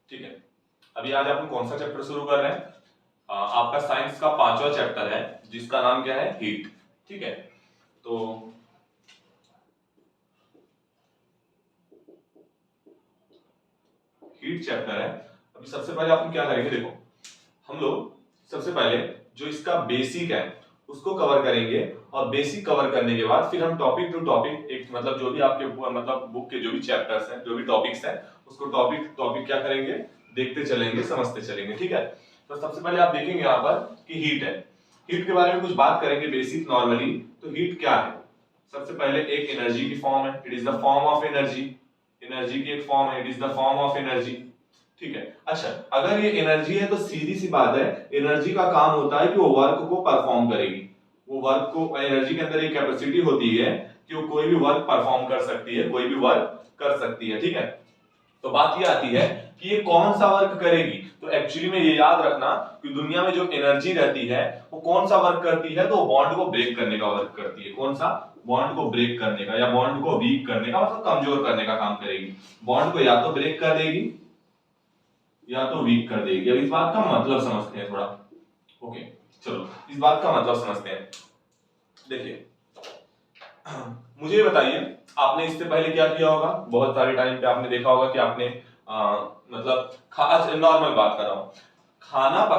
ठीक है, अभी आज अपन कौन सा चैप्टर शुरू कर रहे हैं? आपका साइंस का 5वां चैप्टर है जिसका नाम क्या है? हीट। ठीक है, तो हीट चैप्टर है। अभी सबसे पहले अपन क्या करेंगे, देखो हम लोग सबसे पहले जो इसका बेसिक है उसको कवर करेंगे, और बेसिक कवर करने के बाद फिर हम टॉपिक टू टॉपिक एक मतलब जो भी आपके मतलब बुक के जो भी चैप्टर्स हैं, जो भी टॉपिक्स हैं, उसको टॉपिक टॉपिक क्या करेंगे, देखते चलेंगे, समझते चलेंगे। ठीक है, तो सबसे पहले आप देखेंगे यहाँ पर कि हीट है। हीट के बारे में कुछ बात करेंगे बेसिक नॉर्मली। तो हीट क्या है? सबसे पहले एक एनर्जी की फॉर्म है, it is the form of energy. Energy की एक फॉर्म है, it is the form of energy. ठीक है, अच्छा अगर ये एनर्जी है तो सीधी सी बात है, एनर्जी का काम होता है कि वो वर्क को परफॉर्म करेगी। वो वर्क को, एनर्जी के अंदर एक कैपेसिटी होती है कि वो कोई भी वर्क परफॉर्म कर सकती है, कोई भी वर्क कर सकती है। ठीक है, तो बात ये आती है कि ये कौन सा वर्क करेगी। तो एक्चुअली में ये याद रखना कि दुनिया में जो एनर्जी रहती है वो कौन सा वर्क करती है, तो बॉन्ड को ब्रेक करने का वर्क करती है। कौन सा? बॉन्ड को ब्रेक करने का, या बॉन्ड को वीक करने का, मतलब कमजोर करने का काम करेगी। बॉन्ड को या तो ब्रेक कर देगी या तो वीक कर देगी। अब इस बात का मतलब समझते हैं थोड़ा। ओके, चलो इस बात का मतलब समझते हैं। देखिए मुझे बताइए, आपने इससे पहले क्या किया होगा? बहुत सारे टाइम पे आपने देखा होगा कि आपने मतलब नॉर्मल बात कर रहा हूं,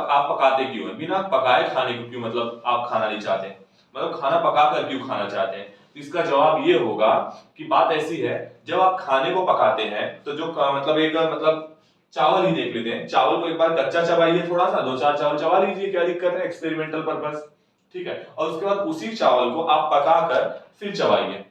आप पकाते क्यों हैं? बिना पकाए खाने को क्यों मतलब आप खाना नहीं चाहते? मतलब खाना पका कर क्यों खाना चाहते हैं? तो इसका जवाब ये होगा कि बात ऐसी है, जब आप खाने को पकाते हैं तो जो मतलब एक मतलब चावल ही देख लेते हैं, चावल को एक बार कच्चा चबाइए, थोड़ा सा 2-4 चावल चबा लीजिए, क्या दिक्कत है? Experimental purpose. ठीक है, और उसके बाद उसी चावल को आप पकाकर फिर चबाइए,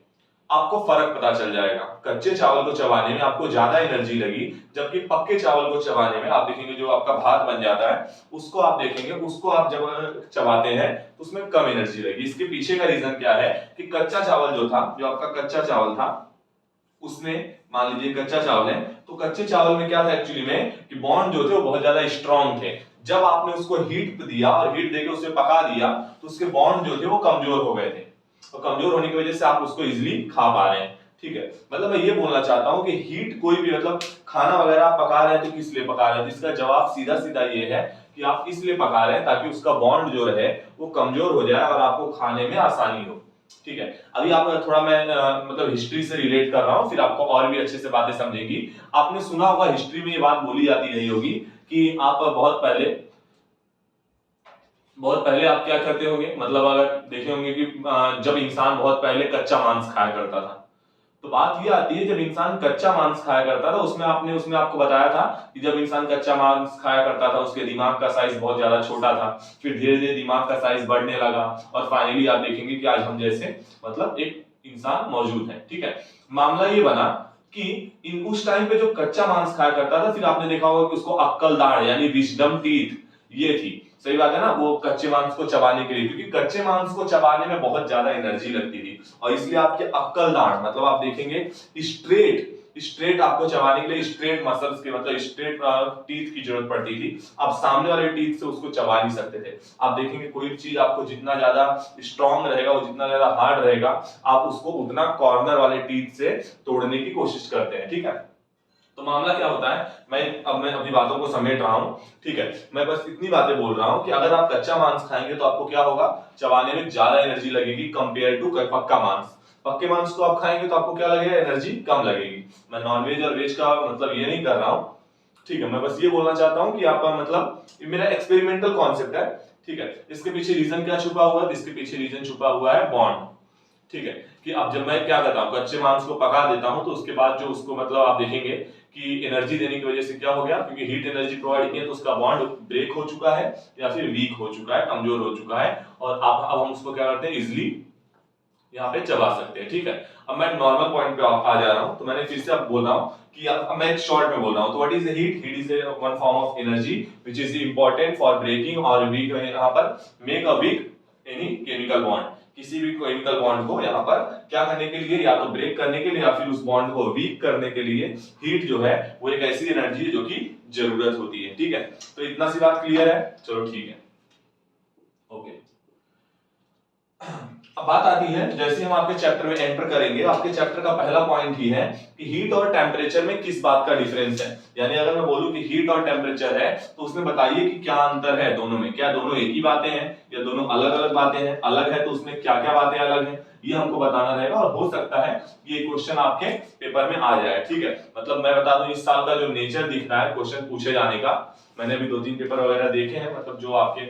आपको फर्क पता चल जाएगा। कच्चे चावल को चबाने में आपको ज्यादा एनर्जी लगी, जबकि पक्के चावल को चबाने में आप देखेंगे जो आपका भात बन जाता है उसको आप देखेंगे, उसको आप जब चबाते हैं तो उसमें कम एनर्जी लगी। इसके पीछे का रीजन क्या है कि कच्चा चावल जो था, जो आपका कच्चा चावल था, उसमें मान लीजिए कच्चा चावल है, तो कच्चे चावल में क्या था एक्चुअली में कि बॉन्ड जो थे वो बहुत ज्यादा स्ट्रॉन्ग थे। जब आपने उसको हीट दिया और हीट देके उसे पका दिया तो उसके बॉन्ड जो थे वो कमजोर हो गए थे, और कमजोर होने की वजह से आप उसको इजीली खा पा रहे हैं। ठीक है, मतलब मैं ये बोलना चाहता हूं कि हीट कोई भी मतलब खाना वगैरह आप पका रहे हैं तो किस लिए पका रहे हैं? तो इसका जवाब सीधा सीधा ये है कि आप इसलिए पका रहे हैं ताकि उसका बॉन्ड जो है वो कमजोर हो जाए और आपको खाने में आसानी हो। ठीक है, अभी आप थोड़ा मैं मतलब हिस्ट्री से रिलेट कर रहा हूं, फिर आपको और भी अच्छे से बातें समझेंगी। आपने सुना होगा हिस्ट्री में ये बात बोली जाती रही होगी कि आप बहुत पहले आप क्या करते होंगे, मतलब अगर देखे होंगे कि जब इंसान बहुत पहले कच्चा मांस खाया करता था, तो बात ये आती है जब इंसान कच्चा मांस खाया करता था, उसमें आपको बताया था कि जब इंसान कच्चा मांस खाया करता था उसके दिमाग का साइज बहुत ज्यादा छोटा था, फिर धीरे धीरे दिमाग का साइज बढ़ने लगा, और फाइनली आप देखेंगे कि आज हम जैसे मतलब एक इंसान मौजूद है। ठीक है, मामला ये बना कि इन उस टाइम पे जो कच्चा मांस खाया करता था, फिर आपने देखा होगा कि उसको अक्कल दाढ़ यानी विजडम टीथ ये थी। सही बात है ना, वो कच्चे मांस को चबाने के लिए, क्योंकि कच्चे मांस को चबाने में बहुत ज्यादा एनर्जी लगती थी, और इसलिए आपके अक्कल दांत मतलब आप देखेंगे स्ट्रेट स्ट्रेट आपको चबाने के लिए स्ट्रेट मसल्स के मतलब स्ट्रेट टीथ की जरूरत पड़ती थी। आप सामने वाले टीथ से उसको चबा नहीं सकते थे। आप देखेंगे कोई चीज आपको जितना ज्यादा स्ट्रांग रहेगा, वो जितना ज्यादा हार्ड रहेगा, आप उसको उतना कॉर्नर वाले टीथ से तोड़ने की कोशिश करते हैं। ठीक है, तो मामला क्या होता है, मैं अपनी बातों को समेट रहा हूं। ठीक है, मैं बस इतनी बातें बोल रहा हूं कि अगर आप कच्चा मांस खाएंगे तो आपको क्या होगा, चबाने में ज्यादा एनर्जी लगेगी कंपेयर टू पक्का मांस। पक्के मांस को आप खाएंगे तो आपको क्या लगेगा, एनर्जी कम लगेगी। मैं नॉनवेज और वेज का मतलब ये नहीं कर रहा हूं। ठीक है, मैं बस ये बोलना चाहता हूं कि आप मतलब ये मेरा एक्सपेरिमेंटल कॉन्सेप्ट है। ठीक है, इसके पीछे रीजन क्या छुपा हुआ है? इसके पीछे रीजन छुपा हुआ है बॉन्ड। ठीक है, कि अब जब मैं क्या करता हूं, कच्चे मांस को पका देता हूं तो उसके बाद जो उसको मतलब आप देखेंगे कि एनर्जी देने की वजह से क्या हो गया, क्योंकि हीट एनर्जी प्रोवाइड की है तो उसका बॉन्ड ब्रेक हो चुका है या फिर वीक हो चुका है, कमजोर हो चुका है, और अब हम उसको क्या करते हैं, इजिली यहाँ पे चबा सकते हैं। ठीक है, अब मैं नॉर्मल पॉइंट पे आ जा रहा हूं, तो मैंने फिर से अब बोल रहा हूं कि अब मैं एक शॉर्ट में बोल रहा हूं। तो what is the heat? Heat is one form of energy which is important for breaking और वीक, यहाँ पर make a weak any chemical bond. किसी भी केमिकल बॉन्ड को यहाँ पर क्या करने के लिए, या तो ब्रेक करने के लिए या फिर उस बॉन्ड को वीक करने के लिए हीट जो है वो एक ऐसी एनर्जी है जो कि जरूरत होती है। ठीक है, तो इतना सी बात क्लियर है? चलो ठीक है, ओके। अब बात आती है, जैसे हम आपके चैप्टर में एंटर करेंगे, आपके चैप्टर का पहला पॉइंट ही है कि हीट और टेम्परेचर में किस बात का डिफरेंस है। यानी अगर मैं बोलूं कि हीट और टेम्परेचर है तो उसमें बताइए कि क्या अंतर है दोनों में, क्या दोनों एक ही बातें हैं या दोनों अलग अलग बातें हैं, अलग है तो उसमें क्या क्या बातें अलग हैं, ये हमको बताना रहेगा। और हो सकता है ये क्वेश्चन आपके पेपर में आ जाए, ठीक है। मतलब मैं बता दूं, इस साल का जो नेचर दिख रहा है क्वेश्चन पूछे जाने का, मैंने भी 2-3 पेपर वगैरह देखे हैं, मतलब जो आपके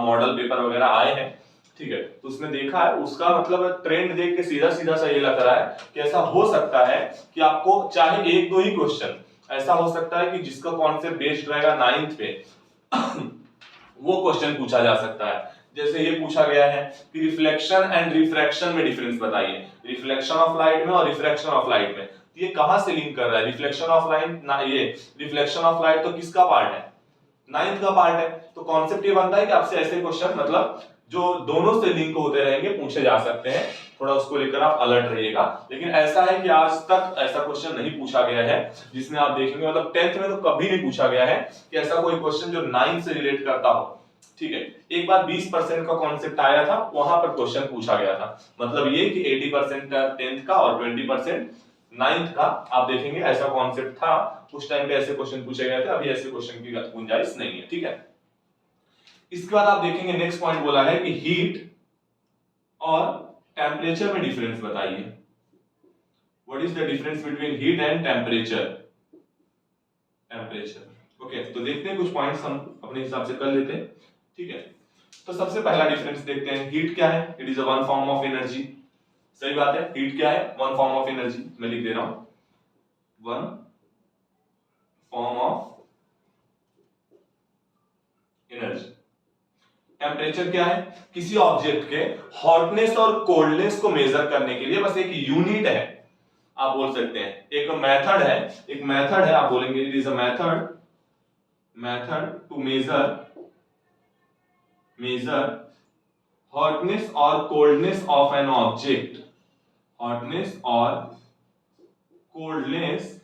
मॉडल पेपर वगैरह आए हैं, ठीक है, तो उसमें देखा है, उसका मतलब ट्रेंड देख के सीधा सीधा सा ये लग रहा है कि ऐसा हो सकता है कि आपको चाहे एक दो ही क्वेश्चन ऐसा हो सकता है कि जिसका कॉन्सेप्ट बेस्ड रहेगा 9th पे वो क्वेश्चन पूछा जा सकता है। जैसे ये पूछा गया है कि रिफ्लेक्शन एंड रिफ्रैक्शन में डिफरेंस बताइए, रिफ्लेक्शन ऑफ लाइट में और रिफ्रैक्शन ऑफ लाइट में, तो ये कहां से लिंक कर रहा है? रिफ्लेक्शन ऑफ लाइट ना, ये रिफ्लेक्शन ऑफ लाइट तो किसका पार्ट है? 9th का पार्ट है। तो कॉन्सेप्ट ये बनता है कि आपसे ऐसे क्वेश्चन मतलब जो दोनों से लिंक होते रहेंगे पूछे जा सकते हैं, थोड़ा उसको लेकर आप अलर्ट रहिएगा। लेकिन ऐसा है कि आज तक ऐसा क्वेश्चन नहीं पूछा गया है जिसमें आप देखेंगे, मतलब 10th में तो कभी नहीं पूछा गया है कि ऐसा कोई क्वेश्चन जो 9th से रिलेट करता हो, ठीक है। एक बार 20% का कॉन्सेप्ट आया था, वहां पर क्वेश्चन पूछा गया था, मतलब ये कि 80% 10th का और 20% 9th का। आप देखेंगे ऐसा कॉन्सेप्ट था, उस टाइम पे ऐसे क्वेश्चन पूछे गए थे, अभी ऐसे क्वेश्चन की गुंजाइश नहीं है, ठीक है। इसके बाद आप देखेंगे नेक्स्ट पॉइंट बोला है कि हीट और टेम्परेचर में डिफरेंस बताइए। What is the difference between heat and temperature? Temperature, okay, तो देखते हैं कुछ पॉइंट्स हम अपने हिसाब से कर लेते हैं, ठीक है। तो सबसे पहला डिफरेंस देखते हैं, हीट क्या है? It is a one form of energy. सही बात है, हीट क्या है? One form of energy. मैं लिख दे रहा हूं, one form of energy. Temperature क्या है? किसी ऑब्जेक्ट के हॉटनेस और कोल्डनेस को मेजर करने के लिए बस एक यूनिट है, आप बोल सकते हैं, एक मेथड है, एक मेथड है, आप बोलेंगे it is a method to measure hotness और coldness of an object, hotness और कोल्डनेस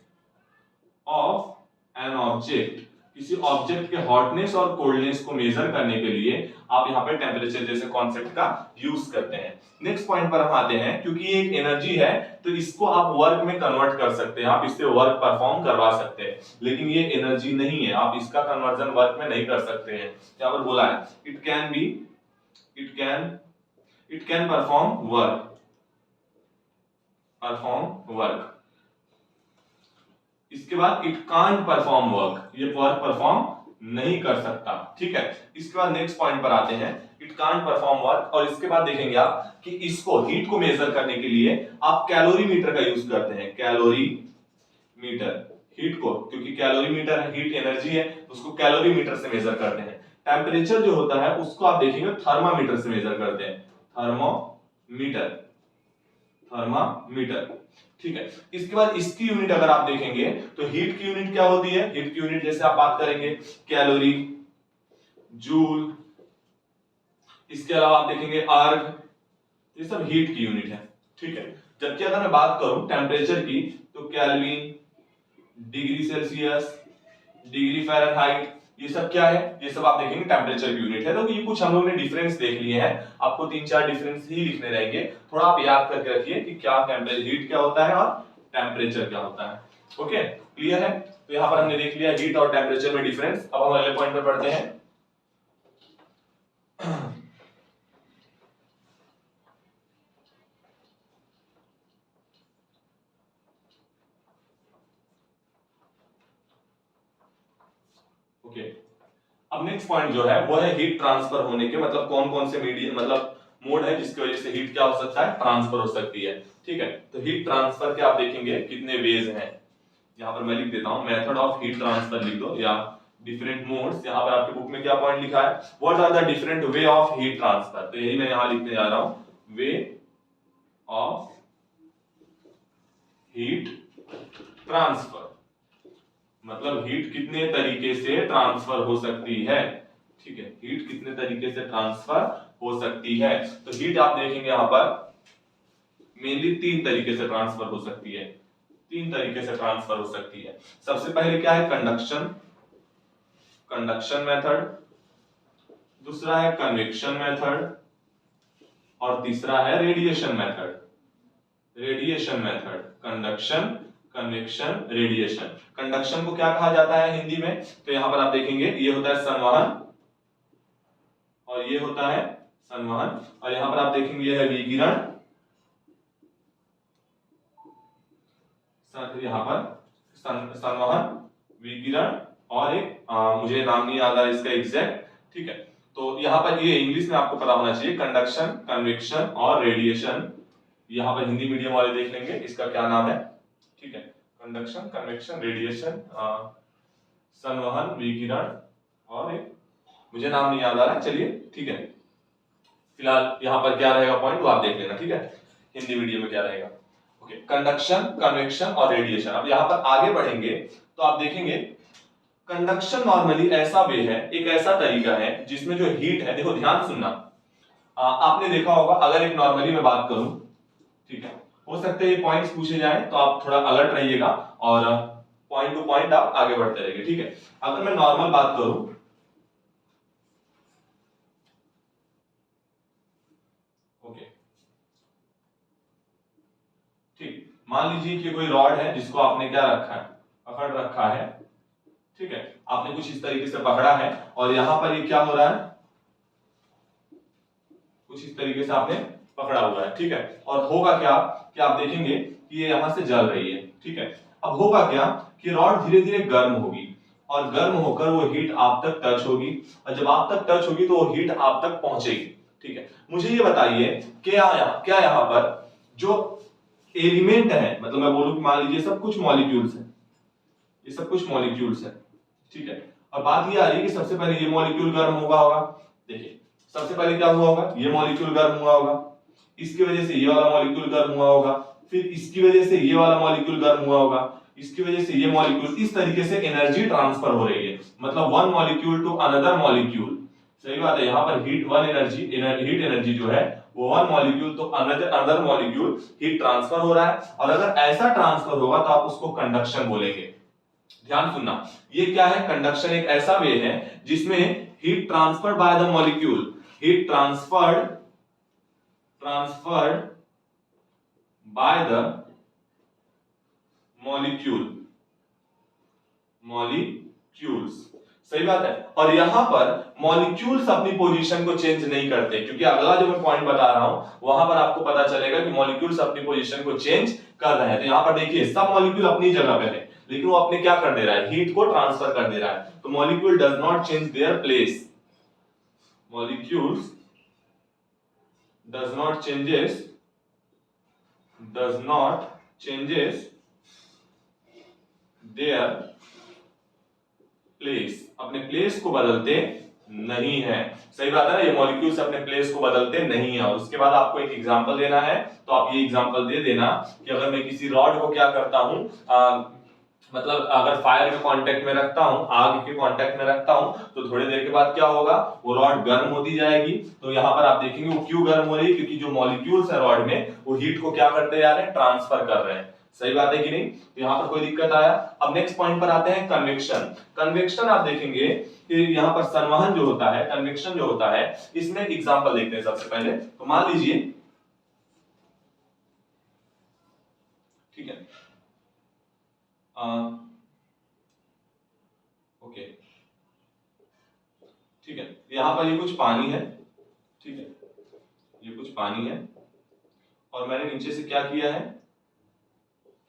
ऑफ एन ऑब्जेक्ट। किसी ऑब्जेक्ट के हॉटनेस और कोल्डनेस को मेजर करने के लिए आप यहाँ पे टेम्परेचर जैसे कॉन्सेप्ट का यूज करते हैं। नेक्स्ट पॉइंट पर हम आते हैं, क्योंकि ये एक एनर्जी है तो इसको आप वर्क में कन्वर्ट कर सकते हैं, आप इससे वर्क परफॉर्म करवा सकते हैं, लेकिन ये एनर्जी नहीं है, आप इसका कन्वर्जन वर्क में नहीं कर सकते हैं। यहाँ पर बोला है इट कैन परफॉर्म वर्क। इसके बाद इट कांट परफॉर्म वर्क, ये वर्क परफॉर्म नहीं कर सकता, ठीक है। इसके बाद नेक्स्ट पॉइंट पर आते हैं, इट कांट परफॉर्म वर्क, और इसके बाद देखेंगे आप कि इसको हीट को मेजर करने के लिए आप कैलोरीमीटर का यूज करते हैं, कैलोरीमीटर। हीट को, क्योंकि कैलोरीमीटर है, हीट एनर्जी है, उसको कैलोरीमीटर से मेजर करते हैं। टेम्परेचर जो होता है उसको आप देखेंगे थर्मामीटर से मेजर करते हैं, थर्मामीटर, ठीक है। इसके बाद इसकी यूनिट अगर आप देखेंगे तो हीट की यूनिट क्या होती है? हीट की यूनिट जैसे आप बात करेंगे कैलोरी, जूल, इसके अलावा आप देखेंगे अर्ग, ये सब हीट की यूनिट है, ठीक है। जबकि अगर मैं बात करूं टेम्परेचर की तो kelvin, degree Celsius, degree Fahrenheit, ये सब क्या है? ये सब आप देखेंगे टेम्परेचर की यूनिट है। तो ये कुछ हम लोग ने डिफरेंस देख लिए हैं, आपको 3-4 डिफरेंस ही लिखने रहेंगे, थोड़ा आप याद करके रखिए कि क्या टेम्परेचर, हीट क्या होता है और टेम्परेचर क्या होता है। ओके, क्लियर है? तो यहाँ पर हमने देख लिया हीट और टेम्परेचर में डिफरेंस। अब हम अगले पॉइंट पर पढ़ते हैं। ओके, अब नेक्स्ट पॉइंट जो है वो है हीट ट्रांसफर होने के, मतलब कौन कौन से मीडियम, मतलब मोड है जिसकी वजह से हीट क्या हो सकता है? ट्रांसफर हो सकती है, ठीक है। तो हीट ट्रांसफर के आप देखेंगे कितने वेज हैं, यहाँ पर मैं लिख देता हूं, मेथड ऑफ हीट ट्रांसफर लिख दो, या डिफरेंट मोड्स। यहाँ पर आपके बुक में क्या पॉइंट लिखा है? What are the different way of heat transfer, तो यही मैं यहाँ लिखने जा रहा हूं, वे ऑफ हीट ट्रांसफर, मतलब हीट कितने तरीके से ट्रांसफर हो सकती है, ठीक है। हीट कितने तरीके से ट्रांसफर हो सकती है, तो हीट आप देखेंगे यहां पर मेनली 3 तरीके से ट्रांसफर हो सकती है, 3 तरीके से ट्रांसफर हो सकती है। सबसे पहले क्या है? कंडक्शन मेथड, दूसरा है कन्वेक्शन मेथड, और तीसरा है radiation method. Radiation method, conduction, convection, radiation. Conduction को क्या कहा जाता है हिंदी में? तो यहां पर आप देखेंगे ये होता है संवहन और ये होता है संवहन, और यहां पर आप देखेंगे ये है विकिरण, यहां पर संवहन, विकिरण, और एक मुझे नाम नहीं याद आ रहा इसका एग्जैक्ट, ठीक है। तो यहाँ पर ये इंग्लिश में आपको पता होना चाहिए, कंडक्शन, कन्वेक्शन और रेडिएशन। यहाँ पर हिंदी मीडियम वाले देख लेंगे इसका क्या नाम है, ठीक है। कंडक्शन, कन्वेक्शन, रेडिएशन, संवहन, विकिरण, और एक मुझे नाम नहीं याद आ रहा है, चलिए ठीक है। फिलहाल यहाँ पर क्या रहेगा पॉइंट वो आप देख लेना, ठीक है, हिंदी मीडियम में क्या रहेगा। ओके, कंडक्शन, कन्वेक्शन और रेडिएशन। अब यहाँ पर आगे बढ़ेंगे तो आप देखेंगे कंडक्शन नॉर्मली ऐसा वे है, एक ऐसा तरीका है जिसमें जो हीट है, देखो ध्यान सुनना, आपने देखा होगा अगर एक नॉर्मली मैं बात करूं, ठीक है, हो सकता है ये पॉइंट्स पूछे जाएं तो आप थोड़ा अलर्ट रहिएगा और पॉइंट टू पॉइंट आप आगे बढ़ते रहिए, ठीक है। अगर मैं नॉर्मल बात करूं, ओके, ठीक, मान लीजिए कि कोई रॉड है जिसको आपने क्या रखा है, पकड़ रखा है, ठीक है, आपने कुछ इस तरीके से पकड़ा है और यहां पर ये क्या हो रहा है, कुछ इस तरीके से आपने पकड़ा हुआ है, ठीक है, और होगा क्या कि आप देखेंगे कि ये यहां से जल रही है, ठीक है। अब होगा क्या कि रॉड धीरे धीरे गर्म होगी और गर्म होकर वो हीट आप तक टच होगी, और जब आप तक टच होगी तो वो हीट आप तक पहुंचेगी, ठीक है। मुझे ये बताइए क्या यहाँ पर जो एलिमेंट है, मतलब मैं बोलूं कि मान लीजिए सब कुछ मॉलिक्यूल्स है, ये सब कुछ मॉलिक्यूल्स है, ठीक है, और बात ये आ रही है कि सबसे पहले ये मॉलिक्यूल गर्म होगा, देखिए सबसे पहले क्या हुआ होगा, ये मॉलिक्यूल गर्म हुआ होगा, इसकी वजह से ये वाला मॉलिक्यूल गर्म हुआ होगा, फिर इसकी वजह से ये वाला मॉलिक्यूल गर्म हुआ होगा, इसकी वजह से ये मॉलिक्यूल, इस तरीके से एनर्जी ट्रांसफर हो रही है, मतलब one molecule to another molecule. सही बात है, यहाँ पर हीट एनर्जी जो है वो वन मॉलिक्यूल तो अनदर मॉलिक्यूल हीट ट्रांसफर हो रहा है, और अगर ऐसा ट्रांसफर होगा तो आप उसको कंडक्शन बोलेंगे। ध्यान सुनना, ये क्या है, कंडक्शन एक ऐसा वे है जिसमें heat transferred by the molecule, heat transferred by the molecules. सही बात है, और यहां पर मॉलिक्यूल्स अपनी पोजीशन को चेंज नहीं करते, क्योंकि अगला जो मैं पॉइंट बता रहा हूं वहां पर आपको पता चलेगा कि मॉलिक्यूल्स अपनी पोजीशन को चेंज कर रहे हैं। तो यहां पर देखिए सब मॉलिक्यूल अपनी जगह पे है, लेकिन वो अपने क्या कर दे रहा है, हीट को ट्रांसफर कर दे रहा है। तो molecule does not change their place, molecules does not changes their place, अपने प्लेस को बदलते नहीं है। सही बात है ना, ये मॉलिक्यूल्स अपने प्लेस को बदलते नहीं है। और उसके बाद आपको एक एग्जांपल देना है, तो आप ये एग्जांपल दे देना कि अगर मैं किसी रॉड को क्या करता हूं, मतलब अगर फायर के कांटेक्ट में रखता हूं, आग के कांटेक्ट में रखता हूं, तो थोड़ी देर के बाद क्या होगा, वो रॉड गर्म होती जाएगी। तो यहाँ पर आप देखेंगे वो क्यों गर्म हो रही है, क्योंकि जो मॉलिक्यूल्स है रॉड में वो हीट को क्या करते जा रहे हैं, ट्रांसफर कर रहे हैं। सही बात है कि नहीं, तो यहाँ पर कोई दिक्कत आया। अब नेक्स्ट पॉइंट पर आते हैं, कन्वेक्शन। कन्वेक्शन आप देखेंगे कि यहाँ पर संवहन जो होता है, कन्वेक्शन जो होता है, इसमें एग्जांपल देखते हैं सबसे पहले। तो मान लीजिए, ठीक है, ओके, ठीक है, यहाँ पर ये कुछ पानी है, ठीक है, ये कुछ पानी है, और मैंने नीचे से क्या किया है,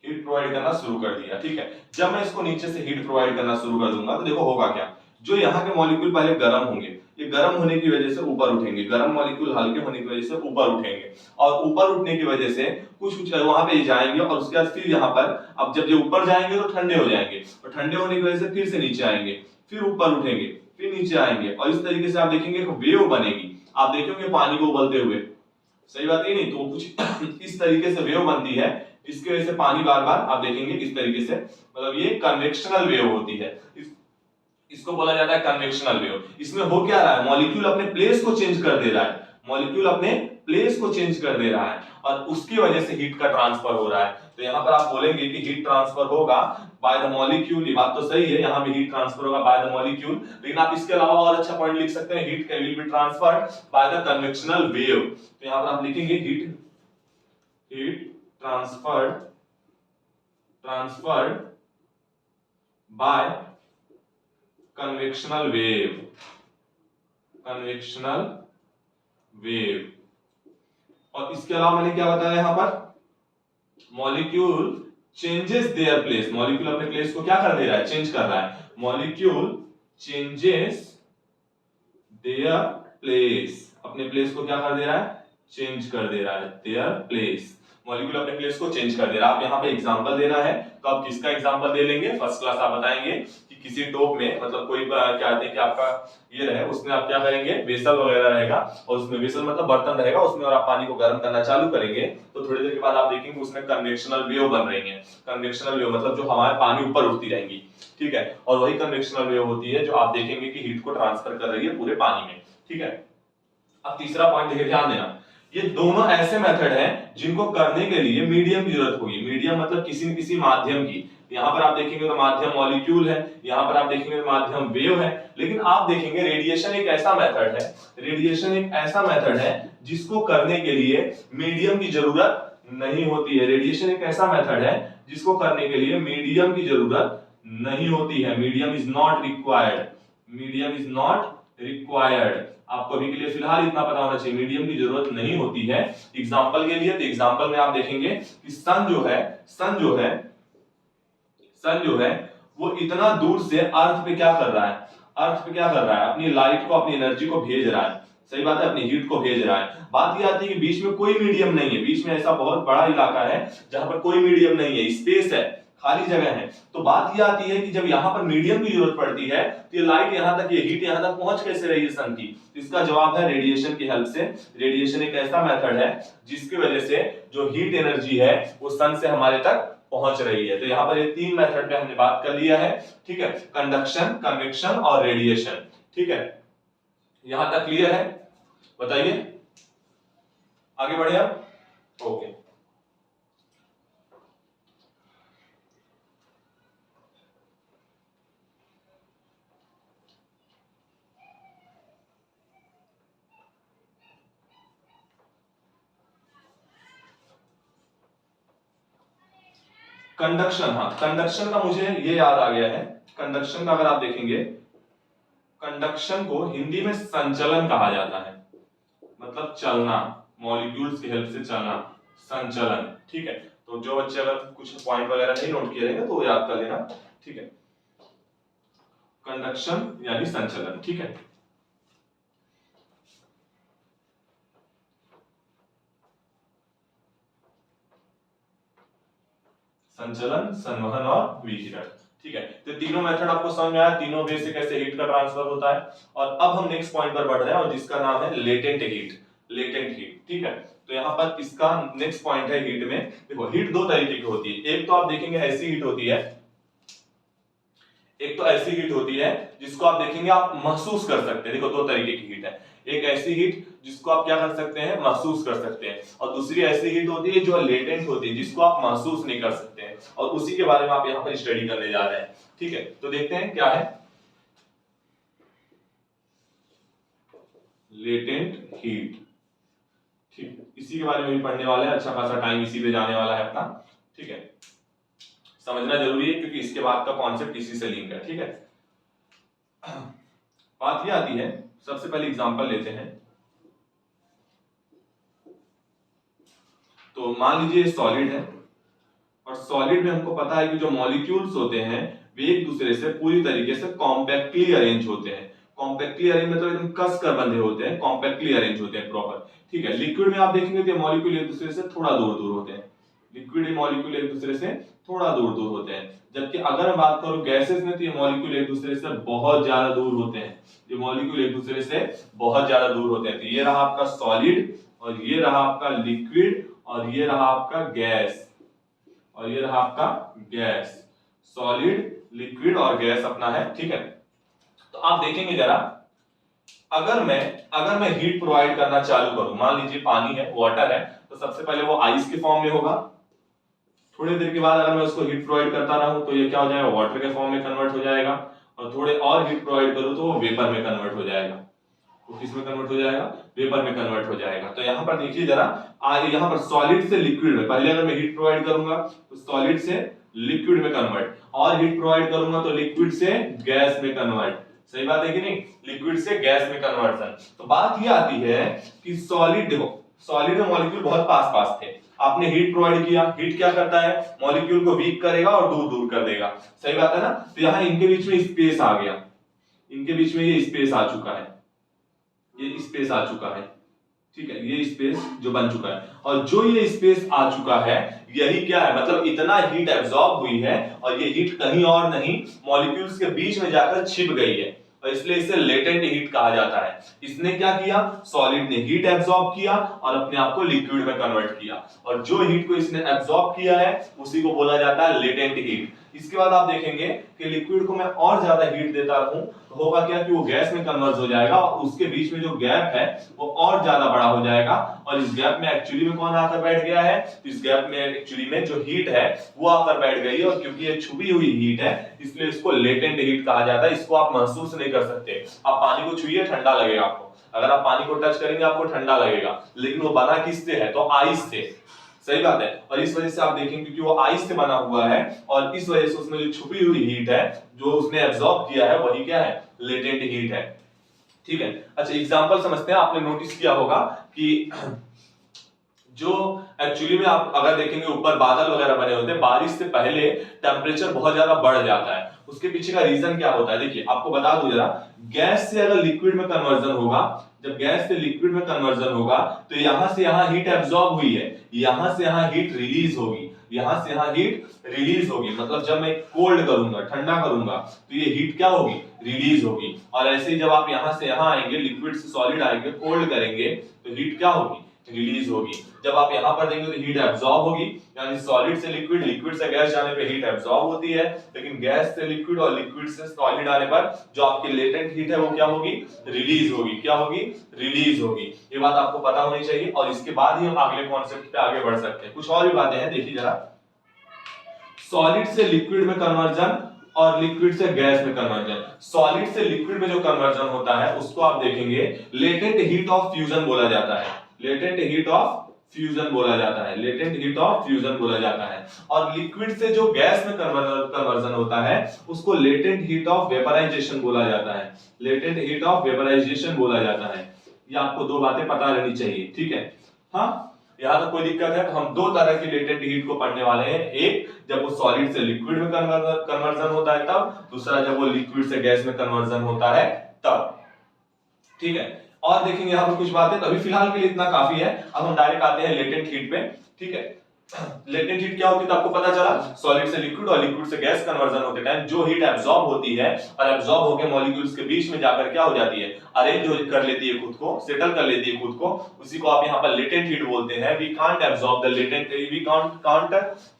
हीट प्रोवाइड करना शुरू कर दिया, ठीक है। जब मैं इसको नीचे से हीट प्रोवाइड करना शुरू कर दूंगा तो देखो होगा क्या, जो यहाँ के मॉलिक्यूल पहले गर्म होंगे, ये गर्म होने की वजह से ऊपर उठेंगे, गर्म मॉलिक्यूल हल्के होने की वजह से ऊपर उठेंगे, और ऊपर उठने की वजह से कुछ वहां पे जाएंगे, और उसके बाद फिर यहाँ पर, अब जब ये ऊपर जाएंगे तो ठंडे हो जाएंगे, और ठंडे होने की वजह से फिर से नीचे आएंगे, फिर ऊपर उठेंगे, फिर नीचे आएंगे, और इस तरीके से आप देखेंगे वेव बनेगी, आप देखेंगे पानी को उबलते हुए। सही बात है नहीं, तो कुछ इस तरीके से वेव बनती है, जिसकी वजह से पानी बार बार आप देखेंगे इस तरीके से, मतलब ये कन्वेक्शनल वेव होती है, इसको बोला जाता है कन्वेक्शनल वेव। इसमें हो क्या रहा है, मॉलिक्यूल अपने प्लेस को चेंज कर दे रहा है, मॉलिक्यूल अपने प्लेस को चेंज कर दे रहा है, और उसकी वजह से हीट का ट्रांसफर हो रहा है। तो यहाँ पर आप बोलेंगे कि हीट ट्रांसफर होगा बाय द मॉलिक्यूल, ये बात तो सही है, यहाँ भी हीट ट्रांसफर होगा बाय द मॉलिक्यूल, लेकिन आप इसके अलावा और अच्छा पॉइंट लिख सकते हैं, heat can will be transferred by the convectional wave. तो यहाँ पर आप लिखेंगे heat transferred by convectional wave. और इसके अलावा मैंने क्या बताया यहाँ पर, molecule changes their place, molecule अपने प्लेस को क्या कर दे रहा है, चेंज कर रहा है, मॉलिक्यूल चेंजेस देयर प्लेस, अपने प्लेस को क्या कर दे रहा है, चेंज कर दे रहा है, देयर प्लेस, मॉलिक्यूल अपने प्लेस को चेंज कर दे रहा है। आप यहाँ पे एग्जांपल देना है, तो आप किसका एग्जांपल दे लेंगे, फर्स्ट क्लास आप बताएंगे कि किसी टोप में मतलब कोई क्या कहते हैं कि आपका ये रहे, उसमें आप क्या करेंगे, वेसल वगैरह रहेगा, और उसमें वेसल मतलब बर्तन रहेगा उसमें, और आप पानी को गर्म करना चालू करेंगे तो थोड़ी देर के बाद आप देखेंगे उसमें कन्वेक्शनल वेव बन रही है। कन्वेक्शनल वेव मतलब जो हमारे पानी ऊपर उठती रहेंगी, ठीक है, और वही कन्वेक्शनल वेव होती है जो आप देखेंगे कि हीट को ट्रांसफर कर रही है पूरे पानी में, ठीक है। अब तीसरा पॉइंट देखिए, ध्यान देना, ये दोनों ऐसे मेथड हैं जिनको करने के लिए मीडियम की जरूरत होगी। मीडियम मतलब किसी न किसी माध्यम की, यहाँ पर आप देखेंगे तो माध्यम मॉलिक्यूल है, यहाँ पर आप देखेंगे तो माध्यम वेव है, लेकिन आप देखेंगे रेडिएशन एक ऐसा मेथड है, रेडिएशन एक ऐसा मेथड है जिसको करने के लिए मीडियम की जरूरत नहीं होती है। रेडिएशन एक ऐसा मेथड है जिसको करने के लिए मीडियम की जरूरत नहीं होती है, medium is not required, medium is not required. आपको अभी के लिए फिलहाल इतना पता होना चाहिए, मीडियम की जरूरत नहीं होती है। एग्जांपल के लिए, तो एग्जांपल में आप देखेंगे कि सन जो है वो इतना दूर से अर्थ पे क्या कर रहा है, अपनी लाइट को, अपनी एनर्जी को भेज रहा है, सही बात है, अपनी हीट को भेज रहा है। बात ये आती है कि बीच में कोई मीडियम नहीं है, बीच में ऐसा बहुत बड़ा इलाका है जहां पर कोई मीडियम नहीं है, स्पेस है, खाली जगह है। तो बात ये आती है कि जब यहाँ पर मीडियम की जरूरत पड़ती है तो ये लाइट यहाँ तक, ये हीट यहाँ तक पहुंच कैसे रही है सन की, तो इसका जवाब है रेडिएशन की हेल्प से। रेडिएशन एक ऐसा मेथड है जिसकी वजह से जो हीट एनर्जी है वो सन से हमारे तक पहुंच रही है। तो यहाँ पर ये तीन मेथड पे हमने बात कर लिया है, ठीक है, कंडक्शन, कन्वेक्शन और रेडिएशन, ठीक है, यहां तक क्लियर है, बताइए आगे बढ़े आप, ओके। कंडक्शन, हाँ, कंडक्शन का मुझे ये याद आ गया है, कंडक्शन का अगर आप देखेंगे, कंडक्शन को हिंदी में संचलन कहा जाता है, मतलब चलना, मॉलिक्यूल्स की हेल्प से चलना, संचलन, ठीक है। तो जो बच्चे अगर कुछ पॉइंट वगैरह नहीं नोट किए रहेंगे तो वो याद कर लेना, ठीक है, कंडक्शन यानी संचलन, ठीक है। संचलन, संवहन और विकिरण, ठीक है। तो तीनों मेथड आपको समझ में आया, तीनों वे से कैसे हीट का ट्रांसफर होता है। और अब हम नेक्स्ट पॉइंट पर बढ़ रहे हैं और जिसका नाम है लेटेंट हीट, लेटेंट हीट, ठीक है। तो यहाँ पर इसका नेक्स्ट पॉइंट है हीट में, देखो हीट दो तरीके की होती है, एक तो आप देखेंगे ऐसी हीट होती है, एक तो ऐसी हीट होती है जिसको आप देखेंगे आप महसूस कर सकते हैं, देखो दो तरीके की हीट है, एक ऐसी हीट जिसको आप क्या कर सकते हैं, महसूस कर सकते हैं, और दूसरी ऐसी हीट होती है जो लेटेंट होती है जिसको आप महसूस नहीं कर सकते हैं, और उसी के बारे में आप यहाँ पर स्टडी करने जा रहे हैं, ठीक है। तो देखते हैं क्या है लेटेंट हीट, ठीक, इसी के बारे में भी पढ़ने वाले हैं, अच्छा खासा टाइम इसी पे जाने वाला है अपना, ठीक है, समझना जरूरी है क्योंकि इसके बाद का कॉन्सेप्ट इसी से लिंक है, ठीक है। बात ये आती है, सबसे पहले एग्जांपल लेते हैं, तो मान लीजिए सॉलिड है, और सॉलिड में हमको पता है कि जो मॉलिक्यूल्स होते हैं वे एक दूसरे से पूरी तरीके से कॉम्पैक्टली अरेंज होते हैं, कॉम्पैक्टली अरेंज मतलब एकदम कस कर बंधे होते हैं, कॉम्पैक्टली अरेंज होते हैं प्रॉपर, ठीक है। लिक्विड में आप देखेंगे तो मॉलिक्यूल एक दूसरे से थोड़ा दूर दूर होते हैं, लिक्विड मॉलिक्यूल एक दूसरे से थोड़ा दूर दूर होते हैं, जबकि अगर मैं बात करूं गैसेस में तो ये मॉलिक्यूल एक दूसरे से बहुत ज्यादा दूर होते हैं, ये मॉलिक्यूल एक दूसरे से बहुत ज्यादा दूर होते हैं। तो ये रहा आपका सॉलिड, और ये रहा आपका लिक्विड, और ये रहा आपका गैस, और ये रहा आपका गैस, सॉलिड, लिक्विड और गैस अपना है, ठीक है। तो आप देखेंगे जरा अगर मैं हीट प्रोवाइड करना चालू करूं, मान लीजिए पानी है, वाटर है, तो सबसे पहले वो आइस के फॉर्म में होगा। थोड़ी देर के बाद अगर मैं उसको हीट प्रोवाइड करता रहूं तो ये क्या हो जाएगा, वाटर के फॉर्म में कन्वर्ट हो जाएगा। और थोड़े और हीट प्रोवाइड करूं तो वो वेपर में कन्वर्ट हो जाएगा। तो किस में कन्वर्ट हो जाएगा, वेपर में कन्वर्ट हो जाएगा। तो यहाँ पर देखिए जरा, आगे यहाँ पर सॉलिड से लिक्विड में, पहले अगर मैं हीट प्रोवाइड करूंगा तो सॉलिड से लिक्विड में कन्वर्ट, और हीट प्रोवाइड करूंगा तो लिक्विड से गैस में कन्वर्ट। सही बात है कि नहीं, लिक्विड से गैस में कन्वर्जन। तो बात ये आती है कि सॉलिड, देखो सॉलिड में मॉलिक्यूल बहुत पास पास थे, आपने हीट प्रोवाइड किया, हीट क्या करता है, मॉलिक्यूल को वीक करेगा और दूर दूर कर देगा। सही बात है ना। तो यहाँ इनके बीच में स्पेस आ गया, इनके बीच में ये स्पेस आ चुका है, ये स्पेस आ चुका है, ठीक है, ये स्पेस जो बन चुका है। और जो ये स्पेस आ चुका है, यही क्या है, मतलब इतना हीट एब्जॉर्ब हुई है और ये हीट कहीं और नहीं, मॉलिक्यूल्स के बीच में जाकर छिप गई है, और इसलिए इसे लेटेंट हीट कहा जाता है। इसने क्या किया, सॉलिड ने हीट एब्जॉर्ब किया और अपने आप को लिक्विड में कन्वर्ट किया, और जो हीट को इसने एब्जॉर्ब किया है उसी को बोला जाता है लेटेंट हीट। इसके बाद आप देखेंगे कि लिक्विड को मैं और ज्यादा हीट देता रहूं तो होगा क्या कि वो गैस में कन्वर्ट हो जाएगा, और उसके बीच में जो गैप है वो और ज्यादा बड़ा हो जाएगा, और इस गैप में एक्चुअली में कौन आकर बैठ गया है, इस गैप में एक्चुअली में जो हीट है वो आकर बैठ गई है, और क्योंकि ये छुपी हुई हीट है इसलिए इसको लेटेंट हीट कहा जाता है। इसको आप महसूस नहीं कर सकते, आप पानी को छुइए ठंडा लगेगा आपको, अगर आप पानी को टच करेंगे आपको ठंडा लगेगा, लेकिन वो बना किससे है, तो आइस से। सही बात है, और इस वजह से आप देखेंगे क्योंकि वो आइस से बना हुआ है, और इस वजह से उसमें जो छुपी हुई हीट है जो उसने एब्जॉर्ब किया है वही क्या है, लेटेंट हीट है। ठीक है, अच्छा एग्जांपल समझते हैं। आपने नोटिस किया होगा कि जो एक्चुअली में आप अगर देखेंगे ऊपर बादल वगैरह बने होते हैं, बारिश से पहले टेम्परेचर बहुत ज्यादा बढ़ जाता है। उसके पीछे का रीजन क्या होता है, देखिए आपको बता दूं जरा, गैस से अगर लिक्विड में कन्वर्जन होगा, जब गैस से लिक्विड में कन्वर्जन होगा तो यहां से यहां हीट एब्जॉर्ब हुई है, यहां से यहां हीट रिलीज होगी, यहां से यहां हीट रिलीज होगी, मतलब जब मैं कोल्ड करूंगा, ठंडा करूंगा तो ये हीट क्या होगी, रिलीज होगी। और ऐसे ही जब आप यहां से यहां आएंगे, लिक्विड से सॉलिड आएंगे, कोल्ड करेंगे तो हीट क्या होगी, रिलीज होगी। जब आप यहां पर देंगे तो हीट एब्जॉर्ब होगी, यानी सॉलिड से लिक्विड, लिक्विड से गैस जाने पे हीट एब्जॉर्ब होती है, लेकिन गैस से लिक्विड और लिक्विड से सॉलिड आने पर जो आपकी लेटेंट हीट है वो क्या होगी, रिलीज होगी। क्या होगी, रिलीज होगी। ये बात आपको पता होनी चाहिए, और इसके बाद ही हम अगले कॉन्सेप्ट पे आगे बढ़ सकते हैं। कुछ और भी बातें हैं, देखिए जरा, सॉलिड से लिक्विड में कन्वर्जन और लिक्विड से गैस में कन्वर्जन। सॉलिड से लिक्विड में जो कन्वर्जन होता है उसको आप देखेंगे लेटेंट हीट ऑफ फ्यूजन बोला जाता है, लेटेंट हीट ऑफ फ्यूजन बोला जाता है, लेटेंट हीट ऑफ फ्यूजन बोला जाता है। और लिक्विड से जो गैस में कन्वर्जन होता है उसको लेटेंट हीट ऑफ वेपराइजेशन बोला जाता है, लेटेंट हीट ऑफ वेपराइजेशन बोला जाता है। ये आपको दो बातें पता रहनी चाहिए, ठीक है। हाँ, यहां तक कोई दिक्कत है तो हम दो तरह की लेटेंट हीट को पढ़ने वाले हैं, एक जब वो सॉलिड से लिक्विड में कन्वर्जन होता है तब, दूसरा जब वो लिक्विड से गैस में कन्वर्जन होता है तब। ठीक है, और देखेंगे यहाँ पर कुछ बातें, तो अभी फिलहाल के लिए इतना काफी है। अब हम डायरेक्ट आते हैं लेटेंट हीट पे। ठीक है, लेटेंट हीट क्या होती है तो आपको पता चला, सॉलिड से लिक्विड और लिक्विड से गैस कन्वर्जन होते टाइम जो हीट एब्जॉर्ब होती है और एब्जॉर्ब होकर मॉलिक्यूल्स के बीच में जाकर क्या हो जाती है, अरेंज कर लेती है खुद को, सेटल कर लेती है खुद को, उसी को आप यहाँ पर लेटेंट हीट बोलते हैं। We can't absorb the latent, we can't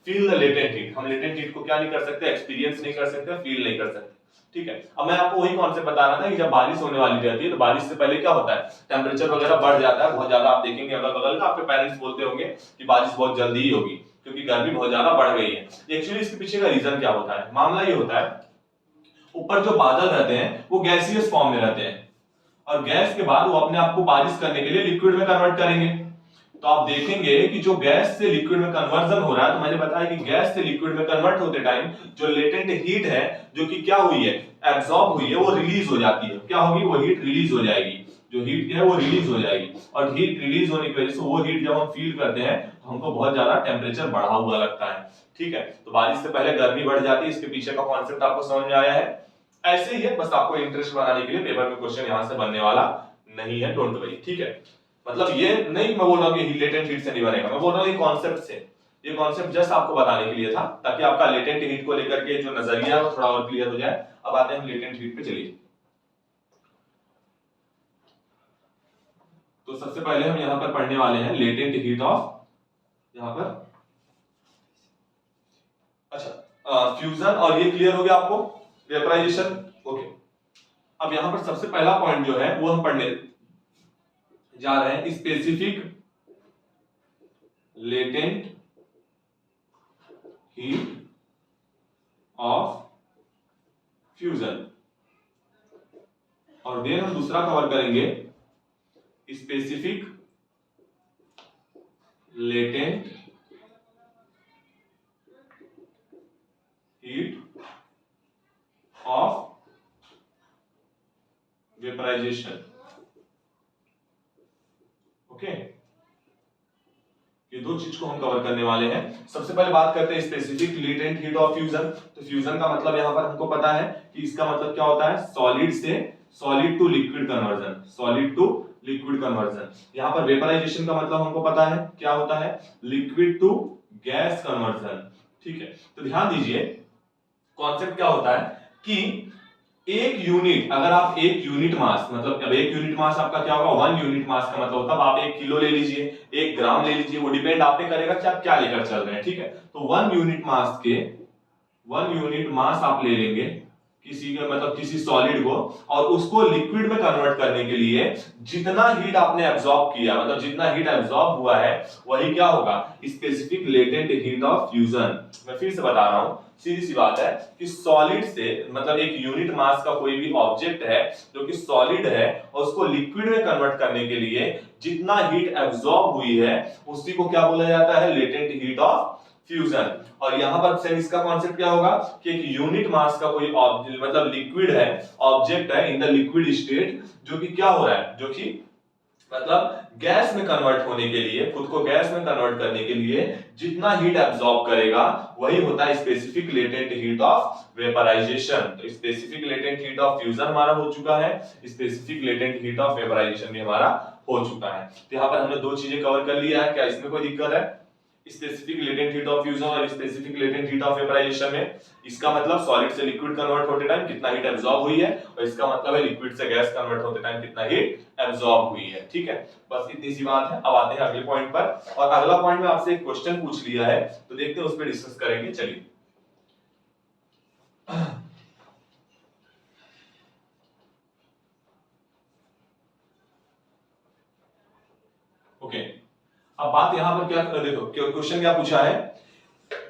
feel the latent heat. हम लेटेंट हीट को क्या नहीं कर सकते, एक्सपीरियंस नहीं कर सकते, फील नहीं कर सकते। ठीक है, अब मैं आपको वही कॉन्सेप्ट बता रहा था कि जब बारिश होने वाली रहती है तो बारिश से पहले क्या होता है, टेम्परेचर वगैरह बढ़ जाता है बहुत ज्यादा। आप देखेंगे अगल बगल का, आपके पेरेंट्स बोलते होंगे कि बारिश बहुत जल्दी ही होगी क्योंकि गर्मी बहुत ज्यादा बढ़ गई है। एक्चुअली इसके पीछे का रीजन क्या होता है, मामला ये होता है, ऊपर जो बादल रहते हैं वो गैसियस फॉर्म में रहते हैं, और गैस के बाद वो अपने आप को बारिश करने के लिए लिक्विड में कन्वर्ट करेंगे। तो आप देखेंगे कि जो गैस से लिक्विड में कन्वर्जन हो रहा है, तो मैंने बताया कि गैस से लिक्विड में कन्वर्ट होते टाइम जो लेटेंट हीट है जो कि क्या हुई है, एब्जॉर्ब हुई है, वो रिलीज हो जाती है। क्या होगी, वो हीट रिलीज हो जाएगी, जो हीट है वो रिलीज हो जाएगी। और हीट रिलीज होने की वजह से वो हीट जब हम फील करते हैं तो हमको बहुत ज्यादा टेम्परेचर बढ़ा हुआ लगता है। ठीक है, तो बारिश से पहले गर्मी बढ़ जाती है। इसके पीछे का कॉन्सेप्ट आपको समझ में आया है। ऐसे ही है, बस आपको इंटरेस्ट बनाने के लिए पेपर में क्वेश्चन यहां से बनने वाला नहीं है, डोंट वरी। ठीक है, मतलब ये नहीं मैं बोल रहा हूं कि लेटेंट हीट से नहीं बनेगा, मैं बोल रहा हूं ये कॉन्सेप्ट से, ये कॉन्सेप्ट जस्ट आपको बताने के लिए था ताकि आपका लेटेंट हीट को लेकर के जो नजरिया है वो थोड़ा और क्लियर हो जाए। अब आते हैं हम लेटेंट हीट पे, चलिए। तो सबसे पहले हम यहां पर पढ़ने वाले हैं लेटेंट हीट ऑफ, यहां पर अच्छा फ्यूजन, और ये क्लियर हो गया आपको, वेपराइजेशन। ओके, अब यहां पर सबसे पहला पॉइंट जो है वो हम पढ़ने जा रहे हैं, specific latent heat of fusion, और देन हम दूसरा कवर करेंगे specific latent heat of vaporisation. Okay, ये दो चीज को हम कवर करने वाले हैं। सबसे पहले बात करते हैं specific latent heat of fusion. तो फ्यूजन का मतलब यहां पर हमको पता है कि इसका मतलब क्या होता है, सॉलिड से solid to liquid conversion, solid to liquid conversion. यहां पर वेपराइजेशन का मतलब हमको पता है क्या होता है, लिक्विड टू गैस कन्वर्जन। ठीक है, तो ध्यान दीजिए कॉन्सेप्ट क्या होता है कि एक यूनिट, अगर आप एक यूनिट मास, मतलब अब एक यूनिट मास आपका क्या होगा, 1 यूनिट मास का मतलब तब आप 1 किलो ले लीजिए, 1 ग्राम ले लीजिए, वो डिपेंड आप पे करेगा कि आप क्या लेकर चल रहे हैं। ठीक है, तो 1 यूनिट मास आप ले लेंगे किसी का मतलब किसी सॉलिड को, और उसको लिक्विड में कन्वर्ट करने के लिए जितना हीट आपने एब्जॉर्ब किया, मतलब जितना हीट एब्जॉर्ब हुआ है वही क्या होगा, specific latent heat of fusion. मैं फिर से बता रहा हूं, सीधी सी बात है कि सॉलिड से मतलब एक यूनिट मास का कोई भी ऑब्जेक्ट है जो कि सॉलिड है और उसको लिक्विड में कन्वर्ट करने के लिए जितना हीट एब्जॉर्ब हुई है उसी को क्या बोला जाता है, लेटेंट हीट ऑफ फ्यूजन। और यहां पर से इसका कॉन्सेप्ट क्या होगा कि एक यूनिट मास का कोई मतलब लिक्विड है, ऑब्जेक्ट है इन द लिक्विड स्टेट, जो कि क्या हो रहा है, जो कि मतलब गैस में कन्वर्ट होने के लिए, खुद को गैस में कन्वर्ट करने के लिए जितना हीट एब्जॉर्ब करेगा वही होता है specific latent heat of vaporization. तो specific latent heat of fusion हमारा हो चुका है, specific latent heat of vaporization भी हमारा हो चुका है। तो यहां पर हमने दो चीजें कवर कर लिया है, क्या इसमें कोई दिक्कत है, specific latent heat of fusion और specific latent heat of vaporization में इसका मतलब सॉलिड से लिक्विड कन्वर्ट होते टाइम कितना हीट एब्जॉर्ब हुई है, और इसका मतलब है लिक्विड से गैस कन्वर्ट होते टाइम कितना हीट एब्जॉर्ब हुई है। ठीक है, बस इतनी सी बात है। अब आते हैं अगले पॉइंट पर, और अगला पॉइंट में आपसे एक क्वेश्चन पूछ लिया है तो देखते हैं उस पर डिस्कस करेंगे। चलिए ओके, अब बात यहां पर क्या, देखो क्वेश्चन क्या पूछा है,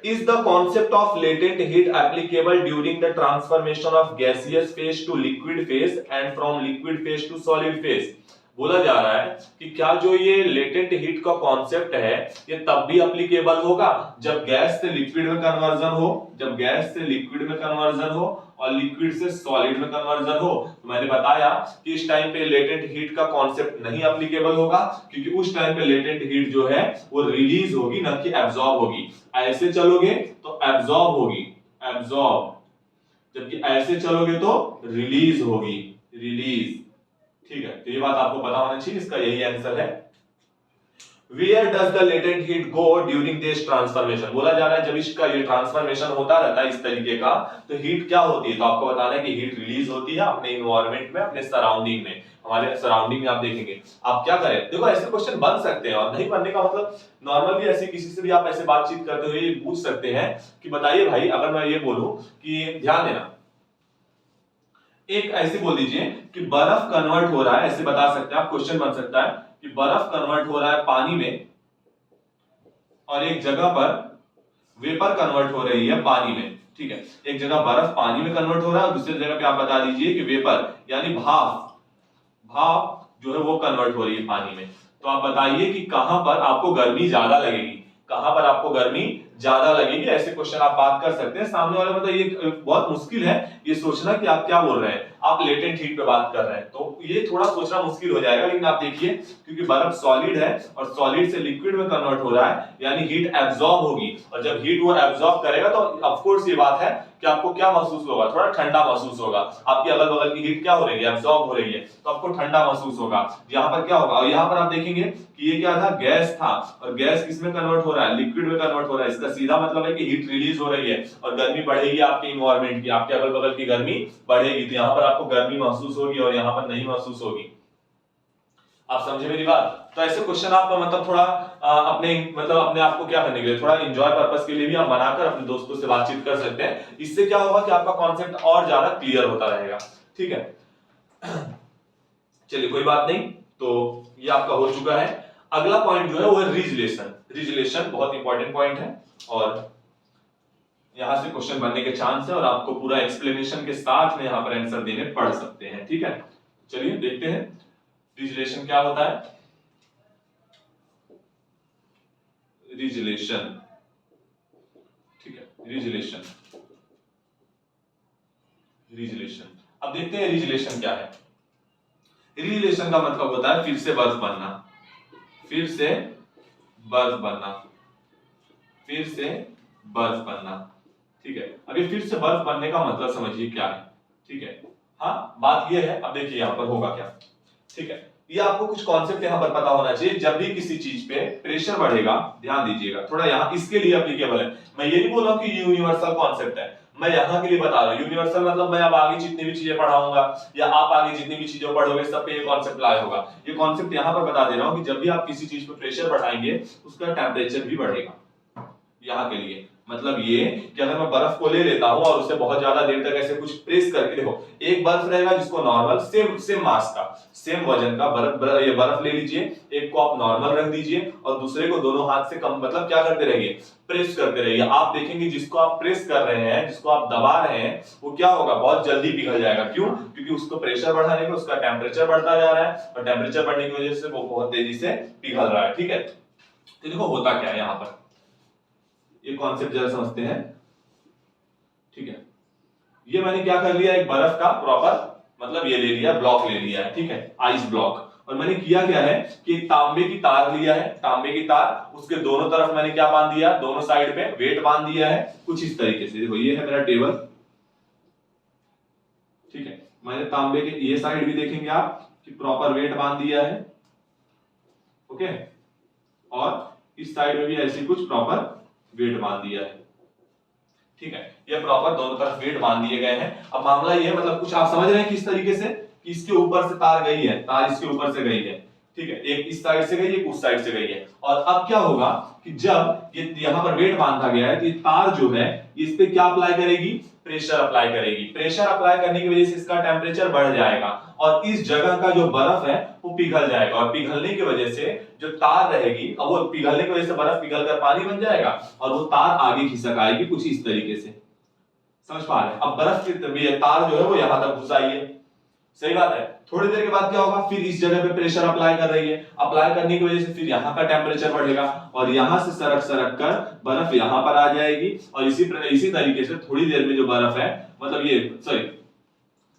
is the concept of latent heat applicable during the transformation of gaseous phase to liquid phase and from liquid phase to solid phase। बोला जा रहा है कि क्या जो ये लेटेंट हीट का कॉन्सेप्ट है ये तब भी एप्लीकेबल होगा जब गैस से लिक्विड में कन्वर्जन हो, जब गैस से लिक्विड में कन्वर्जन हो और लिक्विड से सॉलिड में कन्वर्जन हो। तो मैंने बताया कि इस टाइम पे लेटेंट हीट का कॉन्सेप्ट नहीं एप्लीकेबल होगा, क्योंकि उस टाइम पे लेटेंट हीट जो है वो रिलीज होगी ना कि एब्जॉर्ब होगी। ऐसे चलोगे तो एब्जॉर्ब होगी, एब्जॉर्ब, जबकि ऐसे चलोगे तो रिलीज होगी, रिलीज। ठीक है, तो ये बात आपको पता होना चाहिए, इसका यही आंसर है। Where does the latent heat go during this transformation? बोला जा रहा है जब इसका ये ट्रांसफॉर्मेशन होता रहता है इस तरीके का तो हीट क्या होती है, तो आपको बताना है कि हीट रिलीज होती है अपने इन्वायरमेंट में, अपने सराउंडिंग में, हमारे सराउंडिंग में। आप देखेंगे आप क्या करें, देखो ऐसे क्वेश्चन बन सकते हैं और नहीं बनने का मतलब नॉर्मल भी ऐसे किसी से भी आप ऐसे बातचीत करते हुए पूछ सकते हैं कि बताइए भाई, अगर मैं ये बोलूं कि ध्यान देना, एक ऐसे बोल दीजिए कि बर्फ कन्वर्ट हो रहा है, ऐसे बता सकते हैं आप, क्वेश्चन बन सकता है कि बर्फ कन्वर्ट हो रहा है पानी में और एक जगह पर वेपर कन्वर्ट हो रही है पानी में। ठीक है, एक जगह बर्फ पानी में कन्वर्ट हो रहा है और दूसरी जगह पे आप बता दीजिए कि वेपर यानी भाप, भाप जो है वो कन्वर्ट हो रही है पानी में। तो आप बताइए कि कहां पर आपको गर्मी ज्यादा लगेगी, कहां पर आपको गर्मी ज्यादा लगेगी। ऐसे क्वेश्चन आप बात कर सकते हैं सामने वाले, मतलब ये बहुत मुश्किल है ये सोचना कि आप क्या बोल रहे हैं, आप लेटेंट हीट पे बात कर रहे हैं तो ये थोड़ा सोचना मुश्किल हो जाएगा। लेकिन आप देखिए क्योंकि बर्फ सॉलिड है और सॉलिड से लिक्विड में कन्वर्ट हो रहा है यानी हीट एब्जॉर्ब होगी, और जब हीट वो एब्जॉर्ब करेगा तो ऑफ कोर्स ये बात है कि आपको क्या महसूस होगा, थोड़ा ठंडा महसूस होगा। आपकी अगल बगल की हीट क्या हो रही है, एब्जॉर्ब हो रही है, तो आपको ठंडा महसूस होगा। यहाँ पर क्या होगा, और यहाँ पर आप देखेंगे कि ये क्या था, गैस था, और गैस किसमें कन्वर्ट हो रहा है, लिक्विड में कन्वर्ट हो रहा है। इसका सीधा मतलब है कि हीट रिलीज हो रही है और गर्मी बढ़ेगी आपके इन्वायरमेंट की, आपके अगल बगल की गर्मी बढ़ेगी। तो यहाँ पर आपको गर्मी महसूस होगी और यहाँ पर नहीं महसूस होगी। आप समझे मेरी बात? तो ऐसे क्वेश्चन आप मतलब थोड़ा अपने मतलब अपने आप को क्या करने के लिए, थोड़ा एंजॉय पर्पस के लिए भी आप बनाकर अपने दोस्तों से बातचीत कर सकते हैं। इससे क्या होगा कि आपका कॉन्सेप्ट और ज्यादा क्लियर होता रहेगा। ठीक है, चलिए कोई बात नहीं, तो ये आपका हो चुका है। अगला पॉइंट जो है वो है रिजलेशन। रिजलेशन बहुत इंपॉर्टेंट पॉइंट है और यहां से क्वेश्चन बनने के चांस है और आपको पूरा एक्सप्लेनेशन के साथ में यहां पर आंसर देने पड़ सकते हैं। ठीक है, चलिए देखते हैं रिजलेशन क्या होता है। रिजलेशन, ठीक है, रिजलेशन। रिजलेशन, अब देखते हैं रिजलेशन क्या है। रिजलेशन का मतलब होता है फिर से बर्फ बनना, फिर से बर्फ बनना, फिर से बर्फ बनना। ठीक है, अब ये फिर से बर्फ बनने का मतलब समझिए क्या है। ठीक है, हाँ बात ये है, अब देखिए यहां पर होगा क्या। ठीक है, ये आपको कुछ कॉन्सेप्ट यहां पर पता होना चाहिए। जब भी किसी चीज पे प्रेशर बढ़ेगा, ध्यान दीजिएगा थोड़ा, यहां इसके लिए एप्लीकेबल है। मैं ये नहीं बोल रहा हूं कि यूनिवर्सल कॉन्सेप्ट है, मैं यहां के लिए बता रहा हूं। यूनिवर्सल मतलब मैं अब आगे जितनी भी चीजें पढ़ाऊंगा या आप आगे जितनी भी चीजें पढ़ोगे सब पे ये कॉन्सेप्ट लागू होगा। ये कॉन्सेप्ट यहां पर बता दे रहा हूं कि जब भी आप किसी चीज पे प्रेशर बढ़ाएंगे उसका टेम्परेचर भी बढ़ेगा। यहाँ के लिए मतलब ये कि अगर मैं बर्फ को ले लेता हूं और उसे बहुत ज्यादा देर तक ऐसे कुछ प्रेस करके, देखो एक बर्फ रहेगा जिसको नॉर्मल सेम मास का, सेम वजन का ये बर्फ ले लीजिए, एक को आप नॉर्मल रख दीजिए और दूसरे को दोनों हाथ से कम मतलब क्या करते रहिए, प्रेस करते रहिए। आप देखेंगे जिसको आप प्रेस कर रहे हैं, जिसको आप दबा रहे हैं, वो क्या होगा, बहुत जल्दी पिघल जाएगा। क्यों? क्योंकि उसको प्रेशर बढ़ाने पे उसका टेम्परेचर बढ़ता जा रहा है और टेम्परेचर बढ़ने की वजह से वो बहुत तेजी से पिघल रहा है। ठीक है, तो देखो होता क्या है यहाँ पर, ये कॉन्सेप्ट जरा समझते हैं। ठीक है, ये मैंने क्या कर लिया, एक बर्फ का प्रॉपर मतलब ये ले लिया, ब्लॉक ले लिया है। ठीक है, आइस ब्लॉक। और मैंने किया क्या है कि तांबे की तार लिया है, तांबे की तार, उसके दोनों तरफ मैंने क्या बांध दिया, दोनों साइड पे वेट बांध दिया है कुछ इस तरीके से। देखो ये है मेरा टेबल। ठीक है, मैंने तांबे के ये साइड भी देखेंगे आप कि प्रॉपर वेट बांध दिया है। ओके, और इस साइड में भी ऐसे कुछ प्रॉपर वेट बांध दिया है। ठीक है, ये प्रॉपर दोनों तरफ वेट बांध दिए गए हैं। अब मामला ये है, मतलब कुछ आप समझ रहे हैं किस तरीके से कि इसके ऊपर से तार गई है, तार इसके ऊपर से गई है। ठीक है, एक इस साइड से गई है, एक उस साइड से गई है। और अब क्या होगा कि जब ये यहां पर वेट बांधा गया है तो ये तार जो है इस पे क्या अप्लाई करेगी, प्रेशर अप्लाई करेगी। प्रेशर अप्लाई करने की वजह से इसका टेम्परेचर बढ़ जाएगा और इस जगह का जो बर्फ है वो पिघल जाएगा और पिघलने की वजह से जो तार रहेगी, अब वो पिघलने की वजह से बर्फ पिघल कर पानी बन जाएगा और वो तार आगे खिसक आएगी कुछ इस तरीके से। समझ पा रहे हैं? अब बर्फ की तार जो है वो यहां तक घुस आई है, सही बात है। थोड़ी देर के बाद क्या होगा, फिर इस जगह पे प्रेशर अप्लाई कर रही है, अप्लाई करने की वजह से फिर यहाँ का टेम्परेचर बढ़ेगा और यहां से सरक सरक कर बर्फ यहां पर आ जाएगी और इसी तरीके से थोड़ी देर में जो बर्फ है, मतलब ये सॉरी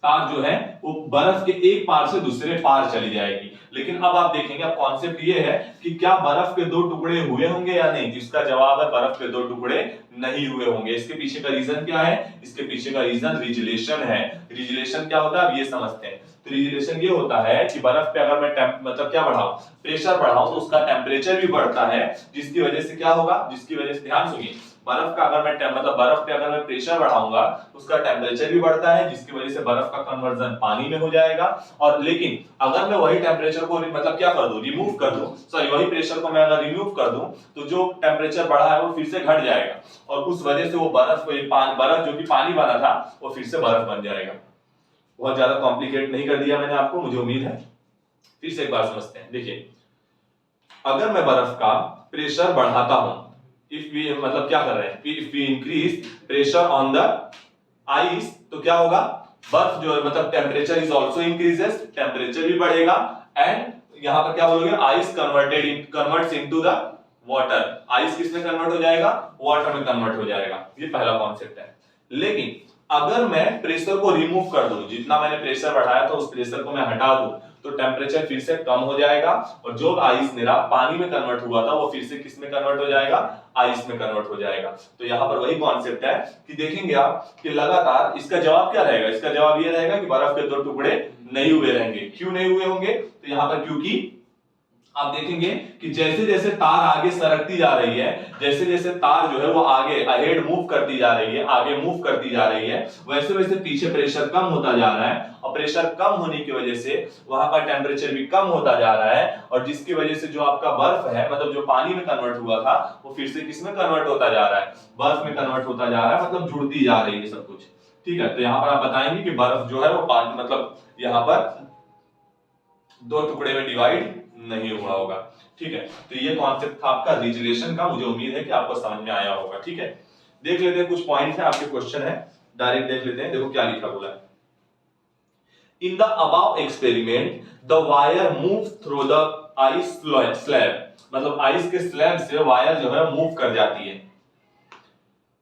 तार जो है वो बर्फ के एक पार से दूसरे पार चली जाएगी। लेकिन अब आप देखेंगे, अब कॉन्सेप्ट ये है कि क्या बर्फ के दो टुकड़े हुए होंगे या नहीं। जिसका जवाब है बर्फ के दो टुकड़े नहीं हुए होंगे। इसके पीछे का रीजन क्या है, इसके पीछे का रीजन रिजलेशन है। रिजलेशन क्या होता है अब ये समझते हैं। तो रिजलेशन ये होता है कि बर्फ पे अगर मैं मतलब क्या बढ़ाऊं, प्रेशर बढ़ाऊं तो उसका टेम्परेचर भी बढ़ता है, जिसकी वजह से क्या होगा, जिसकी वजह से ध्यान सुनिए, बर्फ का अगर मैं मतलब बर्फ पे अगर मैं प्रेशर बढ़ाऊंगा उसका टेम्परेचर भी बढ़ता है, जिसकी वजह से बर्फ का कन्वर्जन पानी में हो जाएगा। और लेकिन अगर मैं वही टेम्परेचर को मतलब क्या कर दूं, रिमूव कर दूं, सॉरी वही प्रेशर को मैं अगर रिमूव कर दूं तो जो टेम्परेचर बढ़ा है वो फिर से घट जाएगा और उस वजह से वो बर्फ जो कि पानी बना था वो फिर से बर्फ बन जाएगा। बहुत ज्यादा कॉम्प्लिकेट नहीं कर दिया मैंने आपको, मुझे उम्मीद है। फिर से एक बार समझते हैं। देखिए, अगर मैं बर्फ का प्रेशर बढ़ाता हूं, इफ वी मतलब क्या कर रहे हैं, if we increase pressure on the ice, तो क्या होगा, बर्फ जो है मतलब temperature is also increases, temperature भी बढ़ेगा एंड यहां पर क्या बोलोगे, ice converts into the water. Ice किसमें कन्वर्ट हो जाएगा, वाटर में कन्वर्ट हो जाएगा। ये पहला कॉन्सेप्ट है। लेकिन अगर मैं प्रेशर को रिमूव कर दूं, जितना मैंने प्रेशर बढ़ाया था उस प्रेशर को मैं हटा दूं तो टेम्परेचर फिर से कम हो जाएगा और जो आइस मेरा पानी में कन्वर्ट हुआ था वो फिर से किस में कन्वर्ट हो जाएगा, आइस में कन्वर्ट हो जाएगा। तो यहाँ पर वही कॉन्सेप्ट है कि देखेंगे आप कि लगातार इसका जवाब क्या रहेगा, इसका जवाब ये रहेगा कि बर्फ के दो टुकड़े नहीं हुए रहेंगे। क्यों नहीं हुए होंगे, तो यहाँ पर क्योंकि आप देखेंगे कि जैसे जैसे तार आगे सरकती जा रही है, जैसे जैसे तार जो है वो आगे अहेड मूव करती जा रही है, आगे मूव करती जा रही है, वैसे वैसे पीछे प्रेशर कम होता जा रहा है और प्रेशर कम होने की वजह से वहां का टेम्परेचर भी कम होता जा रहा है और जिसकी वजह से जो आपका बर्फ है मतलब जो पानी में कन्वर्ट हुआ था वो फिर से किस में कन्वर्ट होता जा रहा है, बर्फ में कन्वर्ट होता जा रहा है, मतलब जुड़ती जा रही है सब कुछ। ठीक है, तो यहाँ पर आप बताएंगे कि बर्फ जो है वो पानी मतलब यहाँ पर दो टुकड़े में डिवाइड नहीं हुआ होगा। ठीक है, तो ये कॉन्सेप्ट था आपका रिजलेशन का, मुझे उम्मीद है कि आपको समझ में आया होगा। ठीक है, देख लेते हैं कुछ पॉइंट्स है आपके क्वेश्चन है, डायरेक्ट देख लेते हैं। देखो क्या लिखा बोला है, in the above experiment the wire move through the ice slab, मतलब आइस के स्लैब से वायर जो है मूव कर जाती है।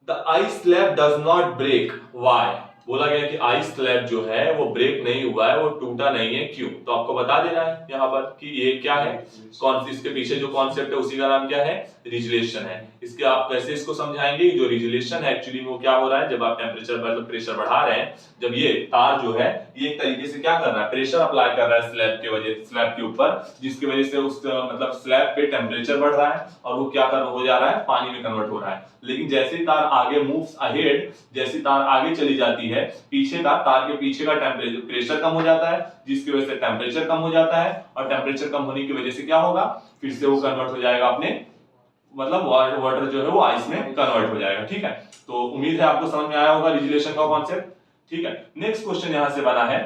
The ice slab does not break, why, बोला गया कि आइस स्लैब जो है वो ब्रेक नहीं हुआ है, वो टूटा नहीं है, क्यों? तो आपको बता देना है यहाँ पर कि ये क्या है, कौन सी इसके पीछे जो कॉन्सेप्ट है उसी का नाम क्या है, रिजलेशन है। इसके आप कैसे इसको समझाएंगे, जो रिजलेशन है एक्चुअली वो क्या हो रहा है, जब आप टेम्परेचर मतलब प्रेशर बढ़ा रहे हैं, जब ये तार जो है ये एक तरीके से क्या कर रहा है, प्रेशर अप्लाई कर रहा है स्लैब के ऊपर, जिसकी वजह से उस मतलब स्लैब पे टेम्परेचर बढ़ रहा है और वो क्या हो जा रहा है, पानी में कन्वर्ट हो रहा है। लेकिन जैसे ही तार आगे मूव्स अहेड, जैसे तार आगे चली जाती है, पीछे का तार के पीछे का टेम्परेचर प्रेशर कम हो जाता है, जिसकी वजह से टेम्परेचर कम हो जाता है, और टेम्परेचर कम होने की वजह से क्या होगा, फिर से वो कन्वर्ट हो जाएगा अपने मतलब वाटर जो है वो आइस में कन्वर्ट हो जाएगा। ठीक है, तो उम्मीद है आपको समझ में आया होगा रिजलेशन का कॉन्सेप्ट। ठीक है, नेक्स्ट क्वेश्चन यहां से बना है,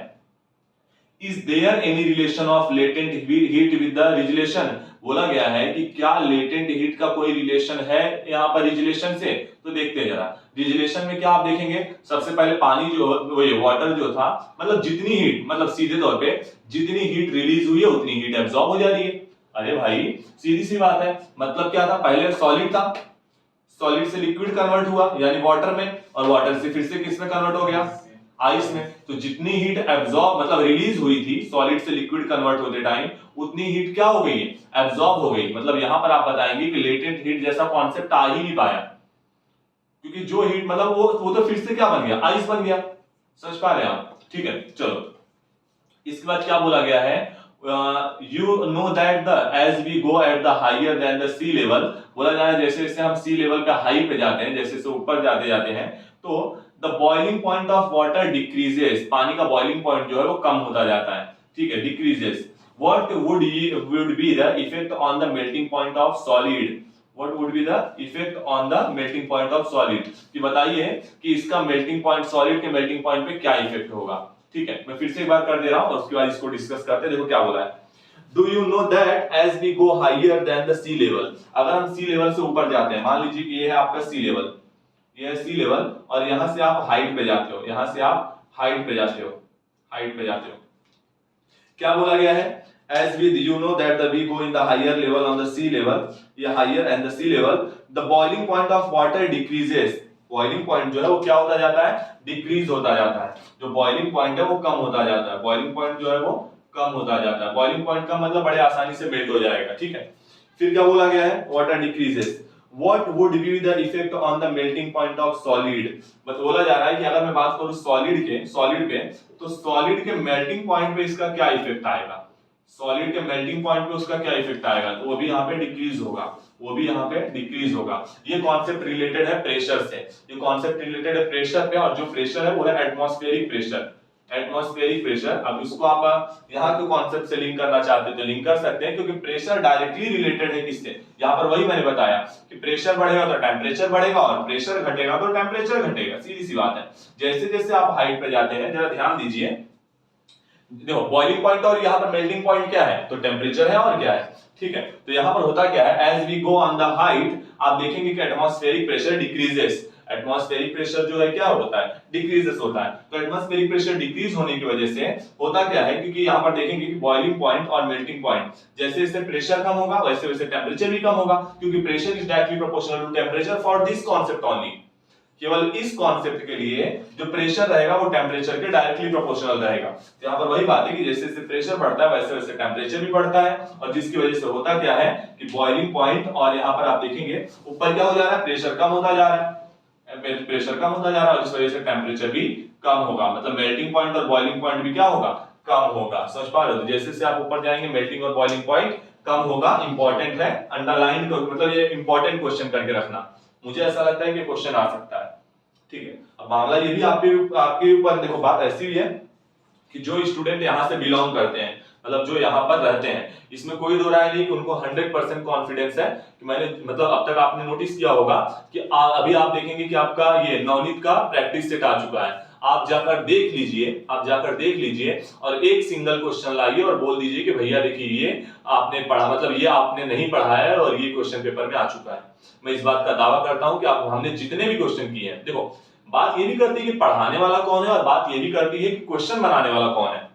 is there any relation of latent heat with the regelation, बोला गया है कि क्या लेटेंट हीट का कोई रिलेशन है यहाँ पर रिजलेशन से। तो देखते हैं जरा, रिजलेशन में क्या आप देखेंगे, सबसे पहले पानी जो वाटर जो था, मतलब जितनी हीट, मतलब सीधे तौर पे जितनी हीट रिलीज हुई है उतनी हीट एब्जॉर्ब हो जा रही है। अरे भाई सीधी सी बात है, मतलब क्या था, पहले सॉलिड था, सॉलिड से लिक्विड कन्वर्ट हुआ यानी वाटर में, और वाटर से फिर से किस में कन्वर्ट हो गया, आइस में। तो जितनी हीट एब्जॉर्ब मतलब रिलीज हुई थी सॉलिड से लिक्विड कन्वर्ट होते टाइम, उतनी हीट क्या हो गई है, एब्जॉर्ब हो गई। मतलब यहां पर आप बताएंगे कि लेटेंट हीट जैसा कॉन्सेप्ट आ ही नहीं पाया, क्योंकि जो हीट मतलब वो तो फिर से क्या बन गया, आइस बन गया। समझ पा रहे हैं आप? ठीक है, चलो इसके बाद क्या बोला गया है, you know that the as we go at the higher than the sea level, बोला जा रहा है जैसे जैसे हम सी लेवल पे हाई पे जाते हैं, जैसे जैसे ऊपर जाते जाते हैं, तो the boiling point of water decreases, पानी का बॉइलिंग पॉइंट जो है वो कम होता जाता है। ठीक है, decreases. What would be the effect on the melting point of solid? What would be the effect on the melting point of solid? कि बताइए कि इसका मेल्टिंग पॉइंट, सॉलिड के मेल्टिंग पॉइंट पे क्या इफेक्ट होगा। ठीक है, मैं फिर से एक बार कर दे रहा हूं और उसके बाद इसको डिस्कस करते हैं। देखो क्या बोला है, do you know that as we go higher then the sea level, अगर हम सी लेवल से ऊपर जाते हैं, मान लीजिए कि ये है आपका सी लेवल, ये है सी लेवल, और यहां से आप हाइट पे जाते हो, यहां से आप हाइट पे जाते हो, हाइट पे जाते हो, क्या बोला गया है, as with you know that the we go in the higher level on the sea level, ये higher and the sea level, the boiling point of water decreases, boiling point जो है वो क्या होता जाता है, डिक्रीज होता जाता है, जो बॉइलिंग पॉइंट है वो कम होता जाता है, बॉइलिंग पॉइंट जो है वो कम होता जाता है, बॉइलिंग पॉइंट का मतलब बड़े आसानी से मेल्ट हो जाएगा। ठीक है, फिर क्या बोला गया है, water decreases, What would be the effect on the melting point of solid? बस बोला जा रहा है कि अगर मैं बात करूं सॉलिड पे, तो सॉलिड के मेल्टिंग पॉइंट पे इसका क्या इफेक्ट आएगा, सॉलिड के मेल्टिंग पॉइंट पे उसका क्या इफेक्ट आएगा, तो वो भी यहाँ पे डिक्रीज होगा, वो भी यहाँ पे डिक्रीज होगा। ये कॉन्सेप्ट रिलेटेड है प्रेशर से, ये कॉन्सेप्ट रिलेटेड है प्रेशर पे, और जो प्रेशर है वो है एटमॉस्फेरिक प्रेशर, एटमॉस्फेरिक प्रेशर। अब इसको आप यहाँ के कॉन्सेप्ट से लिंक करना चाहते हैं तो लिंक कर सकते हैं, क्योंकि प्रेशर डायरेक्टली रिलेटेड है किससे, यहाँ पर वही मैंने बताया कि प्रेशर बढ़ेगा तो टेम्परेचर बढ़ेगा, और प्रेशर घटेगा तो टेम्परेचर घटेगा, सीधी सी बात है। जैसे जैसे आप हाइट पे जाते हैं, जरा ध्यान दीजिए, देखो बॉइलिंग पॉइंट और यहाँ पर मेल्टिंग पॉइंट क्या है, तो टेम्परेचर है और क्या है। ठीक है, तो यहाँ पर होता क्या है, as we go on the height, आप देखेंगे कि atmospheric pressure decreases, atmospheric pressure जो है क्या होता है, डिक्रीजेस होता है। तो एटमॉस्फेरिक प्रेशर डिक्रीज होने की वजह से होता क्या है, क्योंकि यहाँ पर देखेंगे कि बॉइलिंग पॉइंट और मेल्टिंग पॉइंट, जैसे जैसे प्रेशर कम होगा वैसे वैसे टेम्परेचर भी कम होगा, क्योंकि pressure is directly proportional to temperature for this concept only. केवल इस कॉन्सेप्ट के लिए जो प्रेशर रहेगा वो टेम्परेचर के डायरेक्टली प्रोपोर्शनल रहेगा। तो यहाँ पर वही बात है कि जैसे जैसे प्रेशर बढ़ता है वैसे वैसे टेम्परेचर भी बढ़ता है, और जिसकी वजह से होता क्या है कि बॉइलिंग पॉइंट और यहाँ पर आप देखेंगे ऊपर क्या हो जा रहा है, प्रेशर कम होता जा रहा है, प्रेशर कम होता जा रहा है, और इस वजह से टेम्परेचर भी कम होगा, मतलब मेल्टिंग पॉइंट और बॉइलिंग पॉइंट भी क्या होगा, कम होगा। समझ पा रहे हो? जैसे जैसे आप ऊपर जाएंगे मेल्टिंग और बॉइलिंग पॉइंट कम होगा। इंपॉर्टेंट है, अंडरलाइन मतलब ये इंपॉर्टेंट क्वेश्चन करके रखना, मुझे ऐसा लगता है कि क्वेश्चन आ सकता है। ठीक है, अब मामला ये भी आपके ऊपर, देखो बात ऐसी भी है कि जो स्टूडेंट यहाँ से बिलोंग करते हैं, मतलब जो यहाँ पर रहते हैं, इसमें कोई दो राय नहीं कि उनको 100% कॉन्फिडेंस है कि मैंने मतलब अब तक आपने नोटिस किया होगा कि अभी आप देखेंगे कि आपका ये नवनीत का प्रैक्टिस सेट आ चुका है। आप जाकर देख लीजिए, आप जाकर देख लीजिए और एक सिंगल क्वेश्चन लाइए और बोल दीजिए कि भैया देखिए ये आपने पढ़ा, मतलब ये आपने नहीं पढ़ा है और ये क्वेश्चन पेपर में आ चुका है। मैं इस बात का दावा करता हूं कि आप हमने जितने भी क्वेश्चन किए हैं, देखो बात ये भी करती है कि पढ़ाने वाला कौन है और बात ये भी करती है कि क्वेश्चन बनाने वाला कौन है।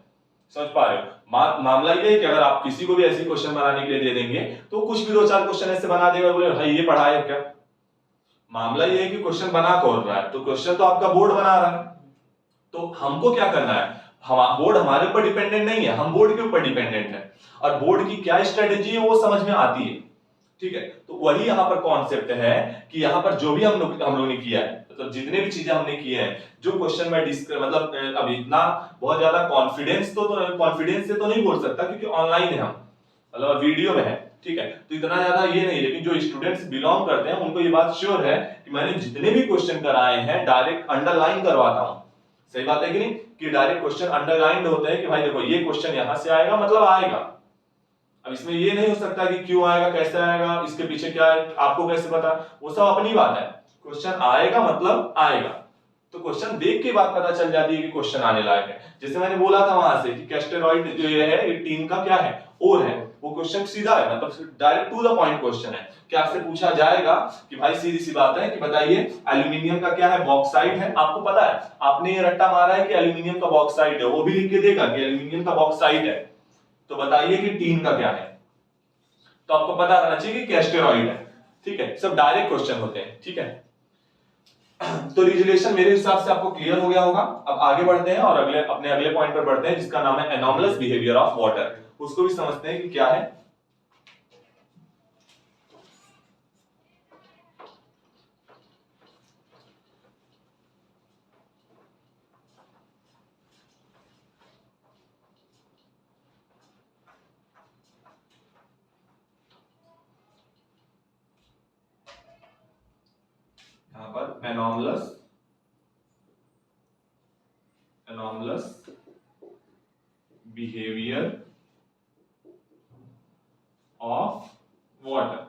समझ पा रहे हो? मामला ये है कि अगर आप किसी को भी ऐसे क्वेश्चन बनाने के लिए दे देंगे तो कुछ भी 2-4 क्वेश्चन ऐसे बना देगा, बोले भाई ये पढ़ा है क्या। मामला ये है कि क्वेश्चन बना कौन रहा है, तो क्वेश्चन तो आपका बोर्ड बना रहा है। तो हमको क्या करना है, हम बोर्ड हमारे ऊपर डिपेंडेंट नहीं है, हम बोर्ड के ऊपर डिपेंडेंट है और बोर्ड की क्या स्ट्रेटेजी है वो समझ में आती है। ठीक है, तो वही यहाँ पर कॉन्सेप्ट है कि यहाँ पर जो भी हम लोगों ने किया है, मतलब जितने भी चीजें हमने किए हैं, जो क्वेश्चन में मतलब अब इतना बहुत ज्यादा कॉन्फिडेंस से तो नहीं बोल सकता क्योंकि ऑनलाइन है हम, मतलब वीडियो में है। ठीक है, तो इतना ज्यादा ये नहीं, लेकिन जो स्टूडेंट्स बिलोंग करते हैं उनको ये बात श्योर है कि मैंने जितने भी क्वेश्चन कराए हैं डायरेक्ट अंडरलाइन करवाता हूं। सही बात है कि नहीं, कि डायरेक्ट क्वेश्चन अंडरलाइन होते हैं कि भाई देखो ये क्वेश्चन यहां से आएगा मतलब आएगा। अब इसमें ये नहीं हो सकता कि क्यों आएगा, कैसे आएगा, इसके पीछे क्या है, आपको कैसे पता, वो सब अपनी बात है। क्वेश्चन आएगा मतलब आएगा, तो क्वेश्चन देख के बात पता चल जाती है कि क्वेश्चन आने लायक है। जैसे मैंने बोला था वहां से कि कैस्टेरॉइड जो ये है, ये टीन का क्या है, ओर है, वो क्वेश्चन सीधा है, मतलब direct to the point question है कि आपसे पूछा जाएगा कि भाई सीधी सी बात है कि बताइए एल्यूमिनियम का क्या है, बॉक्साइट है, आपको पता है, आपने ये रट्टा मारा है कि एल्यूमिनियम का बॉक्साइट है, वो भी लिख के देगा कि एल्यूमिनियम का बॉक्साइट है, तो बताइए कि टीन का क्या है, तो आपको पता रहना चाहिए कि कैस्टेरॉइड है। ठीक है, सब डायरेक्ट क्वेश्चन होते हैं। ठीक है, तो रिजोल्यूशन मेरे हिसाब से आपको क्लियर हो गया होगा। अब आगे बढ़ते हैं और अपने अगले पॉइंट पर बढ़ते हैं जिसका नाम है एनॉमलस बिहेवियर ऑफ वाटर। उसको भी समझते हैं कि क्या है। यहां पर एनॉमलस बिहेवियर ऑफ वाटर,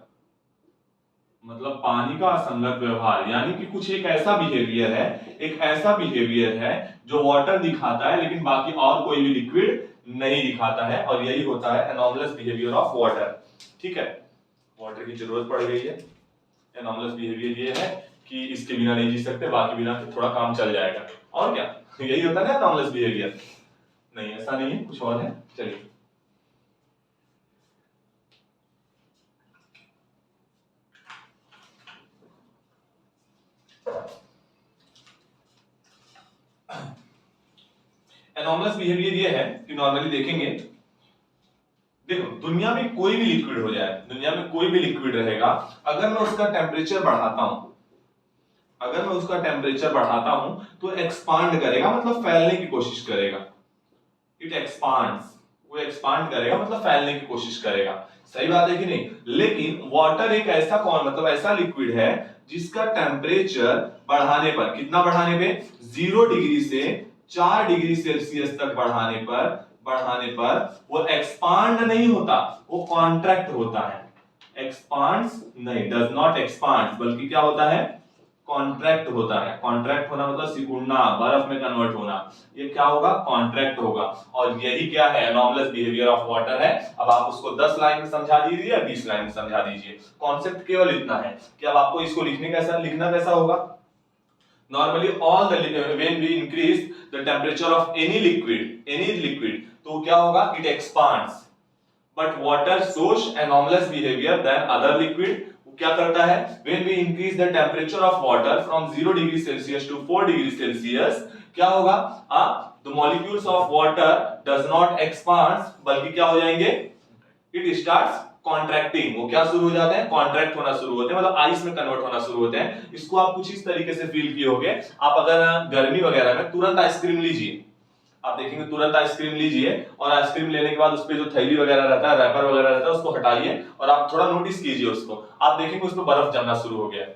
मतलब पानी का असंगत व्यवहार, यानी कि कुछ एक ऐसा बिहेवियर है, एक ऐसा बिहेवियर है जो वाटर दिखाता है लेकिन बाकी और कोई भी लिक्विड नहीं दिखाता है, और यही होता है एनॉमलस बिहेवियर ऑफ वाटर। ठीक है, वाटर की जरूरत पड़ गई है, एनॉमलस बिहेवियर ये है कि इसके बिना नहीं जी सकते, बाकी बिना थोड़ा काम चल जाएगा, और क्या, यही होता है ना एनॉमलस बिहेवियर। नहीं ऐसा नहीं है, कुछ और है। चलिए एनॉमलस बिहेवियर ये है कि नॉर्मली देखेंगे, देखो दुनिया में कोई भी लिक्विड हो जाए, दुनिया में कोई भी लिक्विड रहेगा, अगर मैं उसका टेम्परेचर बढ़ाता हूं, अगर मैं उसका टेम्परेचर बढ़ाता हूं तो एक्सपांड करेगा, मतलब फैलने की कोशिश करेगा। इट एक्सपांड्स, वो एक्सपांड करेगा मतलब फैलने की कोशिश करेगा। सही बात है कि नहीं, लेकिन वाटर एक ऐसा मतलब ऐसा लिक्विड है जिसका टेम्परेचर बढ़ाने पर, कितना बढ़ाने पे, 0 डिग्री से 4 डिग्री सेल्सियस तक बढ़ाने पर वो एक्सपांड नहीं होता, वो कॉन्ट्रैक्ट होता है। एक्सपांड्स नहीं, डज नॉट एक्सपांड, बल्कि क्या होता है, कॉन्ट्रैक्ट होता है। कॉन्ट्रैक्ट होना मतलब सिकुड़ना, बर्फ में कन्वर्ट होना, ये क्या होगा, कॉन्ट्रैक्ट होगा। और यही क्या है, एनॉमलस बिहेवियर ऑफ वाटर है। अब आप उसको 10 लाइन में समझा दीजिए या 20 लाइन में समझा दीजिए, कॉन्सेप्ट केवल इतना है कि अब आपको इसको लिखना कैसा होगा। Normally all the when we increase the temperature of any liquid तो क्या होगा, it expands, but water shows anomalous behaviour than other liquid. क्या करता है, when we increase the temperature of water from 0 degree Celsius to 4 degree Celsius, क्या होगा, the molecules of water does not expand, बल्कि क्या हो जाएंगे, it starts contracting, वो क्या शुरू हो जाते हैं, कॉन्ट्रैक्ट होना शुरू होते हैं, मतलब आइस में कन्वर्ट होना शुरू होते हैं। इसको आप कुछ इस तरीके से फील किए होंगे, आप अगर गर्मी वगैरह में तुरंत आइसक्रीम लीजिए, आप देखेंगे तुरंत आइसक्रीम लीजिए और आइसक्रीम लेने के बाद उस पे जो थैली वगैरह रहता है, रैपर वगैरह रहता है, उसको हटाइए और आप थोड़ा नोटिस कीजिए उसको, आप देखेंगे उस पे बर्फ जमना शुरू हो गया।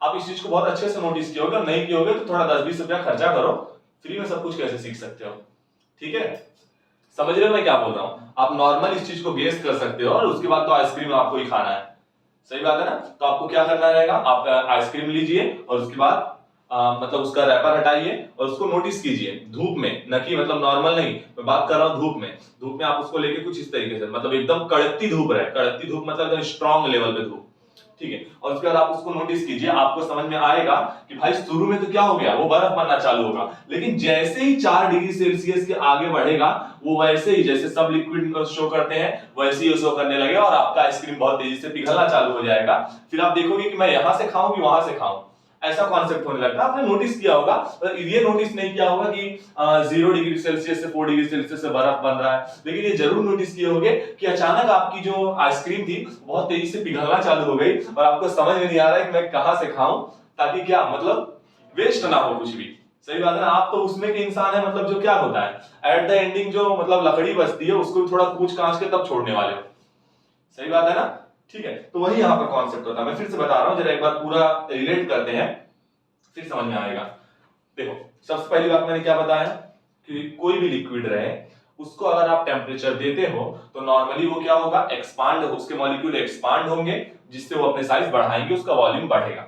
आप इस चीज को बहुत अच्छे से नोटिस किए होगे, नहीं किए होगे तो थोड़ा 10-20 रुपया खर्चा करो, फ्री में सब कुछ कैसे सीख सकते हो। ठीक है, समझ रहे हो मैं क्या बोल रहा हूँ, आप नॉर्मल इस चीज को गेस कर सकते हो और उसके बाद तो आइसक्रीम आपको ही खाना है। सही बात है ना, तो आपको क्या करना रहेगा, आप आइसक्रीम लीजिए और उसके बाद मतलब उसका रैपर हटाइए और उसको नोटिस कीजिए धूप में, न कि मतलब नॉर्मल नहीं, मैं बात कर रहा हूँ धूप में। धूप में आप उसको लेके कुछ इस तरीके से, मतलब एकदम कड़कती धूप रहे, कड़कती धूप मतलब एकदम स्ट्रांग लेवल पे धूप, ठीक है। और उसके बाद आप उसको नोटिस कीजिए, आपको समझ में आएगा कि भाई शुरू में तो क्या हो गया, वो बर्फ बनना चालू होगा, लेकिन जैसे ही 4 डिग्री सेल्सियस के आगे बढ़ेगा वो वैसे ही, जैसे सब लिक्विड शो करते हैं वैसे ही शो करने लगेगा और आपका आइसक्रीम बहुत तेजी से पिघलना चालू हो जाएगा। फिर आप देखोगे कि मैं यहां से खाऊं कि वहां से खाऊं, ऐसा कॉन्सेप्ट होने लगता है। आपने नोटिस किया होगा, ये नोटिस नहीं किया होगा कि 0 डिग्री सेल्सियस से 4 डिग्री सेल्सियस से बर्फ बन रहा है, लेकिन ये जरूर नोटिस किए होंगे कि अचानक आपकी जो आइसक्रीम थी बहुत तेजी से पिघलना चालू हो गई और आपको समझ में नहीं आ रहा है कि मैं कहां से खाऊं ताकि क्या मतलब वेस्ट ना हो कुछ भी। सही बात है ना, आप तो उसमें के इंसान है, मतलब जो क्या होता है एट द एंडिंग जो मतलब लकड़ी बचती है उसको थोड़ा कूच कांच के तब छोड़ने वाले हो। सही बात है ना, ठीक है। तो वही यहाँ पर कॉन्सेप्ट होता है। मैं फिर से बता रहा हूँ, जरा एक बार पूरा रिलेट करते हैं, फिर समझ में आएगा। देखो सबसे पहली बात मैंने क्या बताया कि कोई भी लिक्विड रहे उसको अगर आप टेम्परेचर देते हो तो नॉर्मली वो क्या होगा, एक्सपांड, उसके मॉलिक्यूल एक्सपांड होंगे जिससे वो अपने साइज बढ़ाएंगे, उसका वॉल्यूम बढ़ेगा,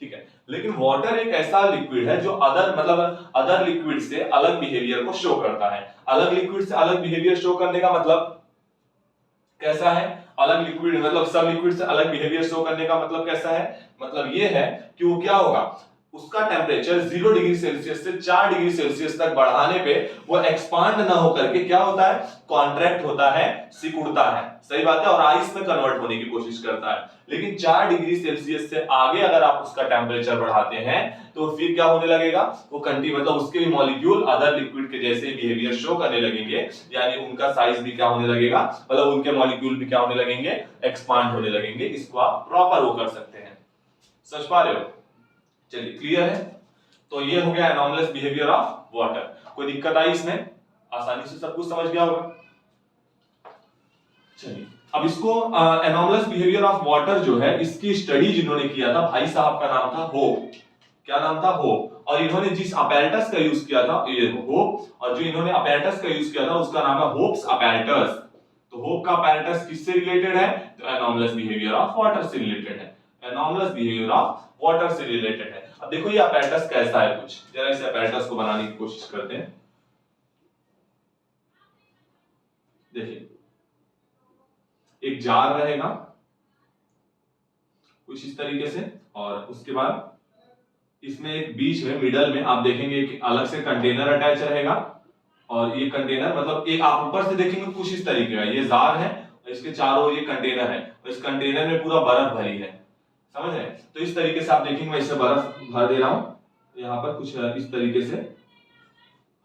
ठीक है। लेकिन वाटर एक ऐसा लिक्विड है जो अदर लिक्विड से अलग बिहेवियर को शो करता है। अलग लिक्विड से अलग बिहेवियर शो करने का मतलब कैसा है, अलग लिक्विड मतलब सब लिक्विड से अलग बिहेवियर शो करने का मतलब कैसा है, मतलब ये है कि वो क्या होगा, उसका टेम्परेचर 0 डिग्री सेल्सियस से 4 डिग्री सेल्सियस तक बढ़ाने पे वो एक्सपांड ना होकर के क्या होता है, कॉन्ट्रैक्ट होता है, सिकुड़ता है। सही बात है, और आइस में कन्वर्ट होने की कोशिश करता है। लेकिन 4 डिग्री सेल्सियस से आगे अगर आप उसका टेम्परेचर बढ़ाते हैं तो फिर क्या होने लगेगा, वो मतलब उसके भी मॉलिक्यूल अदर लिक्विड के जैसे बिहेवियर शो करने लगेंगे, यानी उनका साइज भी क्या होने लगेगा, मतलब उनके मॉलिक्यूल भी क्या होने लगेंगे, एक्सपांड होने लगेंगे। इसको आप प्रॉपर वो कर सकते हैं। समझ पा रहे हो, चलिए क्लियर है। तो ये हो गया एनॉमलस बिहेवियर ऑफ वाटर। कोई दिक्कत आई इसमें, आसानी से सब कुछ समझ गया होगा। चलिए अब इसको एनॉमलस बिहेवियर ऑफ वाटर जो है इसकी स्टडी जिन्होंने किया था, भाई साहब का नाम था होप। क्या नाम था, होप। और इन्होंने जिस अपैरेटस का यूज किया था ये होप, और जो इन्होंने अपैरेटस का यूज किया था उसका नाम है होप्स अपैरेटस। तो होप का अपैरेटस किससे रिलेटेड है, तो एनॉमलस बिहेवियर ऑफ वाटर से रिलेटेड है। एनॉमलस बिहेवियर ऑफ वाटर से रिलेटेड है। अब देखो ये अपैरेटस कैसा है, कुछ जरा इस अपैरेटस को बनाने की कोशिश करते हैं। देखिए एक जार रहेगा कुछ इस तरीके से, और उसके बाद इसमें एक बीच में मिडल में आप देखेंगे एक अलग से कंटेनर अटैच रहेगा, और ये कंटेनर मतलब एक आप ऊपर से देखेंगे कुछ इस तरीके का, ये जार है, इसके चारों ये कंटेनर है, और इस कंटेनर में पूरा बर्फ भरी है, समझ रहे हैं। तो इस तरीके से आप देखेंगे मैं इसे बर्फ भर दे रहा हूं यहाँ पर कुछ इस तरीके से,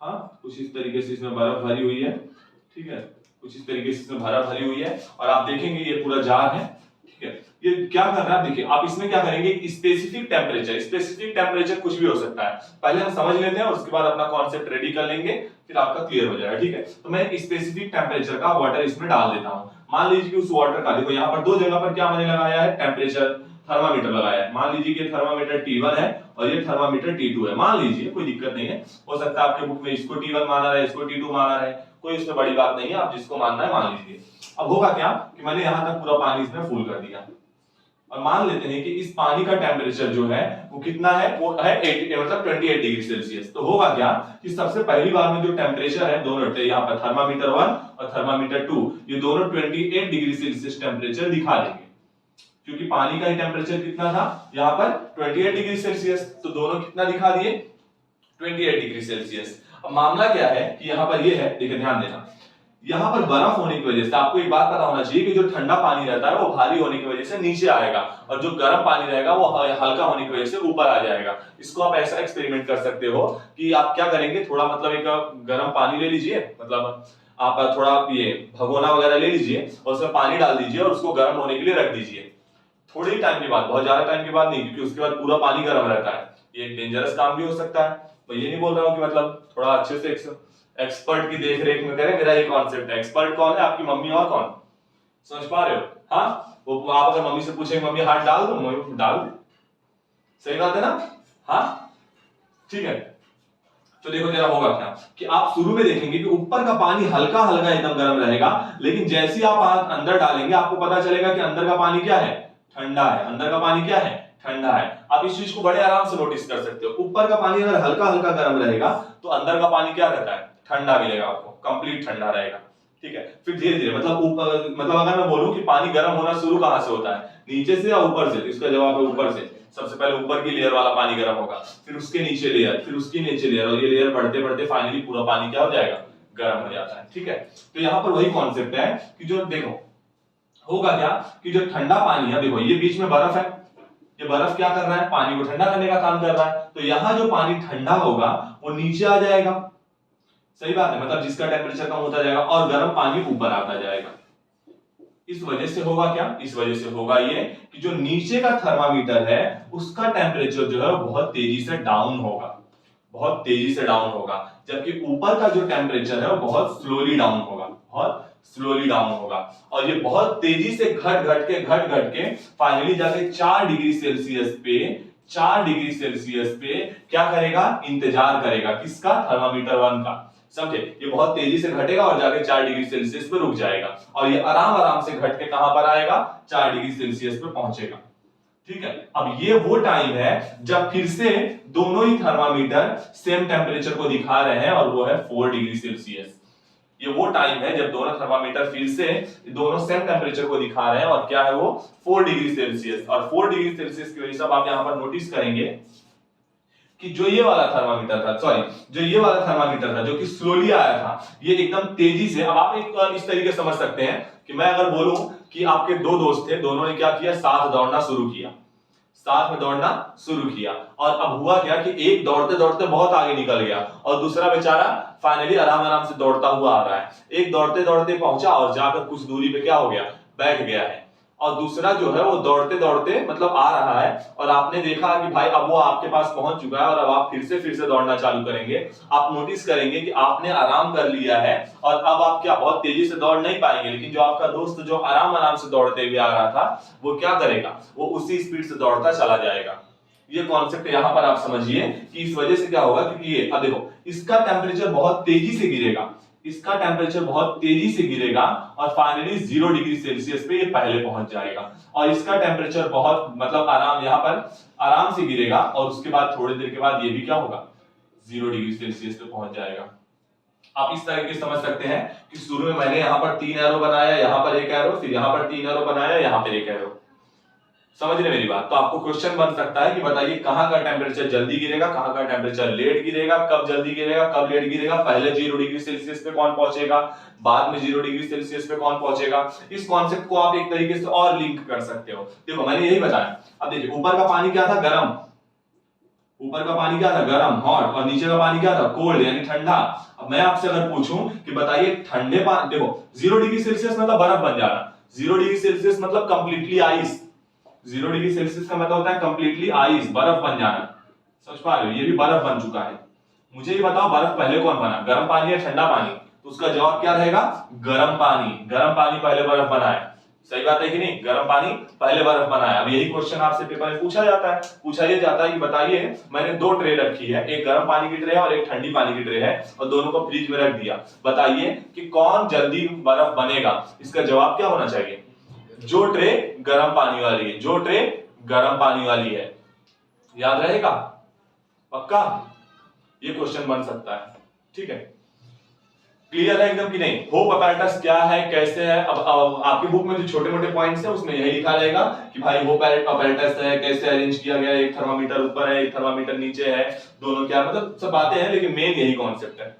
हाँ कुछ इस तरीके से इसमें बर्फ भरी हुई है, ठीक है, कुछ इस तरीके से इसमें बर्फ भरी हुई है, और आप देखेंगे ये पूरा जार है, ठीक है। ये क्या कर रहा है, देखिए आप इसमें क्या करेंगे, स्पेसिफिक टेम्परेचर कुछ भी हो सकता है, पहले हम समझ लेते हैं और उसके बाद अपना कॉन्सेप्ट रेडी कर लेंगे, फिर आपका क्लियर हो जाएगा, ठीक है। तो मैं एक स्पेसिफिक टेम्परेचर का वाटर इसमें डाल देता हूं। मान लीजिए कि उस वाटर का, देखो यहाँ पर दो जगह पर क्या मैंने लगाया है, टेम्परेचर थर्मामीटर लगाया है। मान लीजिए कि थर्मामीटर T1 है और ये थर्मामीटर T2 है, मान लीजिए, कोई दिक्कत नहीं है, हो सकता है आपके बुक में इसको T1 माना रहे, इसको T2 माना रहे, कोई इसमें बड़ी बात नहीं है, आप जिसको मानना है मान लीजिए। अब होगा क्या कि मैंने यहां तक पूरा पानी इसमें फुल कर दिया, और मान लेते हैं कि इस पानी का टेम्परेचर जो है वो कितना है, वो है 28 डिग्री सेल्सियस। तो होगा क्या कि सबसे पहली बार में जो टेम्परेचर है दोनों, यहाँ पर थर्मामीटर 1 और थर्मामीटर 2, ये दोनों 28 डिग्री सेल्सियस टेम्परेचर दिखा देंगे, क्योंकि पानी का ही टेम्परेचर कितना था यहाँ पर 28 डिग्री सेल्सियस, तो दोनों कितना दिखा दिए 28 डिग्री सेल्सियस। अब मामला क्या है कि यहाँ पर ये है, देखिए ध्यान देना, यहाँ पर बर्फ होने की वजह से आपको एक बात पता होना चाहिए कि जो ठंडा पानी रहता है वो भारी होने की वजह से नीचे आएगा, और जो गर्म पानी रहेगा वो हल्का होने की वजह से ऊपर आ जाएगा। इसको आप ऐसा एक्सपेरिमेंट कर सकते हो कि आप क्या करेंगे, थोड़ा मतलब एक गर्म पानी ले लीजिए, मतलब आप थोड़ा ये भगोना वगैरह ले लीजिए और उसमें पानी डाल दीजिए और उसको गर्म होने के लिए रख दीजिए। थोड़े ही टाइम के बाद, बहुत ज्यादा टाइम के बाद नहीं, क्योंकि उसके बाद पूरा पानी गर्म रहता है, ये एक डेंजरस काम भी हो सकता है। मैं ये नहीं बोल रहा हूँ कि मतलब थोड़ा अच्छे से एक्सपर्ट की देख रेख में करें, मेरा ये कॉन्सेप्ट है। एक्सपर्ट कौन है, आपकी मम्मी और कौन, समझ पा रहे हो, हाँ वो आप अगर मम्मी से पूछेंगे मम्मी हाथ डाल दो, मम्मी डाल दे, सही बात है ना, हाँ ठीक है। तो देखो जरा होगा क्या कि आप शुरू में देखेंगे कि ऊपर का पानी हल्का हल्का एकदम गर्म रहेगा, लेकिन जैसे ही आप हाथ अंदर डालेंगे आपको पता चलेगा कि अंदर का पानी क्या है, ठंडा है, अंदर का पानी क्या है, ठंडा है। आप इस चीज को बड़े आराम से नोटिस कर सकते हो, ऊपर का पानी अगर हल्का हल्का गर्म रहेगा तो अंदर का पानी क्या रहता है, ठंडा मिलेगा आपको, कंप्लीट ठंडा रहेगा। ठीक है, फिर धीरे धीरे मतलब ऊपर, मतलब अगर मैं बोलूं कि पानी गर्म होना शुरू कहां से होता है, नीचे से या ऊपर से, तो इसका जवाब है ऊपर से। सबसे पहले ऊपर की लेयर वाला पानी गर्म होगा, फिर उसके नीचे लेयर, फिर उसकी नीचे लेयर, और ये लेयर बढ़ते बढ़ते फाइनली पूरा पानी क्या हो जाएगा, गर्म हो जाता है। ठीक है, तो यहाँ पर वही कॉन्सेप्ट है कि जो देखो होगा क्या कि जो ठंडा पानी है, देखो ये बीच में बर्फ है, ये बर्फ क्या कर रहा है, पानी को ठंडा करने का काम कर रहा है, तो यहाँ जो पानी ठंडा होगा वो नीचे आ जाएगा। सही बात है, मतलब जिसका टेम्परेचर कम होता जाएगा और गर्म पानी ऊपर आता जाएगा। इस वजह से होगा क्या, इस वजह से होगा ये कि जो नीचे का थर्मामीटर है उसका टेम्परेचर जो है बहुत तेजी से डाउन होगा, बहुत तेजी से डाउन होगा, जबकि ऊपर का जो टेम्परेचर है वो बहुत स्लोली डाउन होगा, बहुत स्लोली डाउन होगा। और ये बहुत तेजी से घट घट के फाइनली जाके 4 डिग्री सेल्सियस पे, 4 डिग्री सेल्सियस पे क्या करेगा, इंतजार करेगा, किसका, थर्मामीटर 1 का। समझे, ये बहुत तेजी से घटेगा और जाके 4 डिग्री सेल्सियस पे रुक जाएगा, और ये आराम आराम से घट के कहां पर आएगा, 4 डिग्री सेल्सियस पे पहुंचेगा। ठीक है, अब ये वो टाइम है जब फिर से दोनों ही थर्मामीटर सेम टेम्परेचर को दिखा रहे हैं, और वो है 4 डिग्री सेल्सियस। ये वो टाइम है जब दोनों थर्मामीटर फिर से दोनों सेम टेम्परेचर को दिखा रहे हैं, और क्या है वो, 4 डिग्री सेल्सियस। और 4 डिग्री सेल्सियस की वजह से आप यहां पर नोटिस करेंगे कि जो ये वाला थर्मामीटर था, सॉरी, जो ये वाला थर्मामीटर था जो कि स्लोली आया था, ये एकदम तेजी से, अब आप एक इस तरीके समझ सकते हैं कि मैं अगर बोलूं कि आपके दो दोस्त थे, दोनों ने क्या किया, साथ दौड़ना शुरू किया, साथ में दौड़ना शुरू किया, और अब हुआ क्या कि एक दौड़ते दौड़ते बहुत आगे निकल गया और दूसरा बेचारा फाइनली आराम आराम से दौड़ता हुआ आ रहा है। एक दौड़ते दौड़ते पहुंचा और जाकर कुछ दूरी पे क्या हो गया, बैठ गया है, और दूसरा जो है वो दौड़ते दौड़ते मतलब आ रहा है, और आपने देखा कि भाई अब वो आपके पास पहुंच चुका है, और अब आप फिर से दौड़ना चालू करेंगे। आप नोटिस करेंगे कि आपने आराम कर लिया है, और अब आप क्या बहुत तेजी से दौड़ नहीं पाएंगे, लेकिन जो आपका दोस्त जो आराम आराम से दौड़ते हुए आ रहा था, वो क्या करेगा, वो उसी स्पीड से दौड़ता चला जाएगा। ये कॉन्सेप्ट यहां पर आप समझिए कि इस वजह से क्या होगा, क्योंकि ये अब देखो इसका टेम्परेचर बहुत तेजी से गिरेगा, इसका टेम्परेचर बहुत तेजी से गिरेगा, और फाइनली 0 डिग्री सेल्सियस पे ये पहले पहुंच जाएगा, और इसका टेम्परेचर बहुत मतलब आराम यहां पर आराम से गिरेगा, और उसके बाद थोड़ी देर के बाद ये भी क्या होगा, 0 डिग्री सेल्सियस पे पहुंच जाएगा। आप इस तरह के समझ सकते हैं कि शुरू में मैंने यहां पर 3 एरो बनाया, यहां पर एक एरो, फिर यहां पर 3 एरो बनाया, यहां पर एक एरो। समझ रहे मेरी बात, तो आपको क्वेश्चन बन सकता है कि बताइए कहां का टेम्परेचर जल्दी गिरेगा, कहां का टेम्परेचर लेट गिरेगा, कब जल्दी गिरेगा, कब लेट गिरेगा, पहले 0 डिग्री सेल्सियस पे कौन पहुंचेगा, बाद में 0 डिग्री सेल्सियस पे कौन पहुंचेगा। इस कॉन्सेप्ट को आप एक तरीके से और लिंक कर सकते हो। देखो मैंने यही बताया, अब देखिए ऊपर का पानी क्या था, गर्म, ऊपर का पानी क्या था, गर्म, हॉट, और नीचे का पानी क्या था, कोल्ड यानी ठंडा। अब मैं आपसे अगर पूछूं कि बताइए ठंडे पानी, देखो 0 डिग्री सेल्सियस मतलब बर्फ बन जाना, 0 डिग्री सेल्सियस मतलब कंप्लीटली आइस, 0 डिग्री सेल्सियस का मतलब होता है कंप्लीटली आइस, बर्फ बन जाना। समझ पा रहे हो, ये भी बर्फ बन चुका है। मुझे ये बताओ बर्फ पहले कौन बना, गर्म पानी या ठंडा पानी, तो उसका जवाब क्या रहेगा, गर्म पानी, गर्म पानी पहले बर्फ बना है। सही बात है कि नहीं, गर्म पानी पहले बर्फ बना है। अब यही क्वेश्चन आपसे पेपर में पूछा जाता है, पूछा ये जाता है कि बताइए मैंने 2 ट्रे रखी है, एक गर्म पानी की ट्रे है और एक ठंडी पानी की ट्रे है, और दोनों को फ्रिज में रख दिया, बताइए कि कौन जल्दी बर्फ बनेगा। इसका जवाब क्या होना चाहिए, जो ट्रे गर्म पानी वाली है, जो ट्रे गर्म पानी वाली है। याद रहेगा, पक्का, ये क्वेश्चन बन सकता है। ठीक है, क्लियर है एकदम कि नहीं, होप अपैरेटस क्या है, कैसे है। अब आपकी बुक में जो छोटे मोटे पॉइंट्स है उसमें यही लिखा रहेगा कि भाई होप अपैरेटस है, कैसे अरेंज किया गया, एक थर्मामीटर ऊपर है, एक थर्मामीटर नीचे है, दोनों क्या मतलब सब बातें हैं, लेकिन मेन यही कॉन्सेप्ट है।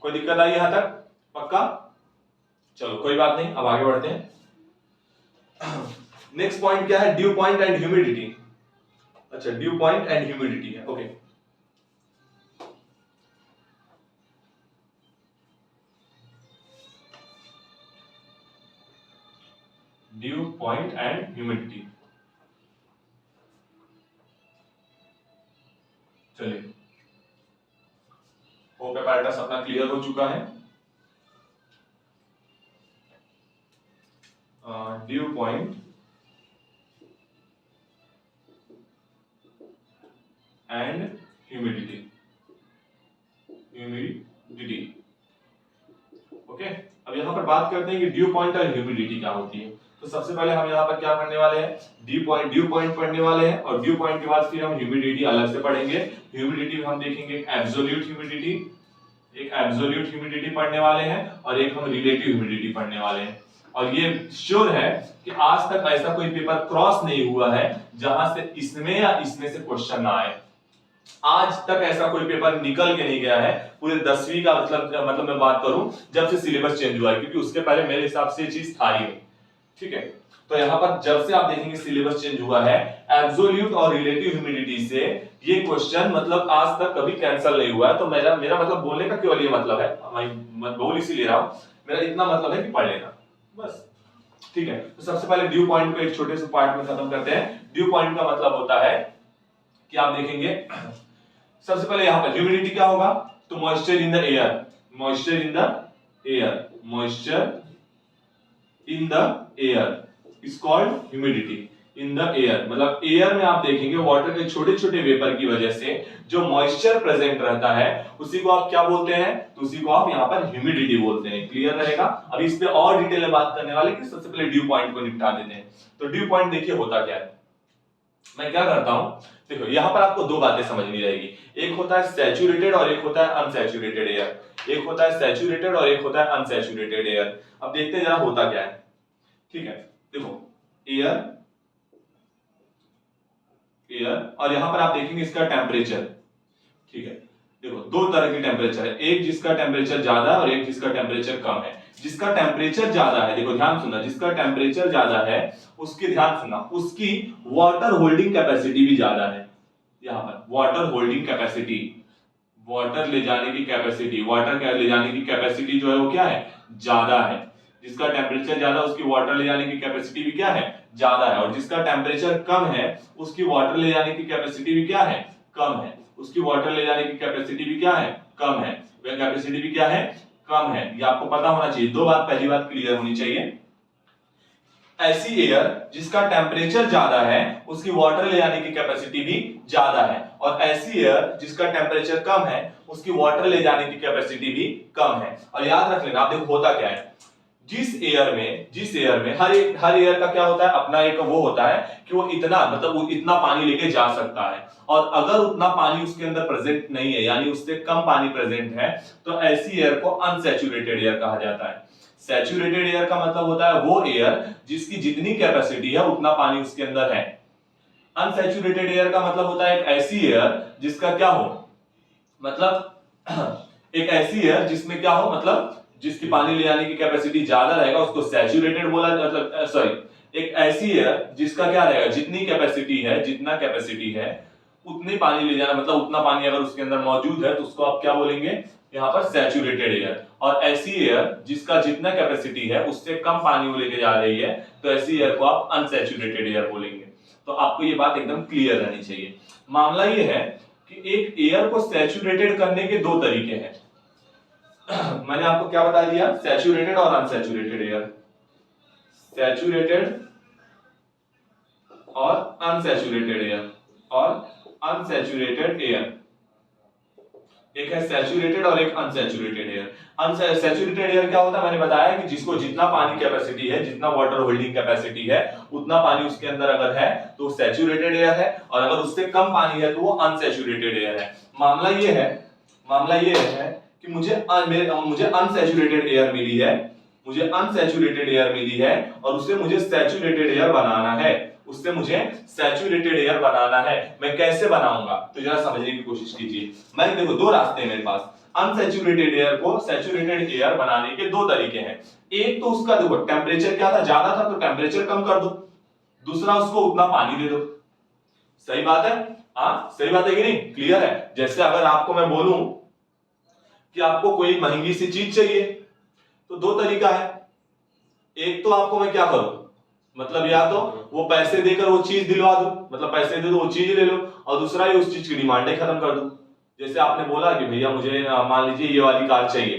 कोई दिक्कत आई यहां तक, पक्का, चलो कोई बात नहीं, अब आगे बढ़ते हैं। नेक्स्ट पॉइंट क्या है, ड्यू पॉइंट एंड ह्यूमिडिटी। अच्छा, ड्यू पॉइंट एंड ह्यूमिडिटी है, okay. Due point and humidity, चलिए होप अपैरेटस अपना क्लियर हो चुका है। Due point and humidity, humidity, okay. अब यहां पर बात करते हैं कि ड्यू पॉइंट और ह्यूमिडिटी क्या होती है। तो सबसे पहले हम यहाँ पर क्या पढ़ने वाले हैं, ड्यू पॉइंट पढ़ने वाले हैं, और ड्यू पॉइंट के बाद फिर हम ह्यूमिडिटी अलग से पढ़ेंगे। ह्यूमिडिटी में हम देखेंगे एक एब्सोल्यूट ह्यूमिडिटी पढ़ने वाले हैं, और एक हम रिलेटिव ह्यूमिडिटी पढ़ने वाले हैं। और ये श्योर है कि आज तक ऐसा कोई पेपर क्रॉस नहीं हुआ है जहां से इसमें या इसमें से क्वेश्चन ना आए। आज तक ऐसा कोई पेपर निकल के नहीं गया है पूरे 10वीं का, मतलब मैं बात करूं जब से सिलेबस चेंज हुआ है, क्योंकि उसके पहले मेरे हिसाब से ये चीज था ही नहीं। ठीक है, तो यहाँ पर जब से आप देखेंगे सिलेबस चेंज हुआ है, एब्सोल्यूट और रिलेटिव ह्यूमिडिटी से ये क्वेश्चन मतलब आज तक कभी कैंसिल नहीं हुआ है। तो मेरा मतलब बोलने का केवल ये मतलब है, मैं बोल इसी ले रहा हूं, मेरा इतना मतलब है कि पढ़ लेना बस। ठीक है, तो सबसे पहले ड्यू पॉइंट को एक छोटे से पार्ट में खत्म करते हैं। ड्यू पॉइंट का मतलब होता है कि आप देखेंगे सबसे पहले यहां पर ह्यूमिडिटी क्या होगा, तो moisture in the air, moisture in the air is called humidity in the air. मतलब एयर में आप देखेंगे वाटर के छोटे छोटे वेपर की वजह से जो मॉइस्चर प्रेजेंट रहता है उसी को आप क्या बोलते हैं, तो उसी को आप यहाँ पर ह्यूमिडिटी बोलते हैं। क्लियर रहेगा। अभी इस पे और डिटेल में बात करने वाले कि सबसे पहले ड्यू पॉइंट को निपटा देते हैं। तो ड्यू पॉइंट देखिए होता क्या है, मैं क्या करता हूं, देखो यहां पर आपको दो बातें समझनी रहेगी, एक होता है सैचुरेटेड और एक होता है अनसैचुरेटेड एयर। एक होता है सैचुरेटेड और एक होता है अनसैचुरेटेड एयर। अब देखते हैं जरा होता क्या है। ठीक है, देखो एयर और यहां पर आप देखेंगे इसका टेम्परेचर। ठीक है, देखो दो तरह की टेम्परेचर है, एक जिसका टेम्परेचर ज्यादा है और एक जिसका टेम्परेचर कम है। जिसका टेम्परेचर ज्यादा है, देखो ध्यान सुनना, जिसका टेम्परेचर ज्यादा है उसकी, ध्यान सुनना, उसकी वाटर होल्डिंग कैपेसिटी भी ज्यादा है। यहां पर वाटर होल्डिंग कैपेसिटी, वाटर ले जाने की कैपेसिटी, वाटर ले जाने की कैपेसिटी जो है वो क्या है, ज्यादा है। जिसका टेम्परेचर ज्यादा उसकी वाटर ले जाने की कैपेसिटी भी क्या है, ज्यादा है। और जिसका टेम्परेचर कम है उसकी वाटर ले जाने की कैपेसिटी भी क्या है, कम है। उसकी वाटर ले जाने की कैपेसिटी भी क्या है, कम है। वह कैपेसिटी भी क्या है, कम है। ये आपको पता होना चाहिए। दो बात, पहली बात क्लियर होनी चाहिए, ऐसी एयर जिसका टेम्परेचर ज्यादा है उसकी वाटर ले जाने की कैपेसिटी भी ज्यादा है, और ऐसी एयर जिसका टेम्परेचर कम है उसकी वाटर ले जाने की कैपेसिटी भी कम है। और याद रख लेना, आप देखो होता क्या है, जिस एयर में हर एयर का क्या होता है, अपना एक वो होता है कि वो इतना, मतलब वो इतना पानी लेके जा सकता है। और अगर उतना पानी उसके अंदर प्रेजेंट नहीं है, यानी उससे कम पानी प्रेजेंट है, तो ऐसी एयर को अनसैचुरेटेड एयर कहा जाता है। सैचुरेटेड एयर का मतलब होता है वो एयर जिसकी जितनी कैपेसिटी है उतना पानी उसके अंदर है। अनसैचुरेटेड एयर का मतलब होता है एक ऐसी एयर जिसका क्या हो, मतलब एक ऐसी एयर जिसमें क्या हो, मतलब जिसकी पानी ले जाने की कैपेसिटी ज्यादा रहेगा उसको सैचुरेटेड बोला, मतलब सॉरी, एक ऐसी एयर जिसका क्या रहेगा, जितनी कैपेसिटी है, जितना कैपेसिटी है उतनी पानी ले जाना, मतलब उतना पानी अगर उसके अंदर मौजूद है तो उसको आप क्या बोलेंगे, यहाँ पर सैचुरेटेड एयर। और ऐसी एयर जिसका जितना कैपेसिटी है उससे कम पानी वो लेके जा रही है तो ऐसी एयर को आप अनसैचुरेटेड एयर बोलेंगे। तो आपको ये बात एकदम क्लियर रहनी चाहिए। मामला ये है कि एक एयर को सैचुरेटेड करने के दो तरीके हैं। मैंने आपको क्या बता दिया, सैचुरेटेड और अनसैचुरेटेड एयर, सैचुरेटेड और अनसैचुरेटेड एयर, और अनसैचुरेटेड एयर, एक है सैचुरेटेड और एक अनसैचुरेटेड एयर। अनसैचुरेटेड एयर क्या होता है, मैंने बताया कि जिसको जितना पानी कैपेसिटी है, जितना वाटर होल्डिंग कैपेसिटी है, उतना पानी उसके अंदर अगर है तो सैचुरेटेड एयर है, और अगर उससे कम पानी है तो वो अनसैचुरेटेड एयर है। मामला ये है कि मुझे अनसैचुरेटेड एयर मिली है, मुझे अनसैचुरेटेड एयर मिली है, और उससे मुझे सैचुरेटेड एयर बनाना है, उससे मुझे सैचुरेटेड एयर बनाना है। मैं कैसे बनाऊंगा, तो जरा समझने की कोशिश कीजिए। मैं देखो दो रास्ते हैं मेरे पास, अनसैचुरेटेड एयर को सैचुरेटेड एयर बनाने के दो तरीके हैं। एक तो उसका देखो टेम्परेचर क्या था, ज्यादा था तो टेम्परेचर कम कर दो, दूसरा उसको उतना पानी दे दो। सही बात है, हाँ सही बात है कि नहीं, क्लियर है। जैसे अगर आपको मैं बोलूं कि आपको कोई महंगी सी चीज चाहिए तो दो तरीका है, एक तो आपको मैं क्या करूं, मतलब या तो वो पैसे देकर वो चीज दिलवा दो, मतलब पैसे दे दो वो चीज ले लो, और दूसरा ये उस चीज की डिमांडें खत्म कर दो। जैसे आपने बोला कि भैया मुझे मान लीजिए ये वाली कार चाहिए,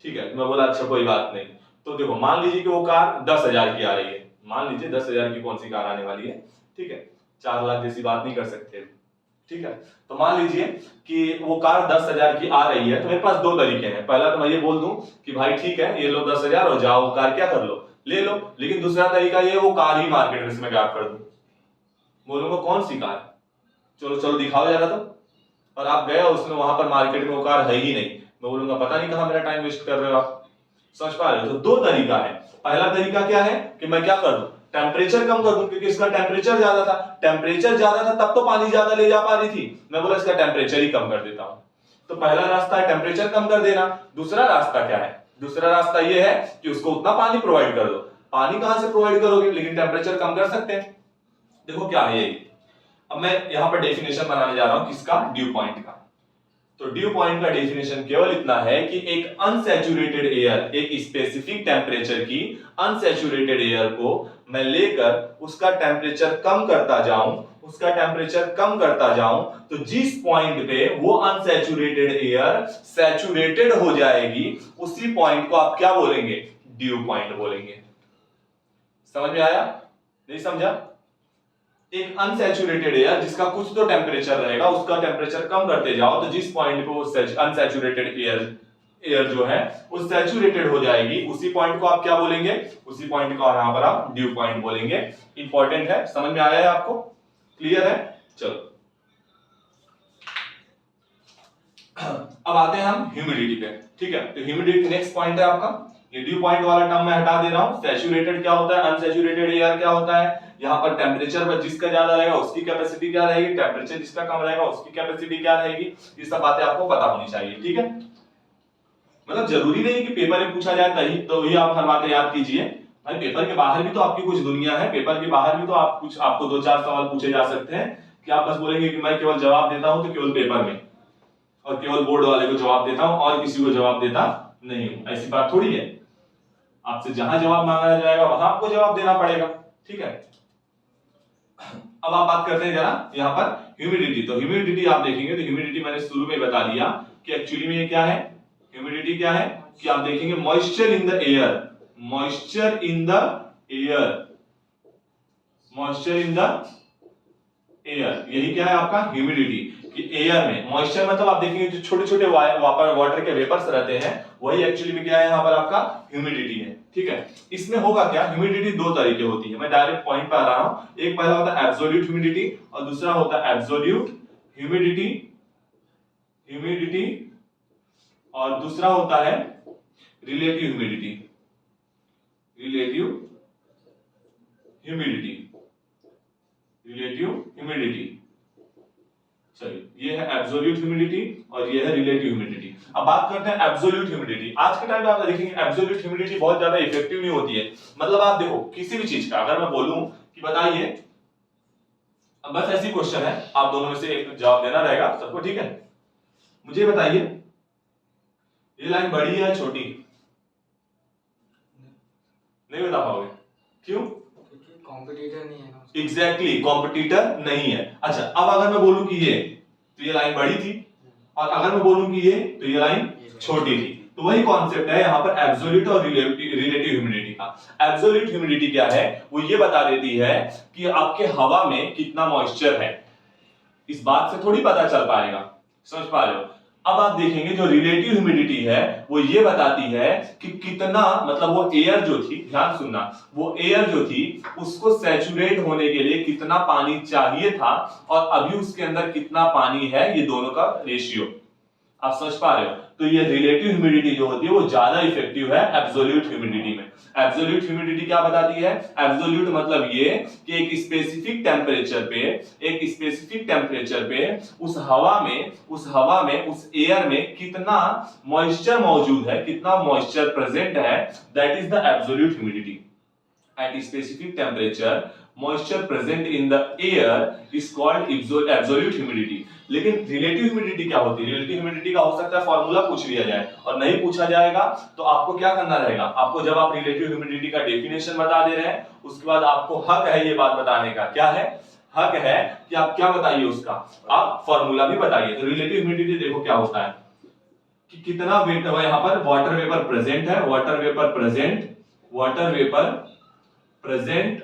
ठीक है, तो मैं बोला अच्छा कोई बात नहीं, तो देखो मान लीजिए कि वो कार 10,000 की आ रही है, मान लीजिए 10,000 की कौन सी कार आने वाली है, ठीक है, 4 लाख जैसी बात नहीं कर सकते, ठीक है। तो मान लीजिए कि वो कार 10,000 की आ रही है, तो मेरे पास दो तरीके हैं। पहला तो मैं ये बोल दूं कि भाई ठीक है ये लो 10,000 और जाओ कार क्या कर लो, ले लो। लेकिन दूसरा तरीका ये वो कार ही मार्केट में से मैं गायब कर दूं, बोलूंगा कौन सी कार, चलो चलो दिखाओ जरा तो, और आप गए उसमें वहां पर मार्केट में वो कार है ही नहीं, मैं बोलूंगा पता नहीं कहां मेरा टाइम वेस्ट कर रहे हो आप। समझ पा रहे हो? तो दो तरीका है। पहला तरीका क्या है कि मैं क्या कर दूं, टेम्परेचर कम कर दूं, क्योंकि इसका टेम्परेचर ज्यादा था, टेम्परेचर ज्यादा था तब तो पानी ज्यादा ले जा पा रही थी, मैं बोला इसका टेम्परेचर ही कम कर देता हूं। तो पहला रास्ता है टेम्परेचर कम कर देना। दूसरा रास्ता क्या है, दूसरा रास्ता ये है कि उसको उतना पानी प्रोवाइड कर दो। पानी कहां से प्रोवाइड करोगे, लेकिन टेम्परेचर कम कर सकते हैं। देखो क्या है ये, अब मैं यहां पर डेफिनेशन बनाने जा रहा हूं किसका, ड्यू पॉइंट का। तो ड्यू पॉइंट का डेफिनेशन केवल इतना है कि एक अनसैचुरेटेड एयर, एक स्पेसिफिक टेम्परेचर की अनसैचुरेटेड एयर को मैं लेकर उसका टेम्परेचर कम करता जाऊं, उसका टेम्परेचर कम करता जाऊं, तो जिस पॉइंट पे वो अनसैचुरेटेड एयर सैचुरेटेड हो जाएगी, उसी पॉइंट को आप क्या बोलेंगे, ड्यू पॉइंट बोलेंगे। समझ में आया, नहीं समझा? एक अनसैचुरेटेड एयर जिसका कुछ तो टेम्परेचर रहेगा, उसका टेम्परेचर कम करते जाओ, तो जिस पॉइंट पे वो अनसैचुरेटेड एयर जो है वो सैचुरेटेड हो जाएगी, उसी पॉइंट को आप क्या बोलेंगे, उसी पॉइंट को यहां पर आप ड्यू पॉइंट बोलेंगे। इंपॉर्टेंट है, समझ में आया है आपको, क्लियर है? चलो अब आते हैं हम ह्यूमिडिटी पे, ठीक है? तो ह्यूमिडिटी नेक्स्ट पॉइंट है आपका, ये ड्यू पॉइंट वाला टर्म मैं हटा दे रहा हूं। सैचुरेटेड क्या होता है, अनसैचुरेटेड एयर क्या होता है, यहां पर टेम्परेचर पर जिसका ज्यादा रहेगा उसकी कैपेसिटी क्या रहेगी, टेम्परेचर जिसका कम रहेगा उसकी कैपेसिटी क्या रहेगी, ये सब बातें आपको पता होनी चाहिए, ठीक है? मतलब जरूरी नहीं कि पेपर में पूछा जाए तभी तो ही आप हर बातें याद कीजिए भाई, पेपर के बाहर भी तो आपकी कुछ दुनिया है, पेपर के बाहर भी तो आप कुछ, आपको 2-4 सवाल पूछे जा सकते हैं कि आप बस बोलेंगे कि मैं केवल जवाब देता हूं तो केवल पेपर में, और केवल बोर्ड वाले को जवाब देता हूं और किसी को जवाब देता नहीं हूं, ऐसी बात थोड़ी है। आपसे जहां जवाब मांगा जाएगा वहां आपको जवाब देना पड़ेगा, ठीक है? अब आप बात करते हैं जरा यहां पर ह्यूमिडिटी। तो ह्यूमिडिटी आप देखेंगे तो ह्यूमिडिटी मैंने शुरू में बता दिया कि एक्चुअली में ये क्या है, ह्यूमिडिटी क्या है कि आप देखेंगे moisture in the air, moisture in the air, moisture in the air, यही क्या है आपका ह्यूमिडिटी, कि एयर में मॉइस्चर मतलब आप देखेंगे जो छोटे छोटे वाटर के वेपर्स रहते हैं वही एक्चुअली में क्या है यहाँ पर आपका ह्यूमिडिटी है, ठीक है? इसमें होगा क्या, ह्यूमिडिटी दो तरीके होती है, मैं डायरेक्ट पॉइंट पे आ रहा हूं। एक पहला होता है एब्सोल्यूट ह्यूमिडिटी और दूसरा होता है एब्सोल्यूट ह्यूमिडिटी, ह्यूमिडिटी, और दूसरा होता है relative humidity, relative humidity, relative humidity. चलिए ये है एब्सोल्यूट ह्यूमिडिटी और ये है रिलेटिव ह्यूमिडिटी। अब बात करते हैं एब्सोल्यूट ह्यूमिडिटी। आज के टाइम पे आप देखेंगे एब्सोल्यूट ह्यूमिडिटी बहुत ज्यादा इफेक्टिव नहीं होती है। मतलब आप देखो किसी भी चीज का अगर मैं बोलूं कि बताइए, अब बस ऐसी क्वेश्चन है, आप दोनों में से एक जवाब देना रहेगा सबको, ठीक है? मुझे बताइए ये लाइन बड़ी है छोटी, नहीं बता पाओगे, क्यों? कॉम्पिटिटर नहीं है ना। एग्जैक्टली कॉम्पिटिटर नहीं है। अच्छा अब अगर मैं बोलूं कि ये, तो ये लाइन बड़ी थी, और अगर मैं बोलूं कि ये, तो ये लाइन छोटी थी। तो वही कॉन्सेप्ट है यहाँ पर एब्सोल्यूट और रिलेटिव ह्यूमिडिटी का। एब्सोल्यूट ह्यूमिडिटी क्या है, वो ये बता देती है कि आपके हवा में कितना मॉइस्चर है, इस बात से थोड़ी पता चल पाएगा, समझ पा रहे हो? अब आप देखेंगे जो रिलेटिव ह्यूमिडिटी है वो ये बताती है कि कितना, मतलब वो एयर जो थी, ध्यान सुनना, वो एयर जो थी उसको सैचुरेट होने के लिए कितना पानी चाहिए था और अभी उसके अंदर कितना पानी है, ये दोनों का रेशियो आप समझ पा रहे हो? तो ये रिलेटिव ह्यूमिडिटी जो होती है वो ज्यादा इफेक्टिव है एब्सोल्यूट ह्यूमिडिटी में। एब्सोल्यूट ह्यूमिडिटी क्या बताती है, एब्सोल्यूट मतलब ये कि एक स्पेसिफिक टेम्परेचर पे, एक स्पेसिफिक टेम्परेचर पे उस हवा में उस एयर में कितना मॉइस्चर मौजूद है, कितना मॉइस्चर प्रेजेंट है, that is the absolute humidity. At a specific temperature, moisture present in the air is called absolute humidity. लेकिन रिलेटिव ह्यूमिडिटी क्या होती है? रिलेटिव ह्यूमिडिटी का हो सकता है फॉर्मूला पूछ लिया जाए, और नहीं पूछा जाएगा तो आपको क्या करना रहेगा, आपको जब आप रिलेटिव ह्यूमिडिटी का डेफिनेशन बता दे रहे हैं उसके बाद आपको हक है ये बात बताने का, क्या है, हक है कि आप क्या बताइए उसका, आप फॉर्मूला भी बताइए। तो रिलेटिव ह्यूमिडिटी देखो क्या होता है कि कितना वेट है यहाँ पर, वाटर वेपर प्रेजेंट है, water vapour present, water vapour present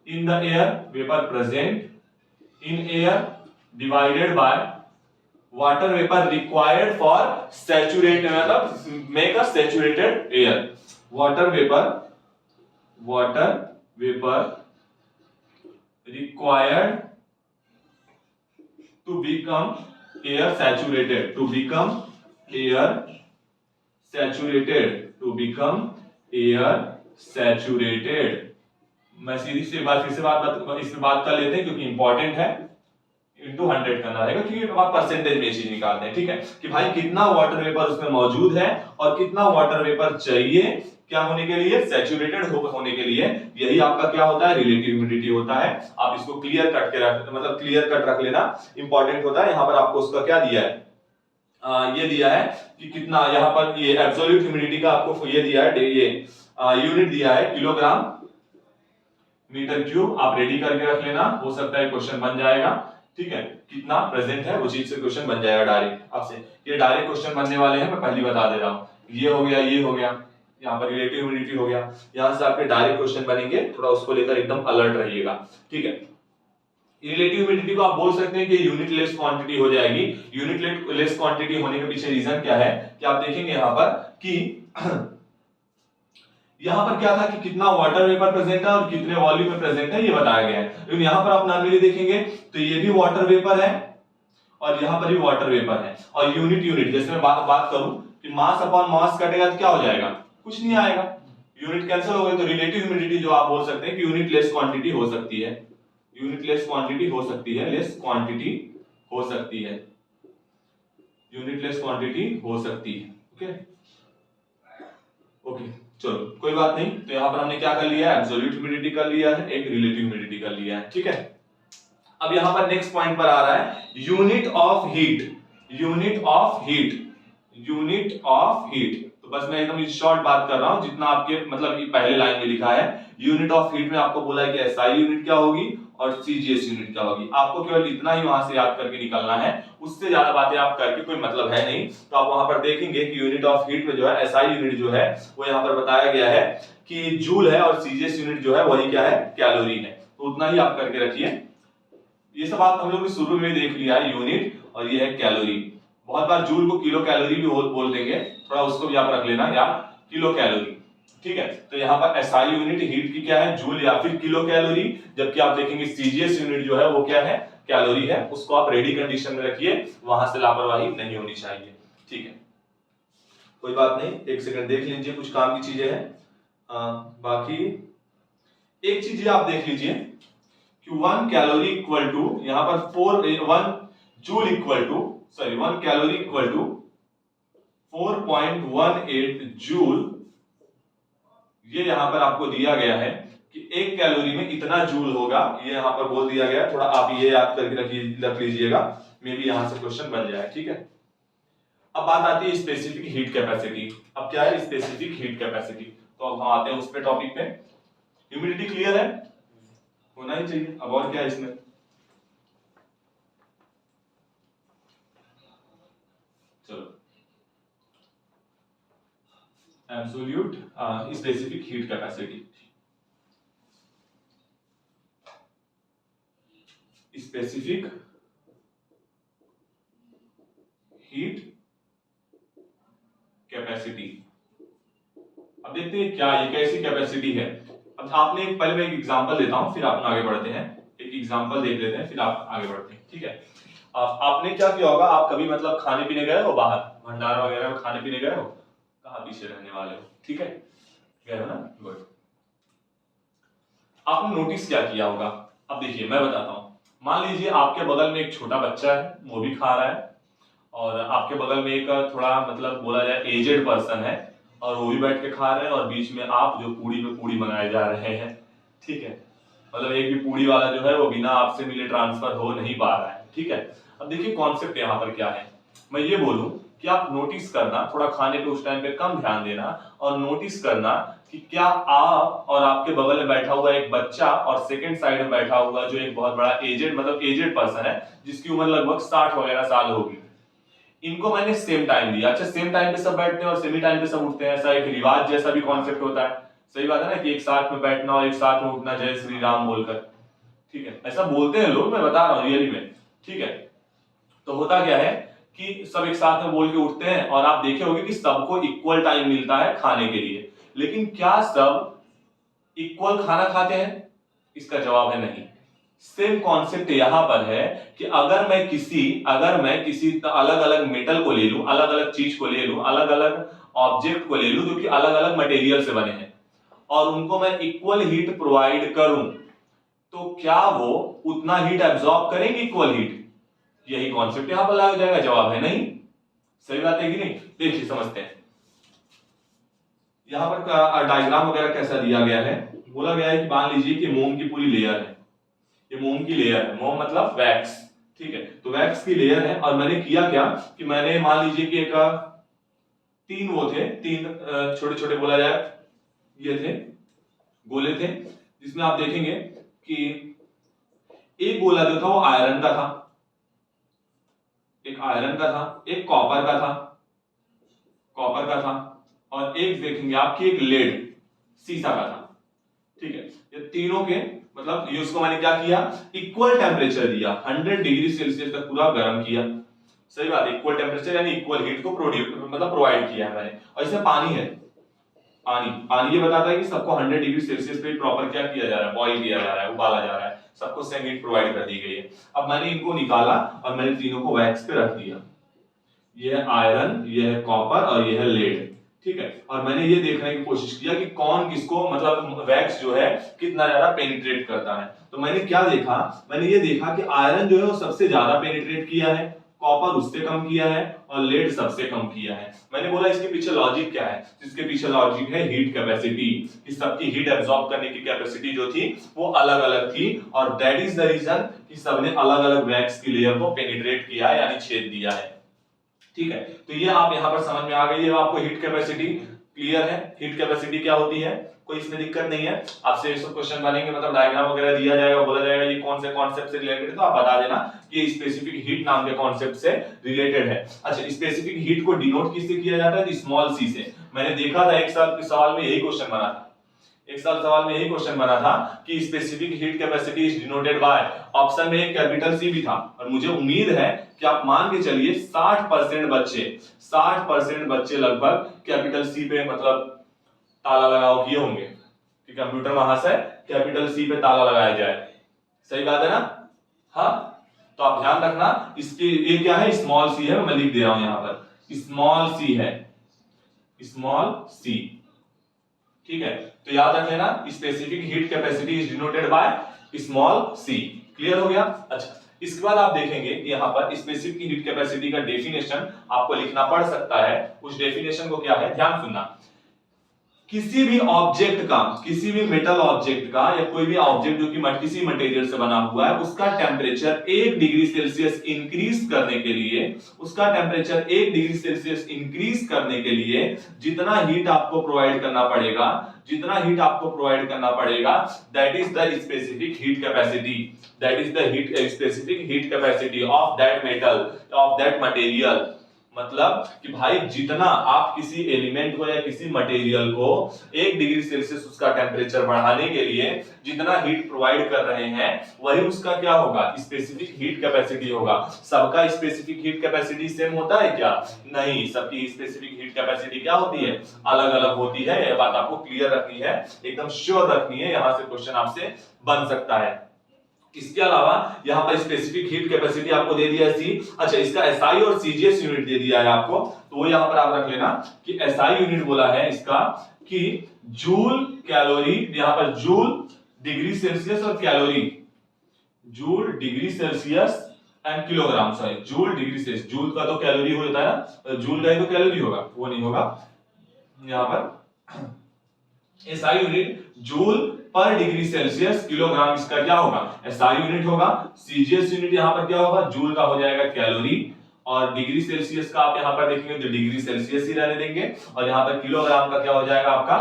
in the air, vapor present in air divided by water vapor required for saturate, मतलब make a saturated air, water vapor water vapor required to become air saturated, to become air saturated, to become air saturated। मैं सीधी से एक बार फिर से इस पे बात कर लेते हैं क्योंकि इंपॉर्टेंट है। इंटू 100 करना रहेगा क्योंकि आप परसेंटेज में चीज निकालते हैं, ठीक है, कि भाई कितना वाटर वेपर उसमें मौजूद है और कितना वाटर वेपर चाहिए क्या होने के लिए, सैचुरेटेड होने के लिए। यही आपका क्या होता है, रिलेटिव ह्यूमिडिटी होता है। आप इसको क्लियर कट के मतलब क्लियर कट रख लेना, इंपॉर्टेंट होता है। यहाँ पर आपको उसका क्या दिया है, ये दिया है कि कितना, यहाँ पर ये एब्सोल्यूट ह्यूमिडिटी का आपको ये दिया है, ये यूनिट दिया है किलोग्राम मीटर क्यूब। आप रेडी करके रख लेना, हो सकता है क्वेश्चन बन जाएगा, ठीक है, कितना प्रेजेंट है वो चीज से क्वेश्चन बन जाएगा डायरेक्ट आपसे। ये डायरेक्ट क्वेश्चन बनने वाले हैं, मैं पहले बता दे रहा हूँ। ये हो गया, ये हो गया, यहाँ पर रिलेटिव ह्यूमिडिटी हो गया, यहाँ से आपके डायरेक्ट क्वेश्चन बनेंगे, थोड़ा उसको लेकर एकदम अलर्ट रहिएगा, ठीक है। रिलेटिव ह्यूमिडिटी को आप बोल सकते हैं कि यूनिट लेस क्वांटिटी हो जाएगी। यूनिट लेस क्वांटिटी होने के पीछे रीजन क्या है कि आप देखेंगे यहाँ पर कि यहाँ पर क्या था कि कितना वाटर वेपर प्रेजेंट है और कितने वॉल्यूम में प्रेजेंट है ये बताया गया है। लेकिन यहाँ पर आप नॉर्मली देखेंगे तो ये भी वाटर वेपर है और यहाँ पर भी वाटर वेपर है। और यूनिट जैसे मैं बात करूं कि मास अपॉन मास कटेगा तो क्या हो जाएगा, कुछ नहीं आएगा, यूनिट कैंसिल हो गए। तो रिलेटिव ह्यूमिडिटी जो आप बोल सकते हैं कि यूनिट लेस क्वांटिटी हो सकती है, यूनिट लेस क्वांटिटी हो सकती है, लेस क्वांटिटी हो सकती है, यूनिट लेस क्वांटिटी हो सकती है। ओके ओके, चलो कोई बात नहीं। तो यहाँ पर हमने क्या कर लिया है, एब्सोल्यूट ह्यूमिडिटी कर लिया है, एक रिलेटिव ह्यूमिडिटी कर लिया है, ठीक है। अब यहाँ पर नेक्स्ट पॉइंट पर आ रहा है unit of heat, unit of heat, unit of heat. तो बस मैं एकदम शॉर्ट बात कर रहा हूं, जितना आपके मतलब ये पहले लाइन में लिखा है। यूनिट ऑफ हीट में आपको बोला है कि एसआई यूनिट क्या होगी और सीजीएस यूनिट क्या होगी। आपको केवल इतना ही वहां से याद करके निकलना है, उससे ज्यादा बातें आप करके कोई मतलब है नहीं। तो आप वहां पर देखेंगे कि यूनिट ऑफ हीट में जो है एसआई यूनिट जो है वो यहाँ पर बताया गया है कि जूल है और सीजीएस यूनिट जो है वही क्या है, कैलोरी है। तो उतना ही आप करके रखिए। ये सब आप हम लोग ने शुरू में देख लिया है, यूनिट और ये है कैलोरी। बहुत बार जूल को किलो कैलोरी भी बोल देंगे, थोड़ा उसको भी आप रख लेना यार, किलो कैलोरी, ठीक है। तो यहाँ पर एसआई यूनिट हीट की क्या है, जूल या फिर किलो कैलोरी, जबकि आप देखेंगे सीजीएस यूनिट जो है वो क्या है, कैलोरी है। उसको आप रेडी कंडीशन में रखिए, वहां से लापरवाही नहीं होनी चाहिए, ठीक है। कोई बात नहीं, एक सेकंड देख लीजिए, कुछ काम की चीजें हैं। बाकी एक चीज आप देख लीजिए कि 1 कैलोरी इक्वल टू, यहाँ पर 1 joule equal to, sorry 1 calorie equal to 4.18 joule. ये यहां पर आपको दिया गया है कि 1 कैलोरी में इतना जूल होगा, ये यहां पर बोल दिया गया है। थोड़ा आप ये याद करके रख लीजिएगा, मे भी यहां से क्वेश्चन बन जाए, ठीक है। अब बात आती है स्पेसिफिक हीट कैपेसिटी। अब क्या है स्पेसिफिक हीट कैपेसिटी, तो अब हम आते हैं उस पे टॉपिक पे। ह्यूमिडिटी क्लियर है, होना ही चाहिए। अब और क्या है इसमें, चलो absolute specific heat capacity, specific heat capacity. अब देखते हैं क्या ये कैसी कैपेसिटी है। अब आपने पहले मैं एक एग्जांपल देता हूं, फिर आप आगे बढ़ते हैं। एक एग्जांपल देख लेते हैं, फिर आप आगे बढ़ते हैं, ठीक है। आपने क्या किया होगा, आप कभी मतलब खाने पीने गए हो, बाहर भंडारा वगैरह में खाने पीने गए हो, कहाँ पीछे रहने वाले हो, ठीक है, गए हो ना, गुड। आपने नोटिस क्या किया होगा, अब देखिए मैं बताता हूं। मान लीजिए आपके बगल में एक छोटा बच्चा है, वो भी खा रहा है, और आपके बगल में एक थोड़ा मतलब बोला जाए एजेड पर्सन है, और वो भी बैठ के खा रहे हैं, और बीच में आप जो पूड़ी पे पूड़ी बनाए जा रहे हैं, ठीक है। मतलब एक भी पूड़ी वाला जो है वो बिना आपसे मिले ट्रांसफर हो नहीं पा रहा है, ठीक है। अब देखिए कॉन्सेप्ट यहाँ पर क्या है, मैं ये बोलूं कि आप नोटिस करना, थोड़ा खाने पे उस टाइम पे कम ध्यान देना, और नोटिस करना कि क्या आप और आपके बगल में बैठा हुआ एक बच्चा और सेकंड साइड में बैठा हुआ जो एक बहुत बड़ा एजेड मतलब एजेड पर्सन है, जिसकी उम्र लगभग 60 वगैरह साल होगी, इनको मैंने सेम टाइम दिया। अच्छा, सेम टाइम पे सब बैठते हैं और सेमी टाइम पे सब उठते हैं, ऐसा एक रिवाज जैसा भी कॉन्सेप्ट होता है, सही बात है ना, कि एक साथ में बैठना और एक साथ में उठना, जय श्री राम बोलकर, ठीक है, ऐसा बोलते हैं लोग, मैं बता रहा हूं रियली में, ठीक है। तो होता क्या है कि सब एक साथ में बोल के उठते हैं, और आप देखे होंगे कि सबको इक्वल टाइम मिलता है खाने के लिए, लेकिन क्या सब इक्वल खाना खाते हैं? इसका जवाब है नहीं। सेम कॉन्सेप्ट यहां पर है कि अगर मैं किसी अलग अलग मेटल को ले लूं, अलग अलग चीज को ले लूं, अलग अलग ऑब्जेक्ट को ले लूं जो कि अलग अलग मटेरियल से बने हैं और उनको मैं इक्वल हीट प्रोवाइड करूं, तो क्या वो उतना हीट एब्जॉर्ब करेंगे इक्वल हीट? यही कॉन्सेप्ट यहां पर लगाया जाएगा। जवाब है नहीं। सही बात है कि नहीं? देखिए समझते हैं। यहां पर डायग्राम वगैरह कैसा दिया गया है, बोला गया है कि मान लीजिए कि मोम की पूरी लेयर है, ये मोम की लेयर है, मोम मतलब वैक्स, ठीक है। तो वैक्स की लेयर है और मैंने किया क्या कि मैंने मान लीजिए कि एक तीन छोटे छोटे बोला जाए ये थे गोले थे, जिसमें आप देखेंगे कि एक गोला जो था वो आयरन का था, एक आयरन का था, एक कॉपर का था और एक देखेंगे आपकी एक लेड सीसा का था, ठीक है। ये तीनों के मतलब ये उसको मैंने क्या किया, इक्वल टेम्परेचर दिया, 100 डिग्री सेल्सियस तक पूरा गर्म किया। सही बात है, इक्वल टेम्परेचर यानी इक्वल हीट को प्रोवाइड किया है मैंने। और इसमें पानी है, पानी ये बताता है कि सबको 100 डिग्री सेल्सियस पे प्रॉपर क्या किया जा रहा है, बॉईल किया जा रहा है, उबाला जा रहा है, सबको सेम हीट प्रोवाइड कर दी गई है। अब मैंने इनको निकाला और मैंने तीनों को वैक्स पे रख दिया, ये है आयरन, ये है कॉपर और ये है लेड, ठीक है। और मैंने ये देखने की कोशिश किया कि कौन किसको मतलब वैक्स जो है कितना ज्यादा पेनिट्रेट करता है। तो मैंने क्या देखा, मैंने ये देखा कि आयरन जो है वो सबसे ज्यादा पेनिट्रेट किया है, कॉपर उससे कम किया है और लेड सबसे कम किया है। मैंने बोला इसके पीछे लॉजिक क्या है, इसके पीछे लॉजिक है हीट कैपेसिटी, कि सबकी हीट एब्जॉर्ब करने की कैपेसिटी जो थी वो अलग अलग थी और दैट इज द रीजन कि सबने अलग अलग वैक्स की लेयर को पेनिट्रेट किया है यानी छेद दिया है, ठीक है। तो ये आप यहां पर समझ में आ गई है आपको हीट कैपेसिटी, क्लियर है हीट कैपेसिटी क्या होती है, कोई इसमें दिक्कत नहीं है। आपसे ये सब क्वेश्चन बनेंगे मतलब डायग्राम वगैरह दिया जाएगा, बोला जाएगा ये कौन से कॉन्सेप्ट से रिलेटेड है, तो आप बता देना कि ये स्पेसिफिक हीट नाम के कॉन्सेप्ट से रिलेटेड है। अच्छा, स्पेसिफिक हीट को डिनोट किससे किया जाता है, तो स्मॉल सी से। मैंने देखा था एक साल के सवाल में यही क्वेश्चन बना था, एक साल सवाल में यही क्वेश्चन बना था कि specific heat capacity is denoted bye, option में एक कैपिटल सी भी था और मुझे उम्मीद है कि आप मान के चलिए 60% बच्चे लगभग कैपिटल सी पे मतलब ताला लगाओ किए होंगे कि कंप्यूटर वहां से कैपिटल सी पे ताला लगाया जाए। सही बात है ना? हाँ, तो आप ध्यान रखना इसके ये क्या है, स्मॉल सी है, मैं लिख दे रहा हूं यहां पर स्मॉल सी है, स्मॉल सी, ठीक है। तो याद रख लेना specific heat capacity is denoted by small C, clear हो गया। अच्छा, इसके बाद आप देखेंगे कि यहाँ पर स्पेसिफिक हीट कैपेसिटी का डेफिनेशन आपको लिखना पड़ सकता है। उस डेफिनेशन को क्या है, ध्यान सुनना, किसी भी ऑब्जेक्ट का, किसी भी मेटल ऑब्जेक्ट का या कोई भी ऑब्जेक्ट जो कि किसी मटेरियल से बना हुआ है, उसका टेम्परेचर 1 डिग्री सेल्सियस इंक्रीज करने के लिए, उसका टेम्परेचर 1 डिग्री सेल्सियस इंक्रीज करने के लिए जितना हीट आपको प्रोवाइड करना पड़ेगा, जितना हीट आपको प्रोवाइड करना पड़ेगा, that is the specific heat capacity, that is the heat specific heat capacity of that metal, of that material. मतलब कि भाई जितना आप किसी एलिमेंट को या किसी मटेरियल को 1 डिग्री सेल्सियस उसका टेम्परेचर बढ़ाने के लिए जितना हीट प्रोवाइड कर रहे हैं, वही उसका क्या होगा, स्पेसिफिक हीट कैपेसिटी होगा। सबका स्पेसिफिक हीट कैपेसिटी सेम होता है क्या? नहीं, सबकी स्पेसिफिक हीट कैपेसिटी क्या होती है, अलग अलग होती है। यह बात आपको क्लियर रखनी है, एकदम श्योर रखनी है, यहां से क्वेश्चन आपसे बन सकता है। इसके अलावा यहां पर स्पेसिफिक हीट कैपेसिटी आपको दे दिया है सी। अच्छा, इसका एसआई और सीजीएस यूनिट दे दिया है आपको, तो वो यहां पर आप रख लेना कि एसआई यूनिट बोला है इसका कि जूल कैलोरी, यहां पर जूल डिग्री सेल्सियस और calorie, joule degree Celsius and kilogram, sorry joule degree Celsius, joule का तो कैलोरी हो जाता है ना, जूल का ही तो कैलोरी होगा, वो नहीं होगा यहां पर। एसआई यूनिट जूल पर डिग्री सेल्सियस, किलोग्राम इसका क्या होगा, एसआई यूनिट होगा। सीजीएस यूनिट यहां पर क्या होगा, जूल का हो जाएगा कैलोरी, और डिग्री सेल्सियस का आप यहां पर देखेंगे तो डिग्री सेल्सियस ही रहने देंगे, और यहां पर किलोग्राम का क्या हो जाएगा आपका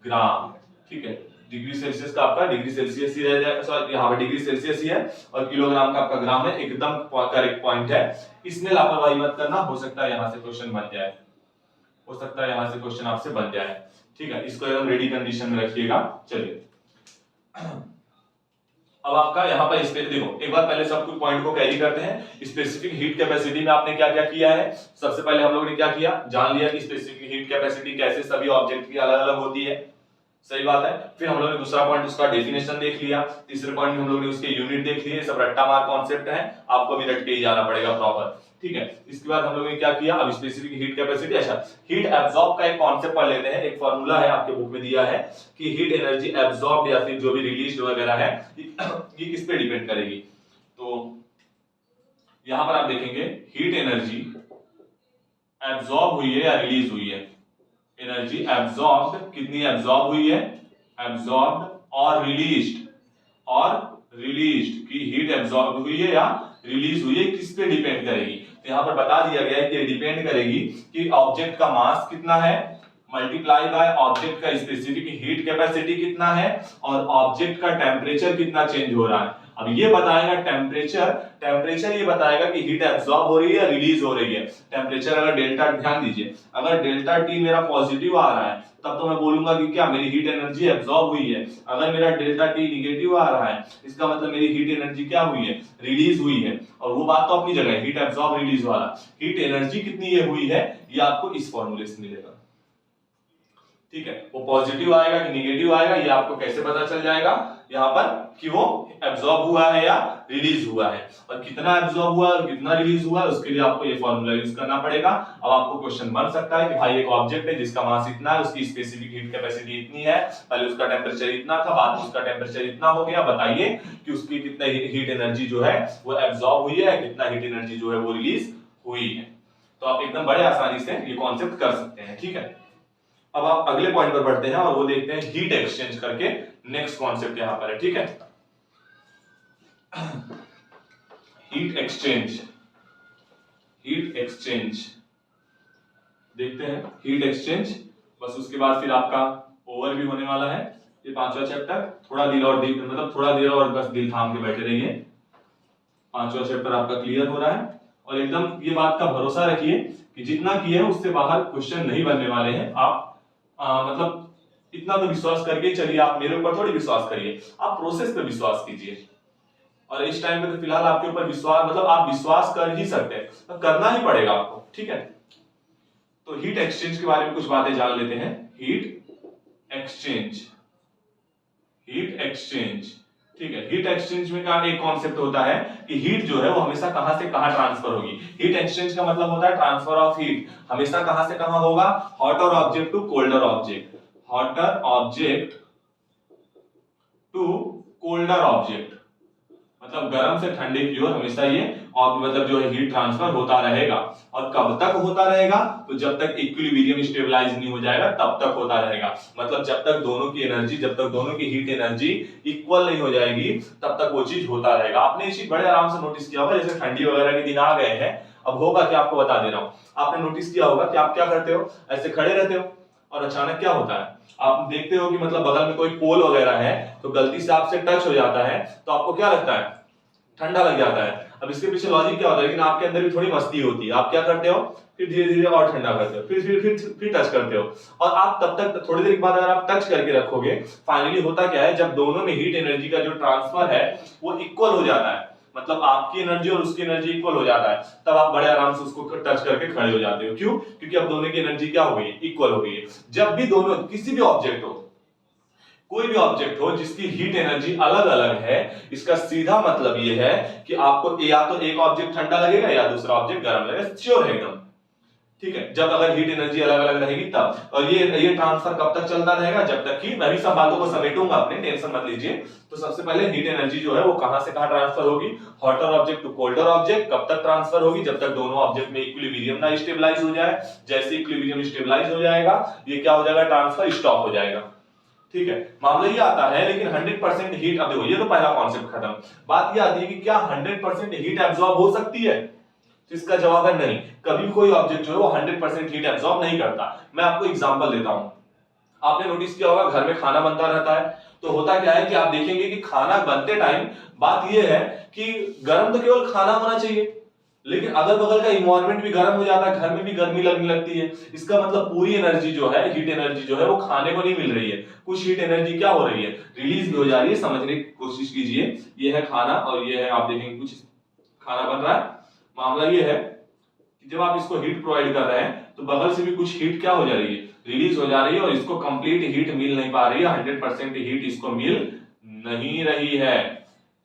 ग्राम, ठीक है। डिग्री सेल्सियस का आपका डिग्री सेल्सियस ही रह जाएगा, सॉरी यहां पर डिग्री सेल्सियस ही है और किलोग्राम का आपका ग्राम है, एकदम करेक्ट पॉइंट है। इसमें लापरवाही मत करना, हो सकता है यहां से क्वेश्चन बन जाए, हो सकता है यहां से क्वेश्चन आपसे बन जाए, ठीक है। इसको एकदम रेडी कंडीशन में रखिएगा। चलिए अब आपका यहां पर देखो, एक बार पहले सब कुछ पॉइंट को कैरी करते हैं। स्पेसिफिक हीट कैपेसिटी में आपने क्या क्या किया है, सबसे पहले हम लोगों ने क्या किया, जान लिया कि स्पेसिफिक हीट कैपेसिटी कैसे सभी ऑब्जेक्ट की अलग अलग होती है, सही बात है। फिर हम लोग ने दूसरा पॉइंट उसका डेफिनेशन देख लिया, तीसरे पॉइंट में हम लोग ने उसके यूनिट देख लिए। सब रट्टा मार कॉन्सेप्ट है, आपको भी रट के ही जाना पड़ेगा प्रॉपर, ठीक है। इसके बाद हम लोगों ने क्या किया, अब स्पेसिफिक हीट कैपेसिटी। अच्छा, हीट एब्जॉर्ब का एक कॉन्सेप्ट पढ़ लेते हैं। एक फार्मूला है आपके बुक में दिया है कि हीट एनर्जी एब्जॉर्ब या फिर जो भी रिलीज वगैरह है ये किस पे डिपेंड करेगी। तो यहां पर आप देखेंगे हीट एनर्जी एब्जॉर्ब हुई है या रिलीज हुई है। एनर्जी एब्जॉर्ब कितनी एब्जॉर्ब हुई है, एब्जॉर्ब और रिलीज्ड की हीट एब्जॉर्ब हुई है या रिलीज हुई है, किस पे डिपेंड करेगी। तो यहां पर बता दिया गया है कि डिपेंड करेगी कि ऑब्जेक्ट का मास कितना है मल्टीप्लाई बाय ऑब्जेक्ट का स्पेसिफिक हीट कैपेसिटी कितना है और ऑब्जेक्ट का टेम्परेचर कितना चेंज हो रहा है। अब ये बताएगा टेम्परेचर ये बताएगा कि हीट एब्जॉर्ब हो रही है या रिलीज हो रही है। टेम्परेचर अगर डेल्टा, ध्यान दीजिए, अगर डेल्टा टी मेरा पॉजिटिव आ रहा है तब तो मैं बोलूंगा कि क्या मेरी हीट एनर्जी एब्जॉर्ब हुई है। अगर मेरा डेल्टा टी निगेटिव आ रहा है इसका मतलब मेरी हीट एनर्जी क्या हुई है, रिलीज हुई है। और वो बात तो अपनी जगह है, हीट एब्जॉर्ब रिलीज वाला। हीट एनर्जी कितनी ये हुई है ये आपको इस फॉर्मूले से मिलेगा, ठीक है। वो पॉजिटिव आएगा कि निगेटिव आएगा ये आपको कैसे पता चल जाएगा यहाँ पर कि वो एब्जॉर्ब हुआ है या रिलीज हुआ है, और कितना एब्जॉर्ब हुआ और कितना रिलीज हुआ है उसके लिए आपको ये फॉर्मूला यूज करना पड़ेगा। अब आपको क्वेश्चन बन सकता है कि भाई एक ऑब्जेक्ट है जिसका मास इतना है, उसकी स्पेसिफिक हीट कैपेसिटी इतनी है, पहले उसका टेम्परेचर इतना था, बाद में उसका टेम्परेचर इतना हो गया, बताइए कि उसकी कितना हीट एनर्जी जो है वो एब्जॉर्ब हुई है, कितना हीट एनर्जी जो है वो रिलीज हुई है। तो आप एकदम बड़े आसानी से ये कॉन्सेप्ट कर सकते हैं, ठीक है। अब आप अगले पॉइंट पर बढ़ते हैं और वो देखते हैं हीट एक्सचेंज करके, नेक्स्ट कॉन्सेप्ट यहां पर है, ठीक है। हीट एक्सचेंज देखते हैं हीट एक्सचेंज। बस उसके बाद फिर आपका ओवर भी होने वाला है ये पांचवा चैप्टर। थोड़ा देर और बस दिल थाम के बैठे रहिए, पांचवा चैप्टर आपका क्लियर हो रहा है। और एकदम ये बात का भरोसा रखिए कि जितना किए हैं उससे बाहर क्वेश्चन नहीं बनने वाले हैं। आप मतलब इतना तो विश्वास करके चलिए, आप मेरे ऊपर थोड़ी विश्वास करिए, आप प्रोसेस पे विश्वास कीजिए। और इस टाइम पे तो फिलहाल आपके ऊपर विश्वास, मतलब आप विश्वास कर ही सकते हैं, तो करना ही पड़ेगा आपको, ठीक है। तो हीट एक्सचेंज के बारे में कुछ बातें जान लेते हैं। हीट एक्सचेंज, ठीक है। हीट एक्सचेंज में का एक कॉन्सेप्ट होता है कि हीट जो है वो हमेशा कहां से कहां ट्रांसफर होगी। हीट एक्सचेंज का मतलब होता है ट्रांसफर ऑफ हीट, हमेशा कहां से कहां होगा, hotter object to colder object, hotter object to colder object, मतलब गर्म से ठंडे की ओर हमेशा ये और मतलब जो है हीट ट्रांसफर होता रहेगा। और कब तक होता रहेगा, तो जब तक इक्विलिब्रियम स्टेबलाइज नहीं हो जाएगा तब तक होता रहेगा। मतलब जब तक दोनों की हीट एनर्जी इक्वल नहीं हो जाएगी तब तक वो चीज होता रहेगा। आपने ये चीज बड़े आराम से नोटिस किया होगा, जैसे ठंडी वगैरह के दिन आ गए हैं, अब होगा क्या आपको बता दे रहा हूं। आपने नोटिस किया होगा कि आप क्या करते हो, ऐसे खड़े रहते हो और अचानक क्या होता है, आप देखते हो कि मतलब बगल में कोई पोल वगैरह है तो गलती से आपसे टच हो जाता है तो आपको क्या लगता है, ठंडा लग जाता है। अब इसके पीछे लॉजिक क्या होता है, लेकिन आपके अंदर भी थोड़ी मस्ती होती है। आप क्या करते हो, फिर धीरे धीरे और ठंडा करते हो, फिर टच करते हो। और आप तब तक थोड़ी देर के बाद अगर आप टच करके रखोगे, फाइनली होता क्या है, जब दोनों में हीट एनर्जी का जो ट्रांसफर है वो इक्वल हो जाता है, मतलब आपकी एनर्जी और उसकी एनर्जी इक्वल हो जाता है, तब आप बड़े आराम से उसको टच करके खड़े हो जाते हो। क्यों, क्योंकि अब दोनों की एनर्जी क्या हो गई है, इक्वल हो गई है। जब भी दोनों, किसी भी ऑब्जेक्ट हो, कोई भी ऑब्जेक्ट हो जिसकी हीट एनर्जी अलग अलग है, इसका सीधा मतलब ये है कि आपको या तो एक ऑब्जेक्ट ठंडा लगेगा या दूसरा ऑब्जेक्ट गर्म लगेगा, श्योर है एकदम, ठीक है। जब अगर हीट एनर्जी अलग अलग रहेगी तब। और ये ट्रांसफर कब तक चलता रहेगा, जब तक कि, मैं भी सब बातों को समेटूंगा, अपने टेंशन मत लीजिए। तो सबसे पहले हीट एनर्जी जो है वो कहां से कहां ट्रांसफर होगी, hotter object to colder object. कब तक ट्रांसफर होगी, जब तक दोनों ऑब्जेक्ट में इक्विलिब्रियम ना स्टेबलाइज हो जाए। जैसे इक्विलिब्रियम स्टेबलाइज हो जाएगा, ये क्या हो जाएगा, ट्रांसफर स्टॉप हो जाएगा, ठीक है। मामला ये आता है, लेकिन 100% हीट, अब देखो ये तो पहला कॉन्सेप्ट खत्म। बात ये आती है कि क्या 100% हीट एब्जॉर्ब हो सकती है, तो इसका जवाब है नहीं। कभी कोई ऑब्जेक्ट जो है वो 100% हीट एब्जॉर्ब नहीं करता। मैं आपको एग्जांपल देता हूं, आपने नोटिस किया होगा घर में खाना बनता रहता है, तो होता क्या है कि आप देखेंगे कि खाना बनते टाइम बात यह है कि गर्म तो केवल खाना होना चाहिए, लेकिन अगल बगल का इन्वायरमेंट भी गर्म हो जाता है, घर में भी गर्मी लगने लगती है। इसका मतलब पूरी एनर्जी जो है, हीट एनर्जी जो है वो खाने को नहीं मिल रही है, कुछ हीट एनर्जी क्या हो रही है, रिलीज भी हो जा रही है। समझने की कोशिश कीजिए, ये है खाना और ये है, आप देखेंगे कुछ खाना बन रहा है। मामला ये है कि जब आप इसको हीट प्रोवाइड कर रहे हैं तो बगल से भी कुछ हीट क्या हो जा रही है, रिलीज हो जा रही है, और इसको कंप्लीट हीट मिल नहीं पा रही है, 100% हीट इसको मिल नहीं रही है,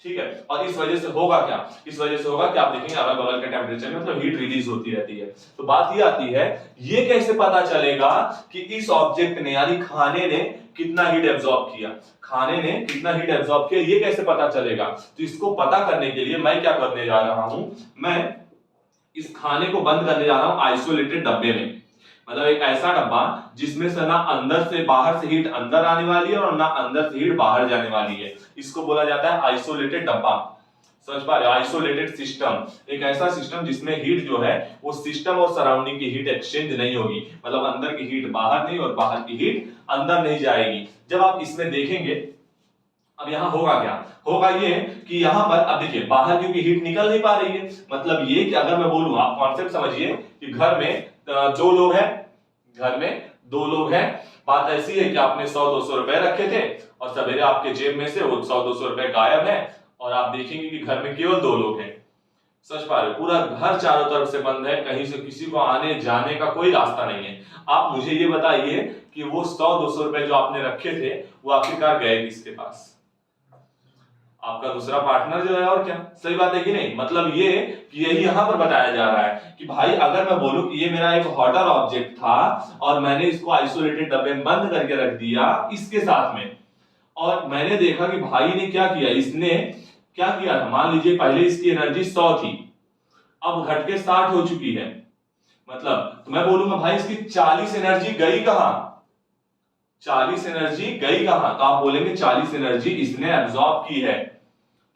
ठीक है। और इस वजह से होगा क्या, इस वजह से होगा कि आप देखेंगे अगल बगल के टेम्परेचर में मतलब हीट रिलीज होती रहती है। तो बात ये आती है, ये कैसे पता चलेगा कि इस ऑब्जेक्ट ने यानी खाने ने कितना हीट एब्जॉर्ब किया, खाने ने कितना हीट एब्जॉर्ब किया, ये कैसे पता चलेगा। तो इसको पता करने के लिए मैं क्या करने जा रहा हूं, मैं इस खाने को बंद करने जा रहा हूं आइसोलेटेड डब्बे में, मतलब एक ऐसा डब्बा जिसमें से ना अंदर से बाहर से हीट अंदर आने वाली है और ना अंदर से हीट बाहर जाने वाली है, इसको बोला जाता है आइसोलेटेड डब्बा। समझ पा रहे हो, आइसोलेटेड सिस्टम, एक ऐसा सिस्टम जिसमें हीट जो है वो सिस्टम और सराउंडिंग की हीट एक्सचेंज नहीं होगी, मतलब अंदर की हीट बाहर नहीं और बाहर की हीट अंदर नहीं जाएगी। जब आप इसमें देखेंगे, अब यहां होगा क्या, होगा ये कि यहां पर अब देखिए बाहर क्योंकि हीट निकल नहीं पा रही है, मतलब ये कि अगर मैं बोलूं, आप कॉन्सेप्ट समझिए कि घर में जो लोग हैं, घर में 2 लोग हैं, बात ऐसी है कि आपने 100-200 रुपए रखे थे और सवेरे आपके जेब में से वो 100-200 रुपए गायब है और आप देखेंगे कि घर में केवल 2 लोग हैं। समझ पा रहे हो, पूरा घर चारों तरफ से बंद है, कहीं से किसी को आने जाने का कोई रास्ता नहीं है। आप मुझे ये बताइए कि वो 100-200 रुपए जो आपने रखे थे वो आखिरकार गए किसके पास, आपका दूसरा पार्टनर जो है, और क्या। सही बात है कि नहीं, मतलब ये कि यही यहां पर बताया जा रहा है कि भाई अगर मैं बोलूं कि ये मेरा एक हॉटर ऑब्जेक्ट था और मैंने इसको आइसोलेटेड डब्बे में बंद करके रख दिया इसके साथ में, और मैंने देखा कि भाई ने क्या किया, इसने क्या किया था, मान लीजिए पहले इसकी एनर्जी 100 थी, अब घट के 60 हो चुकी है, मतलब तो मैं बोलूंगा भाई इसकी 40 एनर्जी गई कहां, 40 एनर्जी गई कहां, तो आप बोलेंगे 40 एनर्जी इसने एब्जॉर्ब की है।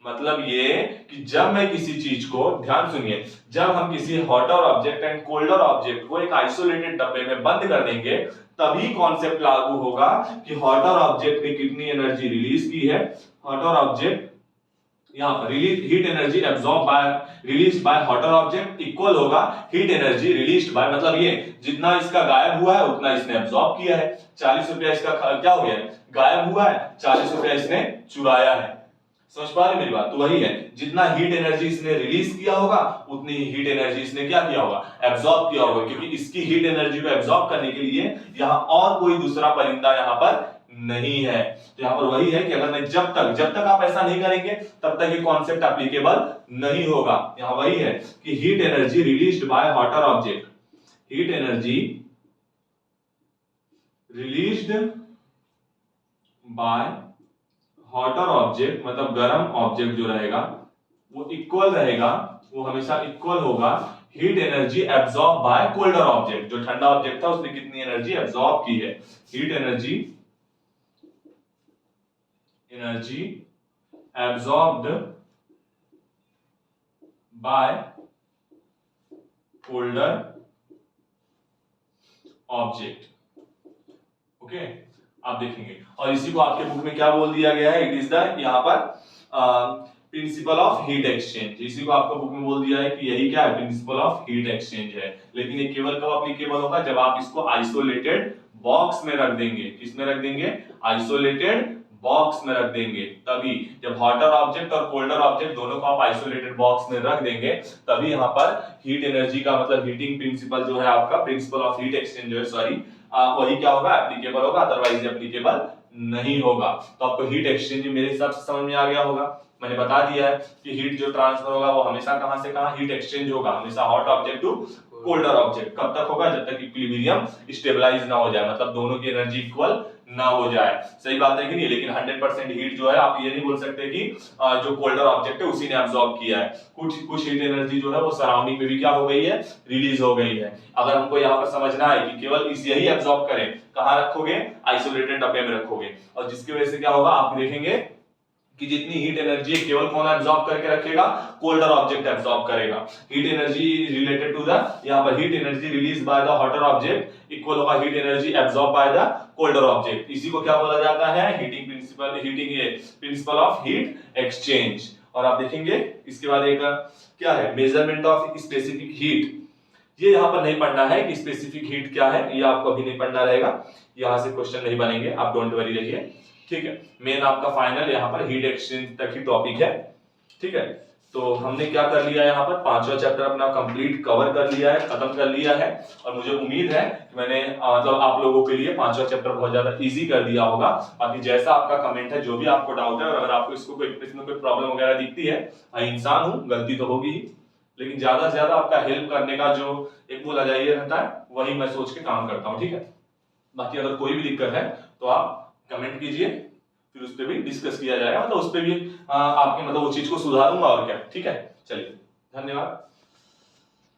मतलब ये कि जब मैं किसी चीज को, ध्यान सुनिए, जब हम किसी hotter object and colder object को एक आइसोलेटेड डब्बे में बंद कर देंगे तभी कॉन्सेप्ट लागू होगा कि हॉटर ऑब्जेक्ट ने कितनी एनर्जी रिलीज की है। हॉटर ऑब्जेक्ट यहां पर heat energy absorb bye release by hotter object equal होगा हीट एनर्जी रिलीज्ड बाय, मतलब ये जितना इसका गायब हुआ है उतना इसने एब्जॉर्ब किया है। 40 रुपया इसका क्या हो गया, गायब हुआ है, 40 रुपया इसने चुराया है। समझ पा रहे मेरी बात, तो वही है, जितना हीट एनर्जी इसने रिलीज किया होगा उतनी हीट एनर्जी इसने क्या किया होगा, एब्जॉर्ब किया होगा, क्योंकि इसकी हीट एनर्जी को एब्जॉर्ब करने के लिए यहां और कोई दूसरा परिंदा यहां पर नहीं है। तो यहां पर वही है कि अगर मैं जब तक आप ऐसा नहीं करेंगे तब तक ये कॉन्सेप्ट एप्लीकेबल नहीं होगा। यहां वही है कि heat energy released by hotter object, heat energy released by hotter object, मतलब गर्म ऑब्जेक्ट जो रहेगा वो इक्वल रहेगा, वो हमेशा इक्वल होगा heat energy absorb bye colder object. जो ठंडा ऑब्जेक्ट था उसने कितनी एनर्जी एब्जॉर्ब की है, heat energy absorbed bye colder object. Okay, आप देखेंगे, और इसी को आपके बुक में क्या बोल दिया गया है, इट इज द यहां पर प्रिंसिपल ऑफ हीट एक्सचेंज। इसी को आपको बुक में बोल दिया है कि यही क्या है, प्रिंसिपल ऑफ हीट एक्सचेंज है। लेकिन ये केवल कब एप्लीकेबल होगा, जब आप इसको आइसोलेटेड बॉक्स में रख देंगे। किस में रख देंगे, आइसोलेटेड बॉक्स में रख देंगे, तभी जब हॉटर ऑब्जेक्ट और कोल्डर ऑब्जेक्ट दोनों को आप आइसोलेटेड बॉक्स में रख देंगे तभी यहां पर हीट एनर्जी का मतलब हीटिंग प्रिंसिपल जो है आपका, प्रिंसिपल ऑफ हीट एक्सचेंज जो है, सॉरी वही क्या होगा, एप्लीकेबल होगा, अदरवाइज एप्लीकेबल नहीं होगा। तो आपको हीट एक्सचेंज मेरे हिसाब से समझ में आ गया होगा। मैंने बता दिया है कि हीट जो ट्रांसफर होगा वो हमेशा कहां से कहां, हीट एक्सचेंज होगा हमेशा hot object to colder object. कब तक होगा, जब तक इक्विलिब्रियम स्टेबलाइज ना हो जाए, मतलब दोनों की एनर्जी इक्वल ना हो जाए। सही बात है कि नहीं, लेकिन 100% हीट जो है आप ये नहीं बोल सकते कि जो कोल्डर ऑब्जेक्ट है उसी ने एब्जॉर्ब किया है। कुछ हीट एनर्जी जो है वो सराउंडिंग में भी क्या हो गई है, रिलीज हो गई है। अगर हमको यहाँ पर समझना है कि केवल इस यही एब्जॉर्ब करें, कहां रखोगे, आइसोलेटेड डब्बे में रखोगे, और जिसकी वजह से क्या होगा, आप देखेंगे कि जितनी हीट एनर्जी है केवल कौन एब्जॉर्ब करके रखेगा, कोल्डर ऑब्जेक्ट एब्जॉर्ब करेगा। Heat energy related to the, यहां पर heat energy release by the hotter object equal होगा heat energy absorb by the colder object. इसी को क्या बोला जाता है, heating principle of heat exchange. और आप देखेंगे इसके बाद एक क्या है, मेजरमेंट ऑफ स्पेसिफिक हीट। ये यहां पर नहीं पढ़ना है कि स्पेसिफिक हीट क्या है, ये आपको अभी नहीं पढ़ना रहेगा, यहां से क्वेश्चन नहीं बनेंगे, आप डोंट वरी रहिए, ठीक है। मेन आपका फाइनल यहाँ पर हीट एक्सचेंज तक ही टॉपिक है, ठीक है। तो हमने क्या कर लिया है यहाँ पर, पांचवा चैप्टर अपना कंप्लीट कवर कर लिया है, खत्म कर लिया है। और मुझे उम्मीद है कि मैंने मतलब आप लोगों के लिए पांचवा चैप्टर बहुत ज्यादा इजी कर दिया होगा। बाकी जैसा आपका कमेंट है, जो भी आपको डाउट है, और अगर आपको इसमें कोई प्रॉब्लम वगैरह दिखती है, मैं इंसान हूँ, गलती तो होगी ही, लेकिन ज्यादा से ज्यादा आपका हेल्प करने का जो एक बोला जाए रहता है, वही मैं सोच के काम करता हूँ, ठीक है। बाकी अगर कोई भी दिक्कत है तो आप कमेंट कीजिए, फिर उस पर भी डिस्कस किया जाएगा, मतलब उस पर भी आपके मतलब वो चीज को सुधारूंगा और क्या, ठीक है। चलिए, धन्यवाद।